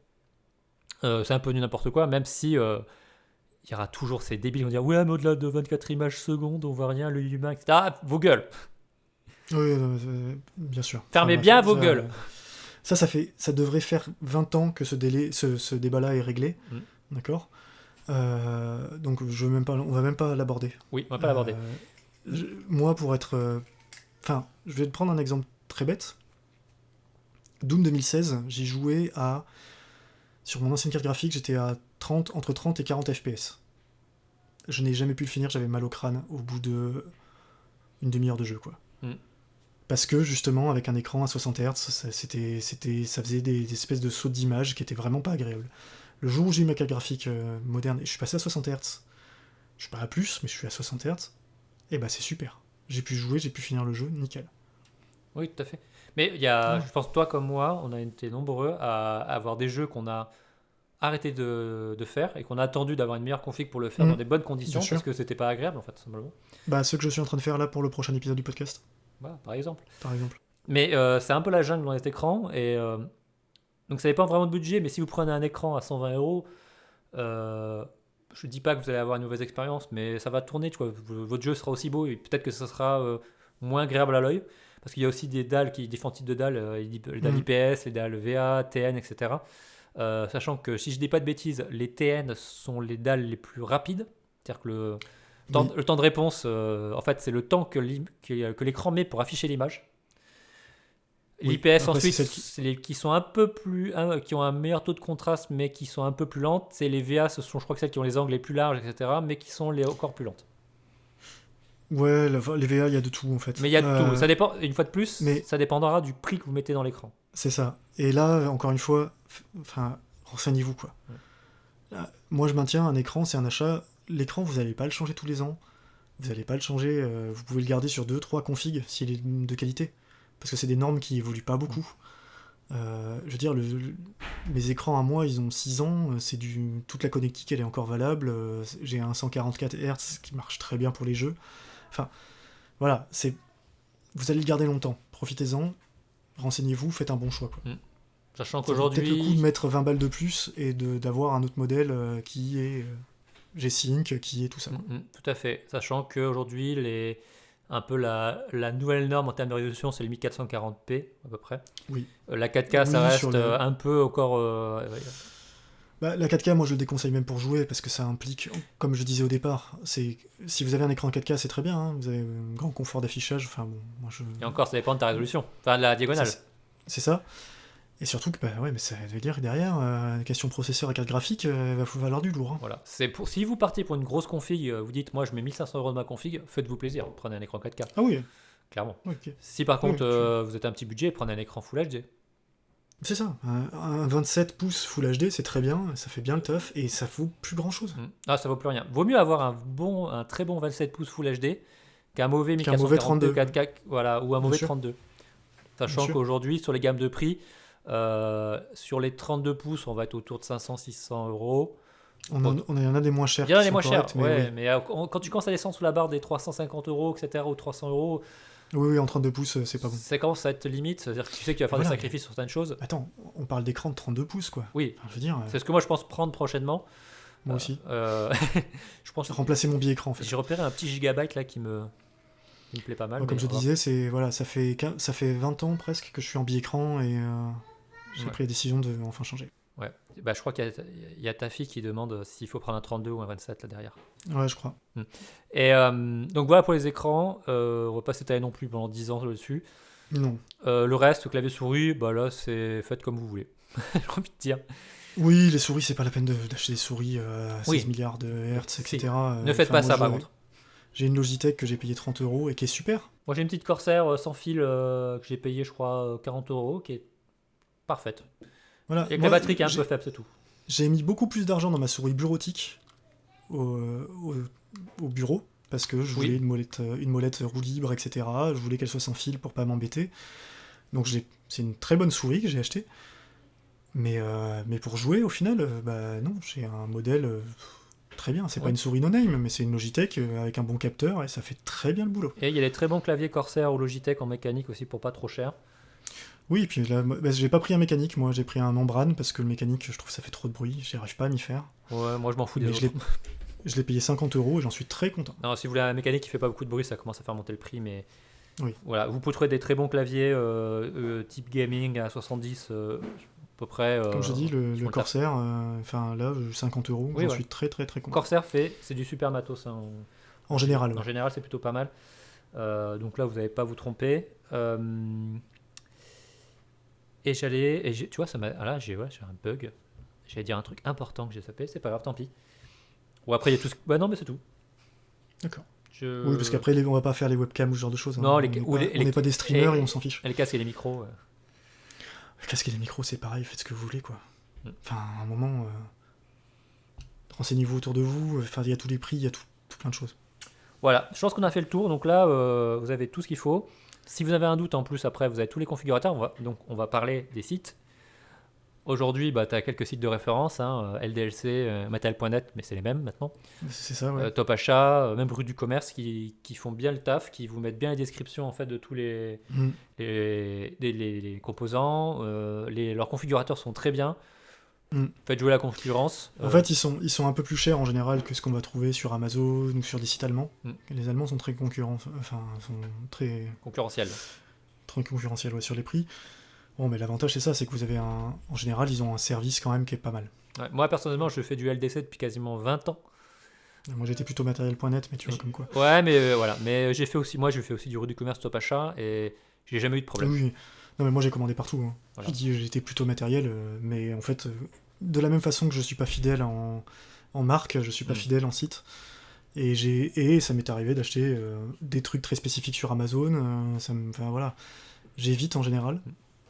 C'est un peu du n'importe quoi, même si il y aura toujours ces débiles qui vont dire ouais, mais au-delà de 24 images secondes, on voit rien, l'œil humain, etc. Ah, vos gueules. Oui, bien sûr. Fermez bien vos gueules. Ça devrait faire 20 ans que ce débat-là est réglé. D'accord. Donc on va même pas l'aborder. Oui, on va pas l'aborder. Moi, pour être... Enfin, je vais te prendre un exemple très bête. Doom 2016, j'ai joué à... Sur mon ancienne carte graphique, j'étais à entre 30 et 40 FPS. Je n'ai jamais pu le finir, j'avais mal au crâne au bout de une demi-heure de jeu, quoi. Parce que, justement, avec un écran à 60 Hz, ça faisait des espèces de sauts d'image qui étaient vraiment pas agréables. Le jour où j'ai eu ma carte graphique moderne, et je suis passé à 60 Hz, je suis pas à plus, mais je suis à 60 Hz, et c'est super. J'ai pu jouer, j'ai pu finir le jeu, nickel. Oui, tout à fait. Mais il y a, je pense, toi comme moi, on a été nombreux à avoir des jeux qu'on a arrêté de faire et qu'on a attendu d'avoir une meilleure config pour le faire dans des bonnes conditions parce que c'était pas agréable en fait, simplement. Ce que je suis en train de faire là pour le prochain épisode du podcast. Voilà, par exemple. Mais c'est un peu la jungle dans les écrans et donc ça dépend vraiment de budget, mais si vous prenez un écran à 120 €, je dis pas que vous allez avoir une mauvaise expérience, mais ça va tourner, tu vois, votre jeu sera aussi beau et peut-être que ça sera moins agréable à l'œil. Parce qu'il y a aussi des dalles, différents types de dalles, les dalles IPS, les dalles VA, TN, etc. Sachant que, si je ne dis pas de bêtises, les TN sont les dalles les plus rapides. C'est-à-dire que le temps de réponse, en fait, c'est le temps que l'écran met pour afficher l'image. L'IPS, ensuite, c'est les qui sont un peu plus... qui ont un meilleur taux de contraste, mais qui sont un peu plus lentes. C'est les VA, ce sont, je crois que celles qui ont les angles les plus larges, etc., mais qui sont encore plus lentes. Ouais, les VA, il y a de tout en fait. Mais il y a de tout. Ça dépend, une fois de plus, ça dépendra du prix que vous mettez dans l'écran. C'est ça. Et là, encore une fois, renseignez-vous quoi. Là, moi, je maintiens un écran, c'est un achat. L'écran, vous n'allez pas le changer tous les ans. Vous n'allez pas le changer. Vous pouvez le garder sur 2-3 configs s'il est de qualité. Parce que c'est des normes qui évoluent pas beaucoup. Je veux dire, mes écrans à moi, ils ont 6 ans. Toute la connectique, elle est encore valable. J'ai un 144 Hz qui marche très bien pour les jeux. Enfin, voilà, vous allez le garder longtemps. Profitez-en, renseignez-vous, faites un bon choix. Quoi. Sachant qu'aujourd'hui... peut-être le coup de mettre 20 balles de plus et d'avoir un autre modèle qui est G-Sync, qui est tout ça. Tout à fait. Sachant qu'aujourd'hui, un peu la nouvelle norme en termes de résolution, c'est le 1440p à peu près. Oui. La 4K, ça reste un peu encore... la 4K, moi je le déconseille même pour jouer parce que ça implique, comme je disais au départ, si vous avez un écran 4K, c'est très bien, hein, vous avez un grand confort d'affichage. Enfin bon, Et encore, ça dépend de ta résolution, enfin de la diagonale. C'est ça. Et surtout que mais ça veut dire derrière, question processeur et carte graphique, il va falloir du lourd. Hein. Voilà. Si vous partez pour une grosse config, vous dites moi je mets 1500 € de ma config, faites-vous plaisir, prenez un écran 4K. Ah oui. Clairement. Okay. Si par contre vous êtes un petit budget, prenez un écran Full HD. C'est ça, un 27 pouces Full HD, c'est très bien, ça fait bien le taf, et ça vaut plus grand-chose. Ah, ça vaut plus rien. Vaut mieux avoir un très bon 27 pouces Full HD qu'un mauvais Qu'un mauvais 1442 32. 4K, voilà, ou un Bien mauvais sûr, 32. bien Sachant sûr. qu'aujourd'hui, sur les gammes de prix, sur les 32 pouces, on va être autour de 500-600 euros. Bon, Il y en a des moins chers il y en qui a les sont moins chers, corrects, mais ouais, oui. mais quand tu commences à descendre sous la barre des 350 euros, etc., ou 300 euros, Oui, oui, en 32 pouces, c'est pas bon. ça commence à être limite. C'est-à-dire que tu sais que tu vas faire des Voilà, mais sacrifices sur certaines choses. attends, on parle d'écran de 32 pouces, quoi. Oui, Enfin, je veux dire, c'est ce que moi je pense prendre prochainement. moi aussi. Euh, je pense Remplacer mon billet écran, en fait. j'ai repéré un petit gigabyte là qui me plaît pas mal. Moi, Mais comme je on va disais, voilà, ça fait 20 ans presque que je suis en billet écran, et j'ai Ouais. pris la décision de enfin changer. Ouais. Bah, je crois qu'il y a ta fille qui demande s'il faut prendre un 32 ou un 27 là derrière. Ouais, je crois. Et donc voilà pour les écrans. On va pas s'étaler non plus pendant 10 ans dessus. Non. Le reste, clavier souris, bah là c'est faites comme vous voulez. J'ai envie de dire. Oui, les souris, c'est pas la peine d'acheter des souris à 16 Oui. milliards de hertz, Si. etc. Ne faites Enfin, pas moi, ça par contre. J'ai une Logitech que j'ai payé 30 euros et qui est super. Moi j'ai une petite Corsair sans fil que j'ai payé je crois 40 euros qui est parfaite. Voilà, Et que la moi, batterie qui est un peu faible, c'est tout. j'ai mis beaucoup plus d'argent dans ma souris bureautique au bureau parce que je voulais Oui. une molette roue libre, etc. Je voulais qu'elle soit sans fil pour pas m'embêter. Donc c'est une très bonne souris que j'ai achetée. Mais pour jouer, au final, bah non, j'ai un modèle très bien. C'est pas Ouais. une souris no-name, mais c'est une Logitech avec un bon capteur et ça fait très bien le boulot. Et il y a des très bons claviers Corsair ou Logitech en mécanique aussi pour pas trop cher. Oui, et puis là, bah, j'ai pas pris un mécanique, moi j'ai pris un membrane parce que le mécanique, je trouve ça fait trop de bruit, j'y arrive pas à m'y faire. Ouais, moi je m'en fous des Mais autres. je l'ai payé 50 euros et j'en suis très content. Non, si vous voulez un mécanique qui fait pas beaucoup de bruit, ça commence à faire monter le prix, mais Oui. voilà, vous pouvez trouver des très bons claviers type gaming à 70 à peu près. Comme je dis, qui le font taf. Corsair, enfin là, 50 euros, Oui, j'en ouais. suis très très très content. Corsair c'est du super matos. Hein. En général, En ouais. général, c'est plutôt pas mal. Donc là, vous n'allez pas vous tromper. Tu vois, là, j'ai un bug. J'allais dire un truc important que j'ai sapé, c'est pas grave, tant pis. Ou après, il y a tout ce. Bah non, mais c'est tout. D'accord. Je... Oui, parce qu'après, on va pas faire les webcams ou ce genre de choses. Hein. Non, On les, n'est ou pas, on n'est pas des streamers et on s'en fiche. les casques et les micros. Le casque et les micros, c'est pareil, faites ce que vous voulez, quoi. Mm. Enfin, à un moment, renseignez-vous autour de vous, enfin, il y a tous les prix, il y a tout plein de choses. Voilà, je pense qu'on a fait le tour. Donc là, vous avez tout ce qu'il faut. Si vous avez un doute en plus, après, vous avez tous les configurateurs. On va parler des sites. Aujourd'hui, bah, tu as quelques sites de référence, hein, LDLC, Matériel.net, mais c'est les mêmes maintenant. C'est ça, ouais. Top Achat, même Rue du Commerce, qui font bien le taf, qui vous mettent bien les descriptions en fait, de tous les composants. Leurs configurateurs sont très bien. Faites jouer la concurrence. En fait, ils sont un peu plus chers en général que ce qu'on va trouver sur Amazon ou sur des sites allemands. Les Allemands sont très sont très concurrentiels. Très concurrentiels, ouais, sur les prix. Bon, mais l'avantage c'est ça, c'est que vous avez en général, ils ont un service quand même qui est pas mal. Ouais, moi personnellement, je fais du LDC depuis quasiment 20 ans. Moi j'étais plutôt matériel.net, mais tu vois comme quoi. Ouais, mais voilà. Mais je fais aussi du Rue du Commerce Top Achat et j'ai jamais eu de problème. Oui. Non, mais moi j'ai commandé partout. Hein. Voilà. Je dis j'étais plutôt matériel, mais en fait, de la même façon que je suis pas fidèle en marque, je suis pas fidèle en site. Et ça m'est arrivé d'acheter des trucs très spécifiques sur Amazon. Enfin voilà, j'évite en général.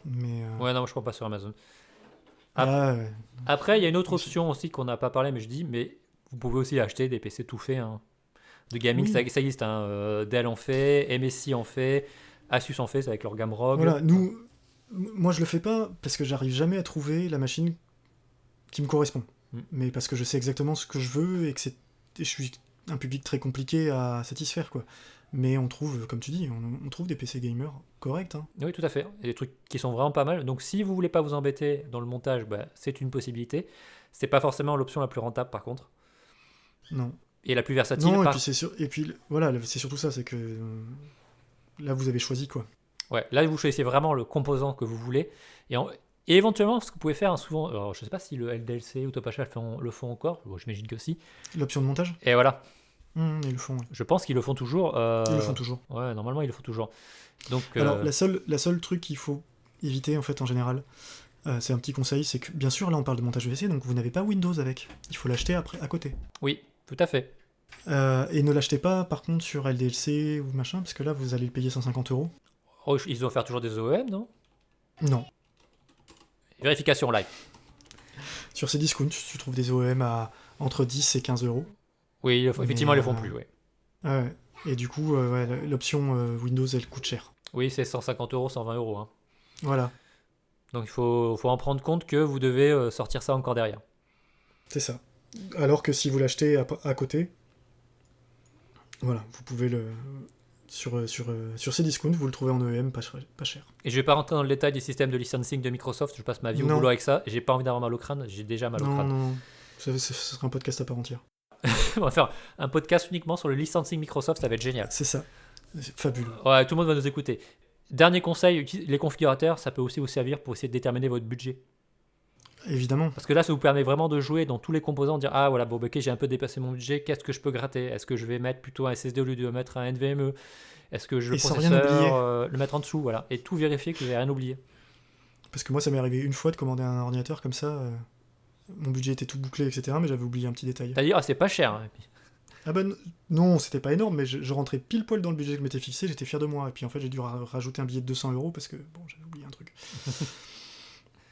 Mais ouais, non, je crois pas sur Amazon. ouais. Après, il y a une autre option aussi qu'on n'a pas parlé, mais je dis, mais vous pouvez aussi acheter des PC tout faits. Hein. De gaming, ça existe. Hein. Dell en fait, MSI en fait, Asus en fait, c'est avec leur gamme ROG. Voilà, moi je le fais pas parce que j'arrive jamais à trouver la machine qui me correspond. Mais parce que je sais exactement ce que je veux et que je suis un public très compliqué à satisfaire, quoi. Mais on trouve, comme tu dis, on trouve des PC gamers corrects. Hein. Oui, tout à fait. Et des trucs qui sont vraiment pas mal. Donc si vous voulez pas vous embêter dans le montage, bah, c'est une possibilité. C'est pas forcément l'option la plus rentable par contre. Non. Et la plus versatile. Non, et puis voilà, c'est surtout ça, c'est que là vous avez choisi quoi. Ouais, là vous choisissez vraiment le composant que vous voulez. Et éventuellement, ce que vous pouvez faire souvent, alors je sais pas si le LDLC ou Top Achat le font encore, bon, j'imagine que si. L'option de montage. Et voilà. Ils le font. Ouais. Je pense qu'ils le font toujours. Ils le font toujours. Ouais, normalement ils le font toujours. Donc, alors la seule truc qu'il faut éviter en fait en général, c'est un petit conseil, c'est que bien sûr là on parle de montage VC, donc vous n'avez pas Windows avec. Il faut l'acheter après à côté. Oui, tout à fait. Et ne l'achetez pas par contre sur LDLC ou machin, parce que là vous allez le payer 150 euros. Oh, ils doivent faire toujours des OEM, non? Non. Vérification live. Sur Cdiscount, tu trouves des OEM à entre 10 et 15 euros. Oui, effectivement, ils le font plus, oui. Ouais. Et du coup, l'option Windows, elle coûte cher. Oui, c'est 150 euros, 120 euros. Hein. Voilà, Donc il faut en prendre compte que vous devez sortir ça encore derrière. c'est ça. Alors que si vous l'achetez à côté, voilà, vous pouvez le... Sur Cdiscount, vous le trouvez en OEM pas cher. Et je vais pas rentrer dans le détail du système de licensing de Microsoft, je passe ma vie au Non. boulot avec ça, et j'ai pas envie d'avoir mal au crâne, j'ai déjà mal au Non, crâne. non, ce sera un podcast à part entière. On va faire un podcast uniquement sur le licensing Microsoft, ça va être génial. C'est ça. C'est fabuleux. Ouais, tout le monde va nous écouter. Dernier conseil, les configurateurs, ça peut aussi vous servir pour essayer de déterminer votre budget. Évidemment. Parce que là, ça vous permet vraiment de jouer dans tous les composants, de dire ah voilà, bon, ok, j'ai un peu dépassé mon budget, qu'est-ce que je peux gratter? Est-ce que je vais mettre plutôt un SSD au lieu de mettre un NVMe? Est-ce que le Et sans rien oublier. processeur, le mettre en dessous, voilà, et tout vérifier que vous n'avez rien oublié. Parce que moi, ça m'est arrivé une fois de commander un ordinateur comme ça. Mon budget était tout bouclé, etc. Mais j'avais oublié un petit détail. T'as dit ah c'est pas cher. Hein. Ah ben non, c'était pas énorme, mais je rentrais pile poil dans le budget que je m'étais fixé, j'étais fier de moi. Et puis en fait, j'ai dû rajouter un billet de 200 euros parce que bon, j'avais oublié un truc.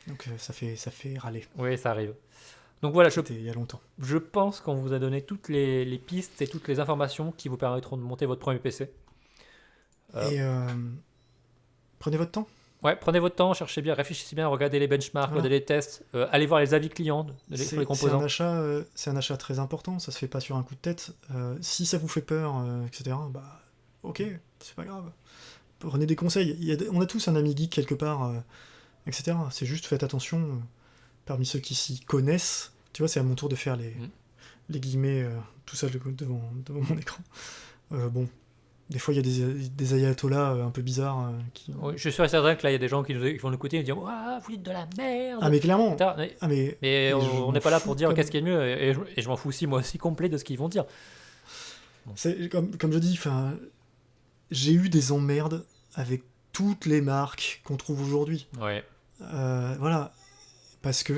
Donc ça fait râler. Oui, ça arrive. Donc voilà, C'était il y a longtemps. je pense qu'on vous a donné toutes les pistes et toutes les informations qui vous permettront de monter votre premier PC. Et prenez votre temps. Ouais, prenez votre temps, cherchez bien, réfléchissez bien, regardez les benchmarks, regardez les tests, allez voir les avis clients sur les composants. C'est un achat très important, ça se fait pas sur un coup de tête. Si ça vous fait peur, etc., bah ok, c'est pas grave. Prenez des conseils. On a tous un ami geek quelque part, etc. C'est juste faites attention parmi ceux qui s'y connaissent. Tu vois, c'est à mon tour de faire les guillemets tout seul devant mon écran. Bon. Des fois, il y a des ayatollahs un peu bizarres qui... Oui, je suis sûr et certain que là, il y a des gens qui vont nous écouter et nous dire ah, vous dites de la merde. Ah, mais clairement. Mais on n'est pas là pour dire qu'est-ce qui est mieux. Et je m'en fous aussi, moi aussi, complet de ce qu'ils vont dire. Bon. C'est, comme je dis, j'ai eu des emmerdes avec toutes les marques qu'on trouve aujourd'hui. Ouais. Voilà. Parce que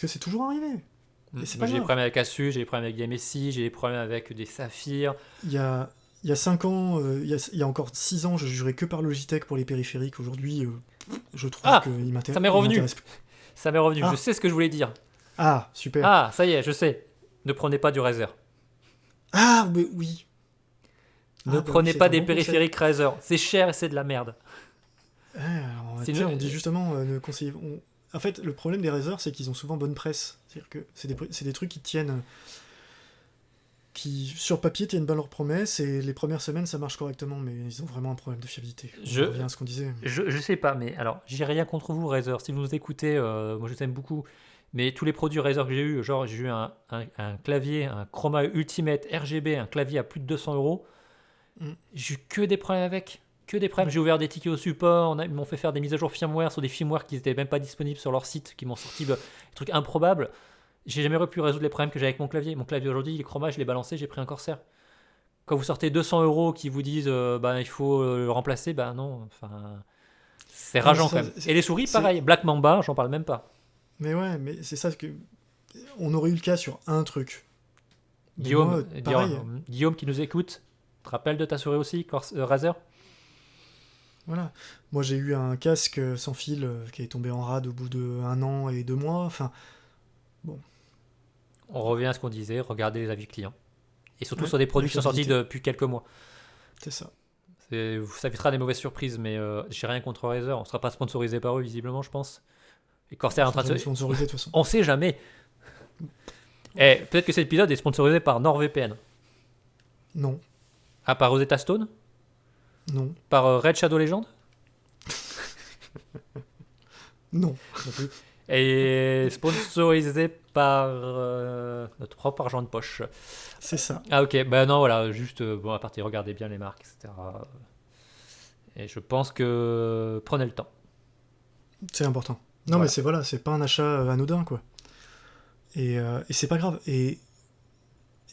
c'est toujours arrivé. Et c'est moi, pas j'ai des grave. problèmes avec Asus, j'ai des problèmes avec Dimensity, j'ai des problèmes avec des Saphirs. Il y a 5 ans, il y a encore 6 ans, je jurais que par Logitech pour les périphériques. Aujourd'hui, je trouve qu'il m'intéresse. Ça m'est revenu. Ça m'est revenu. Je sais ce que je voulais dire. Ah, super. Ah, ça y est, je sais. Ne prenez pas du Razer. Ah, mais oui. Ne prenez pas des périphériques Razer. C'est cher et c'est de la merde. On dit justement, en fait, le problème des Razer, c'est qu'ils ont souvent bonne presse. C'est-à-dire que c'est des trucs qui tiennent... qui sur papier tiennent bien leurs promesses et les premières semaines ça marche correctement, mais ils ont vraiment un problème de fiabilité. Je reviens à ce qu'on disait. Je sais pas, mais alors j'ai rien contre vous Razer. Si vous nous écoutez, moi je t'aime beaucoup, mais tous les produits Razer que j'ai eu, genre j'ai eu un clavier, un Chroma Ultimate RGB, un clavier à plus de 200 euros. J'ai eu que des problèmes avec. Que des problèmes. J'ai ouvert des tickets au support, ils m'ont fait faire des mises à jour firmware sur des firmware qui n'étaient même pas disponibles sur leur site, qui m'ont sorti des trucs improbables. J'ai jamais pu résoudre les problèmes que j'ai avec mon clavier. Mon clavier aujourd'hui, les chromas, je l'ai balancé, j'ai pris un Corsair. Quand vous sortez 200 euros qui vous disent il faut le remplacer, non. Enfin, c'est rageant quand même. Et les souris, pareil. Black Mamba, j'en parle même pas. Mais ouais, mais c'est ça que. On aurait eu le cas sur un truc. Guillaume qui nous écoute, te rappelles de ta souris aussi, Razer? Voilà. Moi j'ai eu un casque sans fil qui est tombé en rade au bout d'1 an et 2 mois. Enfin, bon. On revient à ce qu'on disait, regardez les avis clients. Et surtout sur des produits qui sont sortis depuis quelques mois. C'est ça. Ça évitera des mauvaises surprises, mais j'ai rien contre Razer. On ne sera pas sponsorisé par eux, visiblement, je pense. Et Corsair est en train de se sponsoriser de toute façon. On sait jamais. Peut-être que cet épisode est sponsorisé par NordVPN. Non. Ah, par Rosetta Stone? Non. Par Red Shadow Legend? Non. Et sponsorisé par notre propre argent de poche. C'est ça. Ah ok, non voilà, juste à partir, regardez bien les marques, etc. Et je pense que prenez le temps. C'est important. Non mais c'est pas un achat anodin quoi. Et c'est pas grave. Et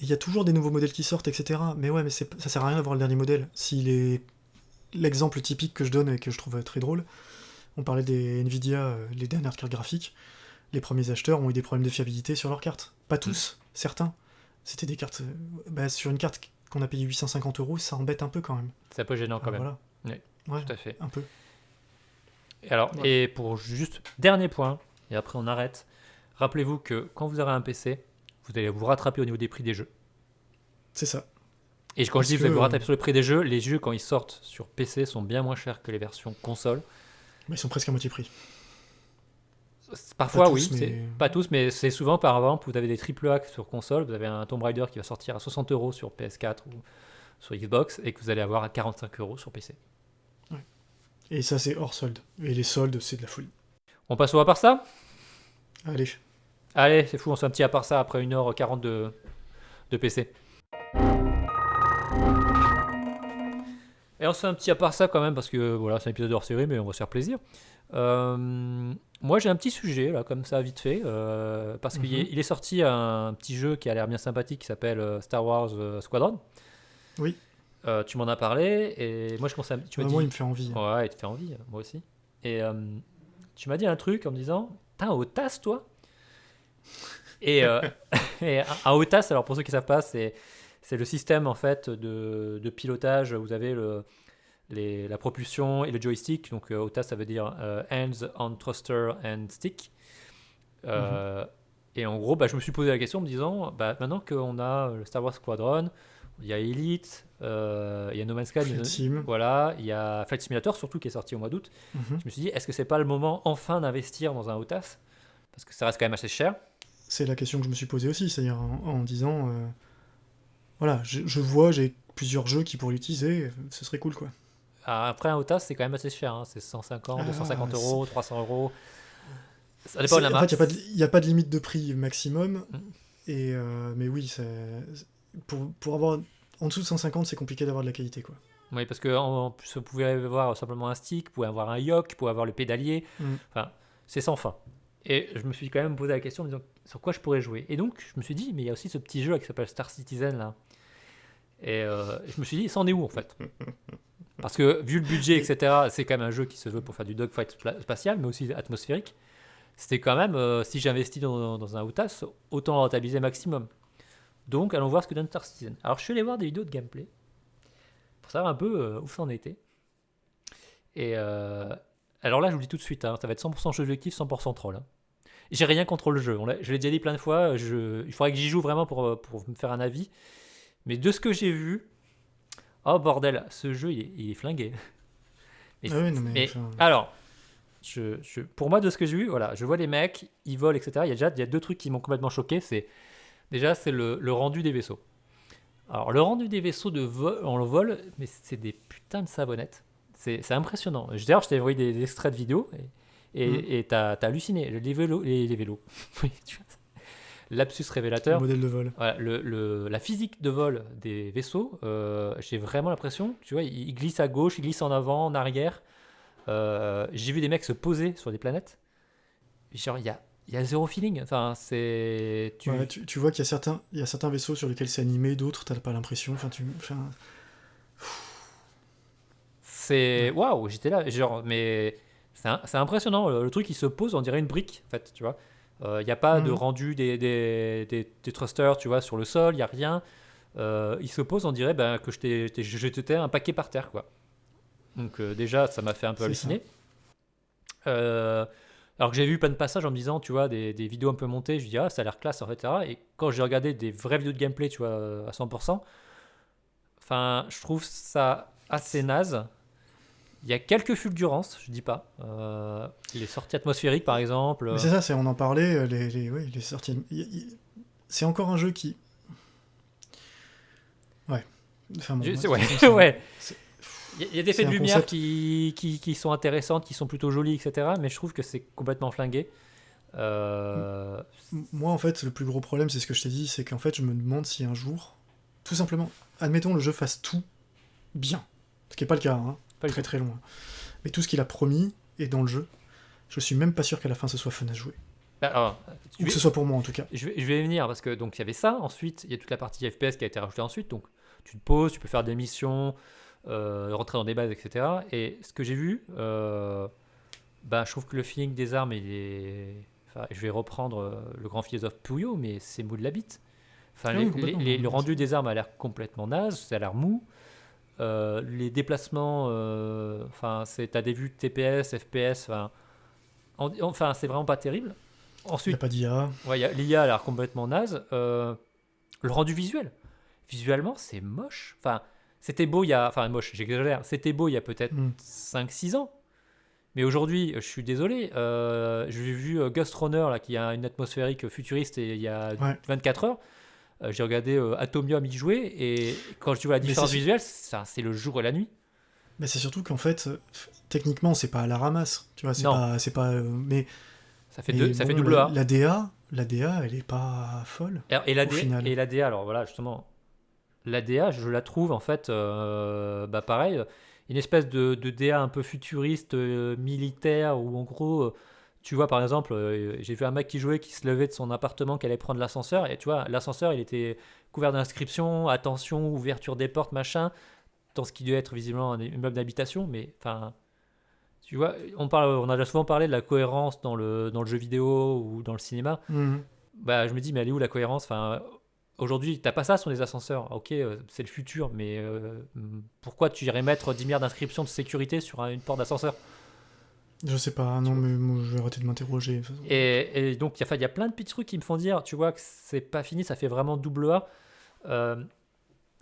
il y a toujours des nouveaux modèles qui sortent, etc. Mais ouais, mais ça sert à rien d'avoir le dernier modèle. L'exemple typique que je donne et que je trouve très drôle, on parlait des Nvidia, les dernières cartes graphiques. Les premiers acheteurs ont eu des problèmes de fiabilité sur leurs cartes. Pas tous, certains. C'était des cartes... sur une carte qu'on a payé 850 euros, ça embête un peu quand même. C'est un peu gênant quand même. Voilà. Oui, ouais, tout à fait. Un peu. Et alors, et pour juste dernier point, et après on arrête. Rappelez-vous que quand vous aurez un PC, vous allez vous rattraper au niveau des prix des jeux. C'est ça. Et quand je Parce dis vous allez que, vous rattraper sur le prix des jeux, les jeux quand ils sortent sur PC sont bien moins chers que les versions console. Ils sont presque à moitié prix. Parfois Pas oui, tous, mais- pas tous, mais c'est souvent par exemple, vous avez des AAA sur console, vous avez un Tomb Raider qui va sortir à 60 € sur PS4 ou sur Xbox et que vous allez avoir à 45 € sur PC. Et ça, c'est hors solde. Et les soldes, c'est de la folie. On passe au à part ça. Allez. Allez, c'est fou, on se fait un petit à part ça après 1h40 de PC. Et on se fait un petit à part ça quand même parce que voilà, c'est un épisode hors série, mais on va se faire plaisir. Moi j'ai un petit sujet là, comme ça, vite fait, parce qu'il est sorti un petit jeu qui a l'air bien sympathique qui s'appelle Star Wars Squadron. Oui. Tu m'en as parlé et moi je commence à. Tu m'as dit. Moi, il me fait envie. Ouais, il te fait envie, moi aussi. Et tu m'as dit un truc en me disant t'as un OTAS toi. Et, et un OTAS, alors pour ceux qui ne savent pas, c'est le système en fait de pilotage. Vous avez la propulsion et le joystick. Donc OTAS, ça veut dire Hands on Thruster and Stick. Et en gros, je me suis posé la question en me disant maintenant qu'on a le Star Wars Squadron, il y a Elite, il y a No Man's Sky, Flight Sim. voilà, il y a Flight Simulator surtout qui est sorti au mois d'août. Je me suis dit, est-ce que c'est pas le moment enfin d'investir dans un OTAS? Parce que ça reste quand même assez cher. C'est la question que je me suis posée aussi, c'est-à-dire en disant, voilà, je vois, j'ai plusieurs jeux qui pourraient l'utiliser, ce serait cool, quoi. Après, un OTAS, c'est quand même assez cher. Hein. C'est 150, 250 €, 300 €. Ça dépend C'est- de la En marque. fait, il n'y a pas de limite de prix maximum, Mm. et, mais oui, pour avoir en dessous de 150, c'est compliqué d'avoir de la qualité, quoi. Oui, parce que en plus, vous pouvez avoir simplement un stick, vous pouvez avoir un yoke, vous pouvez avoir le pédalier. Mm. Enfin, c'est sans fin. Et je me suis quand même posé la question en me disant sur quoi je pourrais jouer. Et donc, je me suis dit, mais il y a aussi ce petit jeu là, qui s'appelle Star Citizen là. Et je me suis dit, c'en est où en fait? Parce que vu le budget, etc., c'est quand même un jeu qui se veut pour faire du dogfight spatial, mais aussi atmosphérique. C'était quand même, si j'investis dans un OTAS, autant le rentabiliser maximum. Donc, allons voir ce que donne Star Citizen. Alors, je suis allé voir des vidéos de gameplay pour savoir un peu où ça en était. Et alors là, je vous le dis tout de suite, hein, ça va être 100% jeu objectif, 100% troll. Hein. J'ai rien contre le jeu. Je l'ai déjà dit plein de fois. Il faudrait que j'y joue vraiment pour me faire un avis. Mais de ce que j'ai vu, oh bordel, ce jeu il est flingué. Mais, Ah oui, non, mais, alors, pour moi de ce que j'ai vu, voilà, je vois les mecs, ils volent, etc. Il y a deux trucs qui m'ont complètement choqué. C'est le rendu des vaisseaux. Alors le rendu des vaisseaux en vol, mais c'est des putains de savonnettes. C'est impressionnant. D'ailleurs, je t'ai envoyé des extraits de vidéos et t'as halluciné. Les vélos. Oui, tu vois. Lapsus le révélateur. modèle de vol. Voilà, la physique de vol des vaisseaux, j'ai vraiment l'impression, tu vois, ils glissent à gauche, ils glissent en avant, en arrière. J'ai vu des mecs se poser sur des planètes. Genre, il y a zéro feeling. Enfin, c'est. Ouais, tu vois qu'il y a certains vaisseaux sur lesquels c'est animé, d'autres, t'as pas l'impression. C'est. Waouh, j'étais là. Genre, mais. C'est impressionnant. Le truc, il se pose, on dirait une brique, en fait, tu vois. Il n'y a pas de rendu des thrusters, tu vois, sur le sol, il n'y a rien. Il se pose, on dirait que je t'étais un paquet par terre, quoi. Donc déjà, ça m'a fait un peu halluciner. Alors que j'ai vu plein de passages en me disant, tu vois, des vidéos un peu montées, je dis, ah, ça a l'air classe, etc. Et quand j'ai regardé des vraies vidéos de gameplay, tu vois, à 100%, enfin, je trouve ça assez naze. Il y a quelques fulgurances, je dis pas. Les sorties atmosphériques, par exemple. Mais c'est ça, on en parlait, les sorties. C'est encore un jeu qui. Ouais. Enfin, bon, ouais. Il y a des effets de lumière concept. qui sont intéressantes, qui sont plutôt jolies, etc. Mais je trouve que c'est complètement flingué. Moi, en fait, le plus gros problème, c'est ce que je t'ai dit, c'est qu'en fait, je me demande si un jour, tout simplement, admettons le jeu fasse tout bien. Ce qui n'est pas le cas, hein, très très loin. Mais tout ce qu'il a promis est dans le jeu. Je suis même pas sûr qu'à la fin, ce soit fun à jouer. Ou que ce soit pour moi, en tout cas. Je vais y venir, parce que donc il y avait ça. Ensuite, il y a toute la partie FPS qui a été rajoutée ensuite. Donc, tu te poses, tu peux faire des missions, rentrer dans des bases, etc. Et ce que j'ai vu, je trouve que le feeling des armes, enfin, je vais reprendre le grand philosophe Puyo, mais c'est mou de la bite. Enfin, le rendu des armes a l'air complètement naze, ça a l'air mou. Les déplacements, t'as des vues TPS, FPS, Enfin, c'est vraiment pas terrible. Il n'y Ensuite, a pas d'IA. ouais, l'IA a l'air complètement naze. Le rendu visuel. Visuellement, c'est moche. Enfin, c'était beau il y a... Enfin, moche, j'exagère. C'était beau il y a peut-être Hmm. 5-6 ans. Mais aujourd'hui, je suis désolé. J'ai vu Ghost Runner, là, qui a une atmosphérique futuriste, et il y a Ouais. 24 heures. J'ai regardé Atomium y jouer. Et quand tu vois la Mais différence c'est- visuelle, c'est le jour et la nuit. Mais c'est surtout qu'en fait, techniquement, c'est pas à la ramasse. Tu vois, Non. c'est pas. Mais Ça fait, mais ça fait bon, double A. la DA, elle est pas folle au final. Et la DA, alors voilà, justement, la DA, je la trouve en fait, bah pareil, une espèce de DA un peu futuriste, militaire, où en gros, tu vois par exemple, j'ai vu un mec qui jouait, qui se levait de son appartement, qui allait prendre l'ascenseur, et tu vois, l'ascenseur, il était couvert d'inscriptions, attention, ouverture des portes, machin, dans ce qui devait être visiblement un immeuble d'habitation, mais enfin, tu vois, on a déjà souvent parlé de la cohérence dans le jeu vidéo ou dans le cinéma. Mhm. Bah, je me dis, mais elle est où la cohérence? Enfin, aujourd'hui, t'as pas ça sur les ascenseurs. Ok, c'est le futur, mais pourquoi tu irais mettre 10 milliards d'inscriptions de sécurité sur une porte d'ascenseur? Je sais pas, non, mais moi, je vais arrêter de m'interroger. De toute façon. Et donc, il y a plein de petits trucs qui me font dire, tu vois, que c'est pas fini, ça fait vraiment double A. Euh,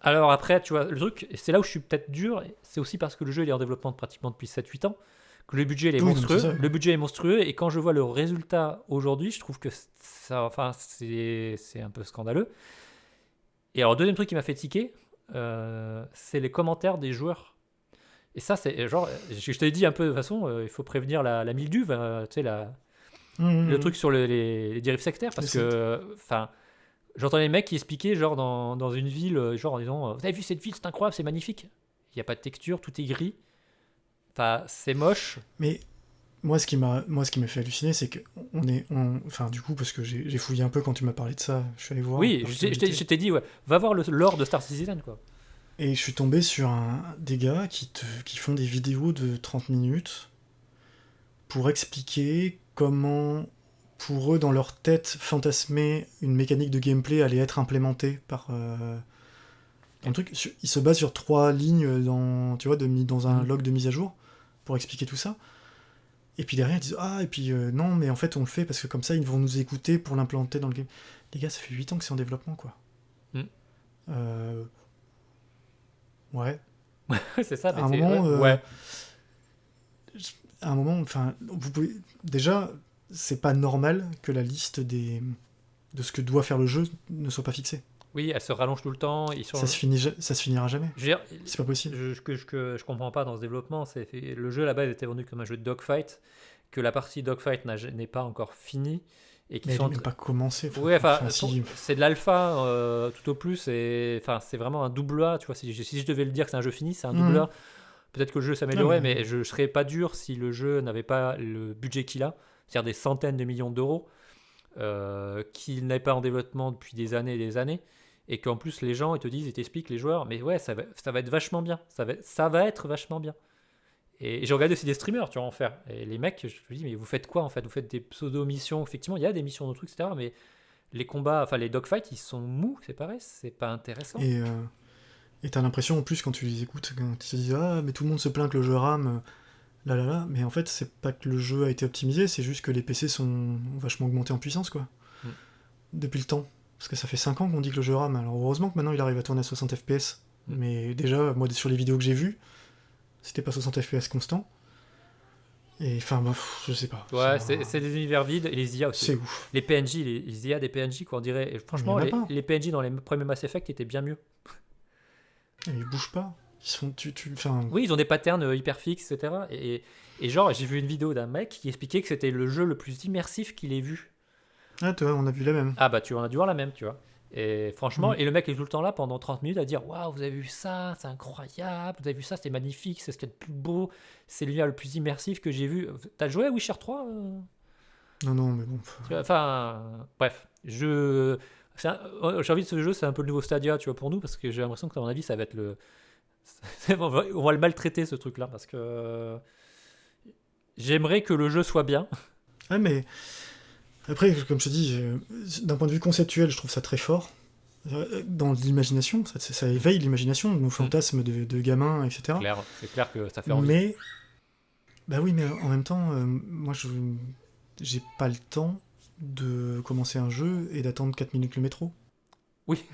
alors après, tu vois, le truc, et c'est là où je suis peut-être dur, c'est aussi parce que le jeu il est en développement pratiquement depuis 7-8 ans, que le budget il est Oui, donc monstrueux. c'est ça. Le budget est monstrueux, et quand je vois le résultat aujourd'hui, je trouve que ça, enfin, c'est un peu scandaleux. Et alors, deuxième truc qui m'a fait tiquer, c'est les commentaires des joueurs. Et ça, c'est genre, je t'ai dit un peu de toute façon, il faut prévenir la mildiou, tu sais, le Mhm. truc sur les dérives sectaires, parce Les que, enfin, j'entends les mecs qui expliquaient, genre, dans une ville, genre en disant, vous avez vu cette ville, c'est incroyable, c'est magnifique. Il n'y a pas de texture, tout est gris. Enfin, c'est moche. Mais moi, ce qui m'a fait halluciner, c'est que enfin, du coup, parce que j'ai fouillé un peu quand tu m'as parlé de ça, je suis allé voir. Oui, par je curiosité. t'ai dit, ouais, va voir le lore de Star Citizen, quoi. Et je suis tombé sur des gars qui font des vidéos de 30 minutes pour expliquer comment, pour eux, dans leur tête fantasmée, une mécanique de gameplay allait être implémentée par. Un truc, ils se basent sur 3 lignes tu vois, dans un Mhm. log de mise à jour pour expliquer tout ça. Et puis derrière, ils disent ah, et puis non, mais en fait, on le fait parce que comme ça, ils vont nous écouter pour l'implanter dans le game. Les gars, ça fait 8 ans que c'est en développement, quoi. Mm. Euh, Ouais. C'est ça, mais À un c'est. moment, Ouais. à un moment, enfin, vous pouvez déjà, c'est pas normal que la liste de ce que doit faire le jeu ne soit pas fixée. Oui, elle se rallonge tout le temps. Ça se finira jamais. Je veux dire, C'est pas possible. que je comprends pas dans ce développement, le jeu à la base était vendu comme un jeu de dogfight, que la partie dogfight n'est pas encore finie et qui Mais elle sont. est même pas commencée. Ouais, enfin, Si. c'est de l'alpha tout au plus, et enfin, c'est vraiment un double A. Tu vois, si je devais le dire que c'est un jeu fini, c'est un double A. Peut-être que le jeu s'améliorait, Non, mais- mais je serais pas dur si le jeu n'avait pas le budget qu'il a, c'est-à-dire des centaines de millions d'euros, qu'il n'est pas en développement depuis des années et des années, et qu'en plus les gens ils te disent, ils t'expliquent, les joueurs, mais ouais, ça va être vachement bien, ça va être vachement bien. Et j'ai regardé aussi des streamers, tu vois, en faire. Et les mecs, je me dis, mais vous faites quoi en fait? Vous faites des pseudo-missions, effectivement, il y a des missions de trucs, etc. Mais les combats, enfin les dogfights, ils sont mous, c'est pareil, c'est pas intéressant. Et t'as l'impression en plus quand tu les écoutes, quand ils se disent ah mais tout le monde se plaint que le jeu rame, là là là, mais en fait c'est pas que le jeu a été optimisé, c'est juste que les PC sont vachement augmentés en puissance quoi. Mm. Depuis le temps. Parce que ça fait 5 ans qu'on dit que le jeu rame, alors heureusement que maintenant il arrive à tourner à 60 FPS. Mm. Mais déjà, moi sur les vidéos que j'ai vues, c'était pas 60 FPS constant. Et enfin, je sais pas. Ouais, c'est des univers vides, et les IA aussi. C'est ouf. Les PNJ, les IA des PNJ, quoi, on dirait. Et franchement, Mais il y en a pas. les PNJ dans les premiers Mass Effect étaient bien mieux. Et ils bougent pas. Ils sont. Enfin. Oui, ils ont des patterns hyper fixes, etc. Et genre, j'ai vu une vidéo d'un mec qui expliquait que c'était le jeu le plus immersif qu'il ait vu. Ah, toi, on a vu la même. Ah bah, tu en as dû voir la même, tu vois. Et franchement, Mm. et le mec est tout le temps là pendant 30 minutes à dire waouh, vous avez vu ça, c'est incroyable, vous avez vu ça, c'est magnifique, c'est ce qu'il y a de plus beau, c'est l'univers le plus immersif que j'ai vu. T'as joué à Witcher 3 Non, non, mais bon. tu vois, enfin, bref, j'ai envie de ce jeu, c'est un peu le nouveau Stadia, tu vois, pour nous, parce que j'ai l'impression que, à mon avis, ça va être le. On va le maltraiter, ce truc-là, parce que j'aimerais que le jeu soit bien. Ouais, mais après, comme je te dis, d'un point de vue conceptuel, je trouve ça très fort. Dans l'imagination, ça éveille l'imagination, nos fantasmes de gamins, etc. C'est clair que ça fait envie. Mais, bah oui, mais en même temps, moi, j'ai pas le temps de commencer un jeu et d'attendre 4 minutes le métro. Oui.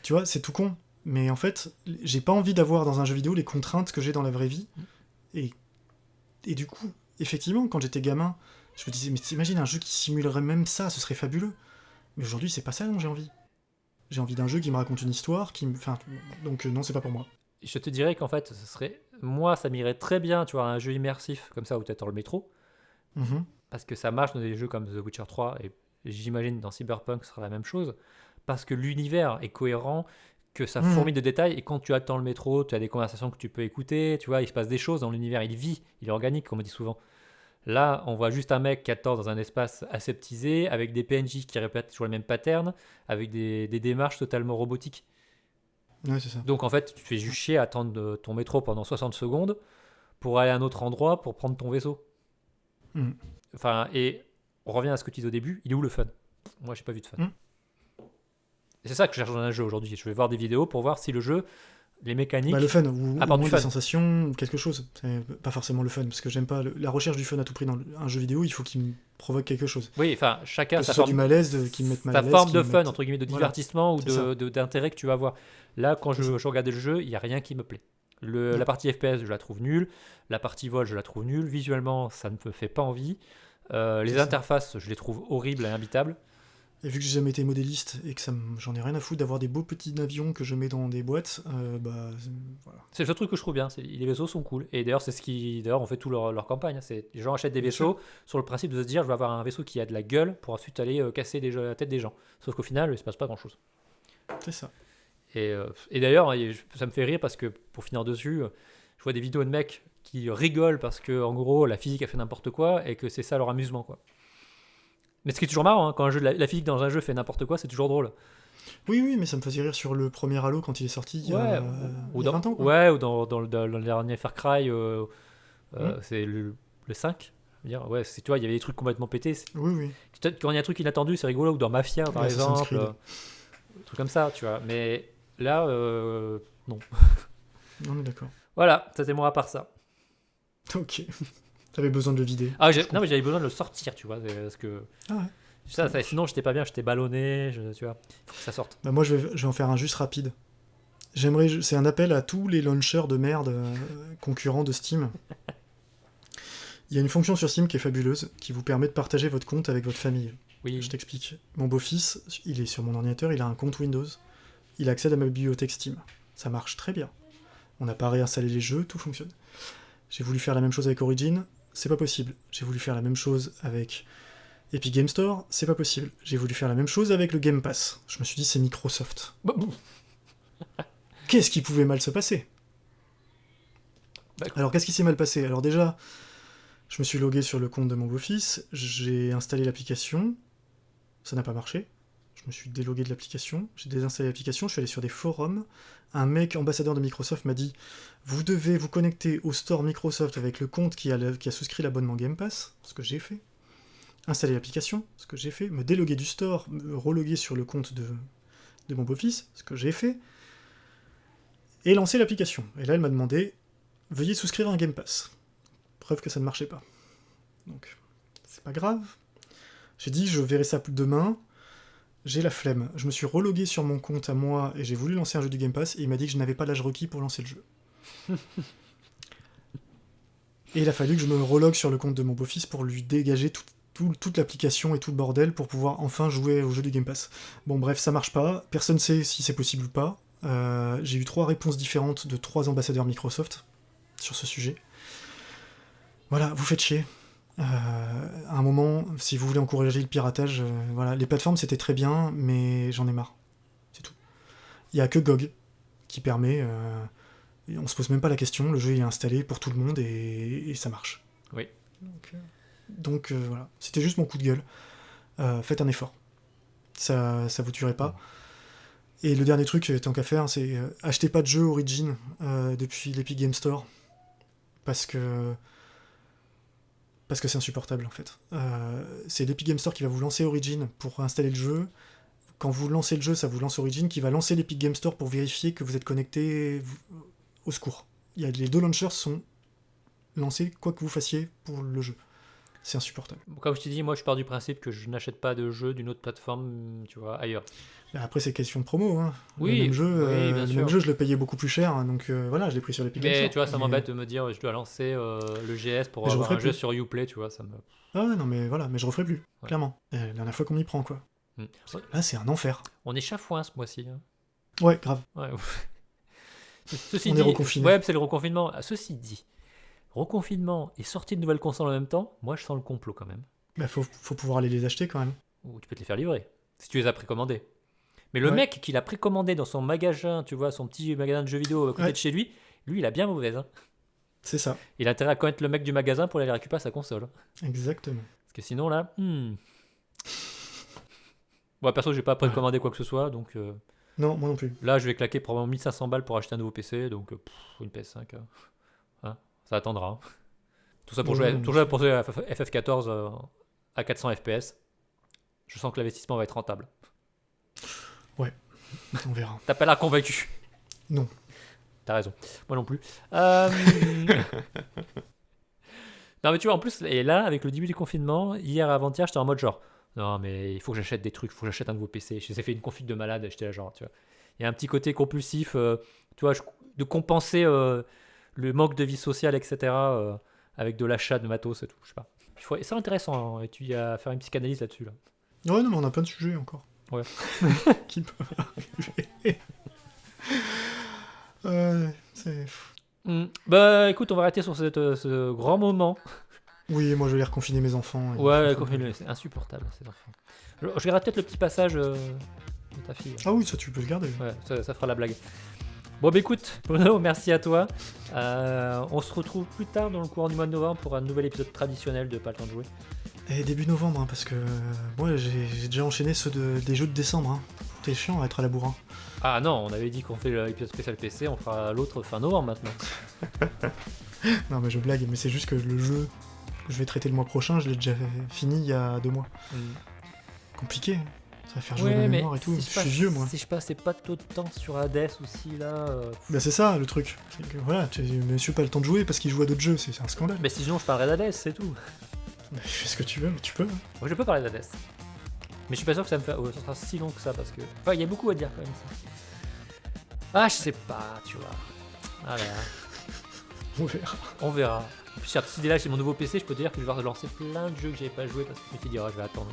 Tu vois, c'est tout con. Mais en fait, j'ai pas envie d'avoir dans un jeu vidéo les contraintes que j'ai dans la vraie vie. Et, et du coup, effectivement, quand j'étais gamin, je me disais, mais t'imagines un jeu qui simulerait même ça, ce serait fabuleux. Mais aujourd'hui, c'est pas ça dont j'ai envie. J'ai envie d'un jeu qui me raconte une histoire, Enfin, donc non, c'est pas pour moi. Je te dirais qu'en fait, moi, ça m'irait très bien, tu vois, un jeu immersif comme ça où tu attends le métro. Mhm. Parce que ça marche dans des jeux comme The Witcher 3 et j'imagine dans Cyberpunk ce sera la même chose. Parce que l'univers est cohérent, que ça Mhm. fourmille de détails et quand tu attends le métro, tu as des conversations que tu peux écouter, tu vois, il se passe des choses dans l'univers, il vit, il est organique, comme on dit souvent. Là, on voit juste un mec qui attend dans un espace aseptisé, avec des PNJ qui répètent toujours les mêmes patterns, avec des démarches totalement robotiques. Ouais, c'est ça. Donc en fait, tu te fais juste chier à attendre ton métro pendant 60 secondes pour aller à un autre endroit pour prendre ton vaisseau. Mhm. Enfin, et on revient à ce que tu disais au début, il est où le fun? Moi, j'ai pas vu de fun. Mhm. Et c'est ça que je cherche dans un jeu aujourd'hui. Je vais voir des vidéos pour voir si le jeu, les Bah, le mécaniques, fun, ou au apportent du moins des fun. sensations, ou quelque chose. C'est pas forcément le fun, parce que j'aime pas la recherche du fun à tout prix dans un jeu vidéo, il faut qu'il me provoque quelque chose. Oui, enfin, chacun Que ce soit du malaise, qui me mette mal à sa l'aise, forme qui de me fun, mette... entre guillemets, de Voilà, divertissement ou c'est ça. d'intérêt que tu vas avoir. Là, quand C'est ça. je regardais le jeu, il n'y a rien qui me plaît. La Non. partie FPS, je la trouve nulle. La partie vol, je la trouve nulle. Visuellement, ça ne me fait pas envie. Les C'est ça. interfaces, je les trouve horribles et imbitables. Et vu que j'ai jamais été modéliste et que j'en ai rien à foutre d'avoir des beaux petits avions que je mets dans des boîtes, voilà. C'est le seul truc que je trouve bien. Les vaisseaux sont cool. Et d'ailleurs, c'est ce qui. D'ailleurs, on fait tout leur campagne. C'est, les gens achètent des Bien sûr. vaisseaux sur le principe de se dire je vais avoir un vaisseau qui a de la gueule pour ensuite aller casser la tête des gens. Sauf qu'au final, il se passe pas grand chose. C'est ça. Et d'ailleurs, ça me fait rire parce que pour finir dessus, je vois des vidéos de mecs qui rigolent parce que en gros la physique a fait n'importe quoi et que c'est ça leur amusement quoi. Mais ce qui est toujours marrant, hein, quand la physique dans un jeu fait n'importe quoi, c'est toujours drôle. Oui, oui, mais ça me faisait rire sur le premier Halo quand il est sorti Ouais, il y a 20 ans, quoi. ouais, ou dans le dernier Far Cry, Hmm. c'est le 5. Je veux dire, ouais, tu vois, il y avait des trucs complètement pétés. Oui, oui. Peut-être quand il y a un truc inattendu, c'est rigolo, ou dans Mafia par Et Assassin's exemple, Creed. un truc comme ça, tu vois. Mais là, non. On est d'accord. Voilà, ça c'est moi à part ça. Ok. T'avais besoin de le vider. Ah, Je non, mais comprends. j'avais besoin de le sortir, tu vois, parce que Ah ouais. ça, Ça marche. sinon j'étais pas bien, j'étais ballonné, tu vois, faut que ça sorte. Bah moi, je vais en faire un juste rapide. C'est un appel à tous les launchers de merde concurrents de Steam. Il y a une fonction sur Steam qui est fabuleuse, qui vous permet de partager votre compte avec votre famille. Oui, Je t'explique. Mon beau-fils, il est sur mon ordinateur, il a un compte Windows. Il accède à ma bibliothèque Steam. Ça marche très bien. On n'a pas réinstallé les jeux, tout fonctionne. J'ai voulu faire la même chose avec Origin, c'est pas possible. J'ai voulu faire la même chose avec Epic Game Store, c'est pas possible. J'ai voulu faire la même chose avec le Game Pass. Je me suis dit, c'est Microsoft. bah, Qu'est-ce qui pouvait mal se passer? bah, Alors, qu'est-ce qui s'est mal passé? Alors déjà, je me suis logué sur le compte de mon beau-fils, j'ai installé l'application, ça n'a pas marché. Je me suis délogué de l'application, j'ai désinstallé l'application, je suis allé sur des forums. Un mec ambassadeur de Microsoft m'a dit vous devez vous connecter au store Microsoft avec le compte qui a souscrit l'abonnement Game Pass, ce que j'ai fait. Installer l'application, ce que j'ai fait. Me déloguer du store, me reloguer sur le compte de mon beau-fils, ce que j'ai fait. Et lancer l'application. Et là, elle m'a demandé veuillez souscrire à un Game Pass. Preuve que ça ne marchait pas. Donc, c'est pas grave. J'ai dit je verrai ça demain. J'ai la flemme. Je me suis relogué sur mon compte à moi et j'ai voulu lancer un jeu du Game Pass et il m'a dit que je n'avais pas l'âge requis pour lancer le jeu. Et il a fallu que je me relogue sur le compte de mon beau-fils pour lui dégager toute l'application et tout le bordel pour pouvoir enfin jouer au jeu du Game Pass. Bon bref, ça marche pas. Personne ne sait si c'est possible ou pas. J'ai eu 3 réponses différentes de 3 ambassadeurs Microsoft sur ce sujet. Voilà, vous faites chier. À un moment, si vous voulez encourager le piratage, voilà, les plateformes c'était très bien, mais j'en ai marre. C'est tout. Il y a que GOG qui permet. Et on se pose même pas la question, le jeu est installé pour tout le monde et ça marche. oui. Donc, voilà, c'était juste mon coup de gueule. Faites un effort. Ça vous tuerait pas. Et le dernier truc, tant qu'à faire, c'est achetez pas de jeu Origin depuis l'Epic Game Store. Parce que c'est insupportable en fait. C'est l'Epic Game Store qui va vous lancer Origin pour installer le jeu. Quand vous lancez le jeu, ça vous lance Origin, qui va lancer l'Epic Game Store pour vérifier que vous êtes connecté au secours. Les 2 launchers sont lancés quoi que vous fassiez pour le jeu. C'est insupportable. Comme je t'ai dit, moi je pars du principe que je n'achète pas de jeu d'une autre plateforme, tu vois, ailleurs. Mais après, c'est question de promo. Hein. Oui, le même jeu, oui, bien le sûr. même jeu, je le payais beaucoup plus cher, hein, donc voilà, je l'ai pris sur l'Epic Games Mais Store. tu vois, ça Mais- m'embête de me dire je dois lancer le GS pour Mais je avoir referai un jeu plus. sur Uplay, tu vois, ça me... Ah ouais, non, mais voilà, mais je referai plus, Ouais. clairement. Et la dernière fois qu'on m'y prend, quoi. Hmm. Là, c'est un enfer. On est chafouin ce mois-ci. Hein. Ouais, grave. Ouais. Ceci On est dit, reconfiné. ouais, c'est le reconfinement. Ceci dit, reconfinement et sortie de nouvelles consoles en même temps, moi je sens le complot quand même. Bah, faut pouvoir aller les acheter quand même. Ou tu peux te les faire livrer, si tu les as précommandés. Mais le Ouais. mec qui l'a précommandé dans son magasin, tu vois, son petit magasin de jeux vidéo à côté Ouais. de chez lui, il a bien mauvaise. Hein. C'est ça, Il a intérêt à connaître le mec du magasin pour aller récupérer sa console. exactement. Parce que sinon là... Bon, perso, j'ai pas précommandé quoi que ce soit, donc Non, moi non plus. là je vais claquer probablement 1500 balles pour acheter un nouveau PC, donc une PS5. Hein, ça attendra. Hein. Tout ça pour Ouais, jouer à FF14 à 400 FPS. Je sens que l'investissement va être rentable. On verra. T'as pas l'air convaincu. Non. T'as raison. Moi non plus. Non mais tu vois, en plus, et là, avec le début du confinement, hier avant-hier, j'étais en mode genre, non mais il faut que j'achète des trucs, il faut que j'achète un nouveau PC. Je fait une config de malade, j'étais là genre, tu vois. Il y a un petit côté compulsif, tu vois, de compenser le manque de vie sociale, etc. Avec de l'achat de matos et tout, je sais pas. C'est intéressant, hein, et tu y as à faire une psychanalyse là-dessus. Là. Ouais, non, mais on a plein de sujets encore. Ouais. Qui peuvent arriver. C'est... Bah écoute, on va arrêter sur ce grand moment. Oui, moi je vais aller reconfiner mes enfants. et- Ouais, c'est insupportable ces enfants. Je regarde peut-être le petit passage de ta fille. Ah oui, ça tu peux le garder. Ouais, ça fera la blague. Bon, bah écoute, Bruno, merci à toi. On se retrouve plus tard dans le courant du mois de novembre pour un nouvel épisode traditionnel de Pas le temps de jouer. Et début novembre, hein, parce que moi j'ai déjà enchaîné ceux des jeux de décembre. Hein. T'es chiant à être à la bourrin. Ah non, on avait dit qu'on fait l'épisode spécial PC, on fera l'autre fin novembre maintenant. Non, mais je blague, mais c'est juste que le jeu que je vais traiter le mois prochain, je l'ai déjà fini il y a 2 mois. Compliqué, hein. Ça va faire jouer ma mémoire et tout. si Je suis vieux, moi. Si je passais pas trop de temps sur Hades aussi là. Bah c'est ça le truc. C'est que voilà, monsieur pas le temps de jouer parce qu'il joue à d'autres jeux, c'est un scandale. Mais sinon, je parlerai d'Hades, c'est tout. Bah, fais ce que tu veux, mais tu peux. Hein. Moi, je peux parler d'Hades. Mais je suis pas sûr que ça sera si long que ça parce que. Enfin, il y a beaucoup à dire quand même. Ça. Ah, je sais pas, tu vois. Voilà, On verra. on verra. En plus, si dès là j'ai mon nouveau PC, je peux te dire que je vais relancer plein de jeux que j'avais pas joué parce que je me suis dit, je vais attendre.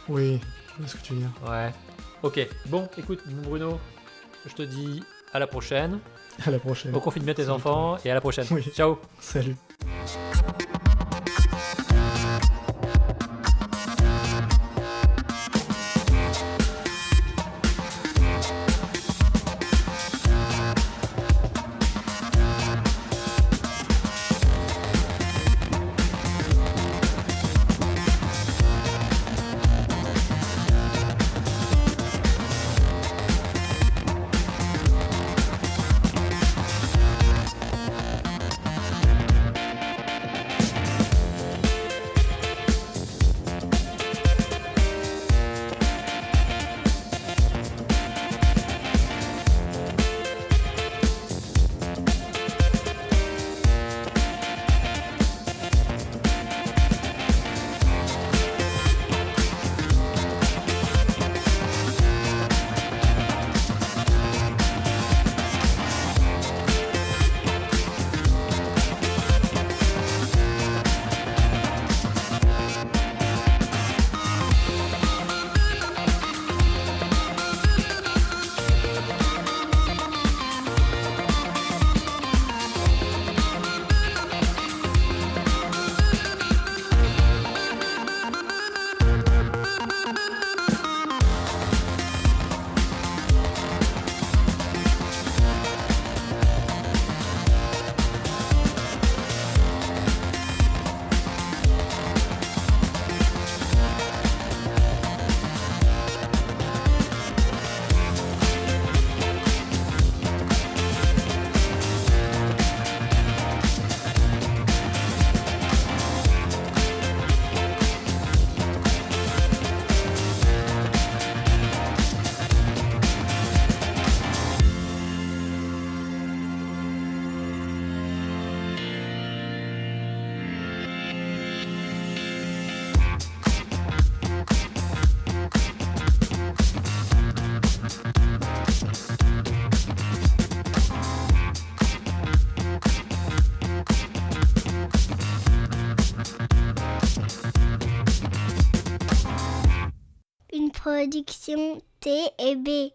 Oui, je vois ce que tu veux dire. Ouais. Ok, bon, écoute, mon Bruno, je te dis à la prochaine. À la prochaine. Reconfine bien tes Salut. enfants et à la prochaine. Oui. Ciao. Salut. section T et B.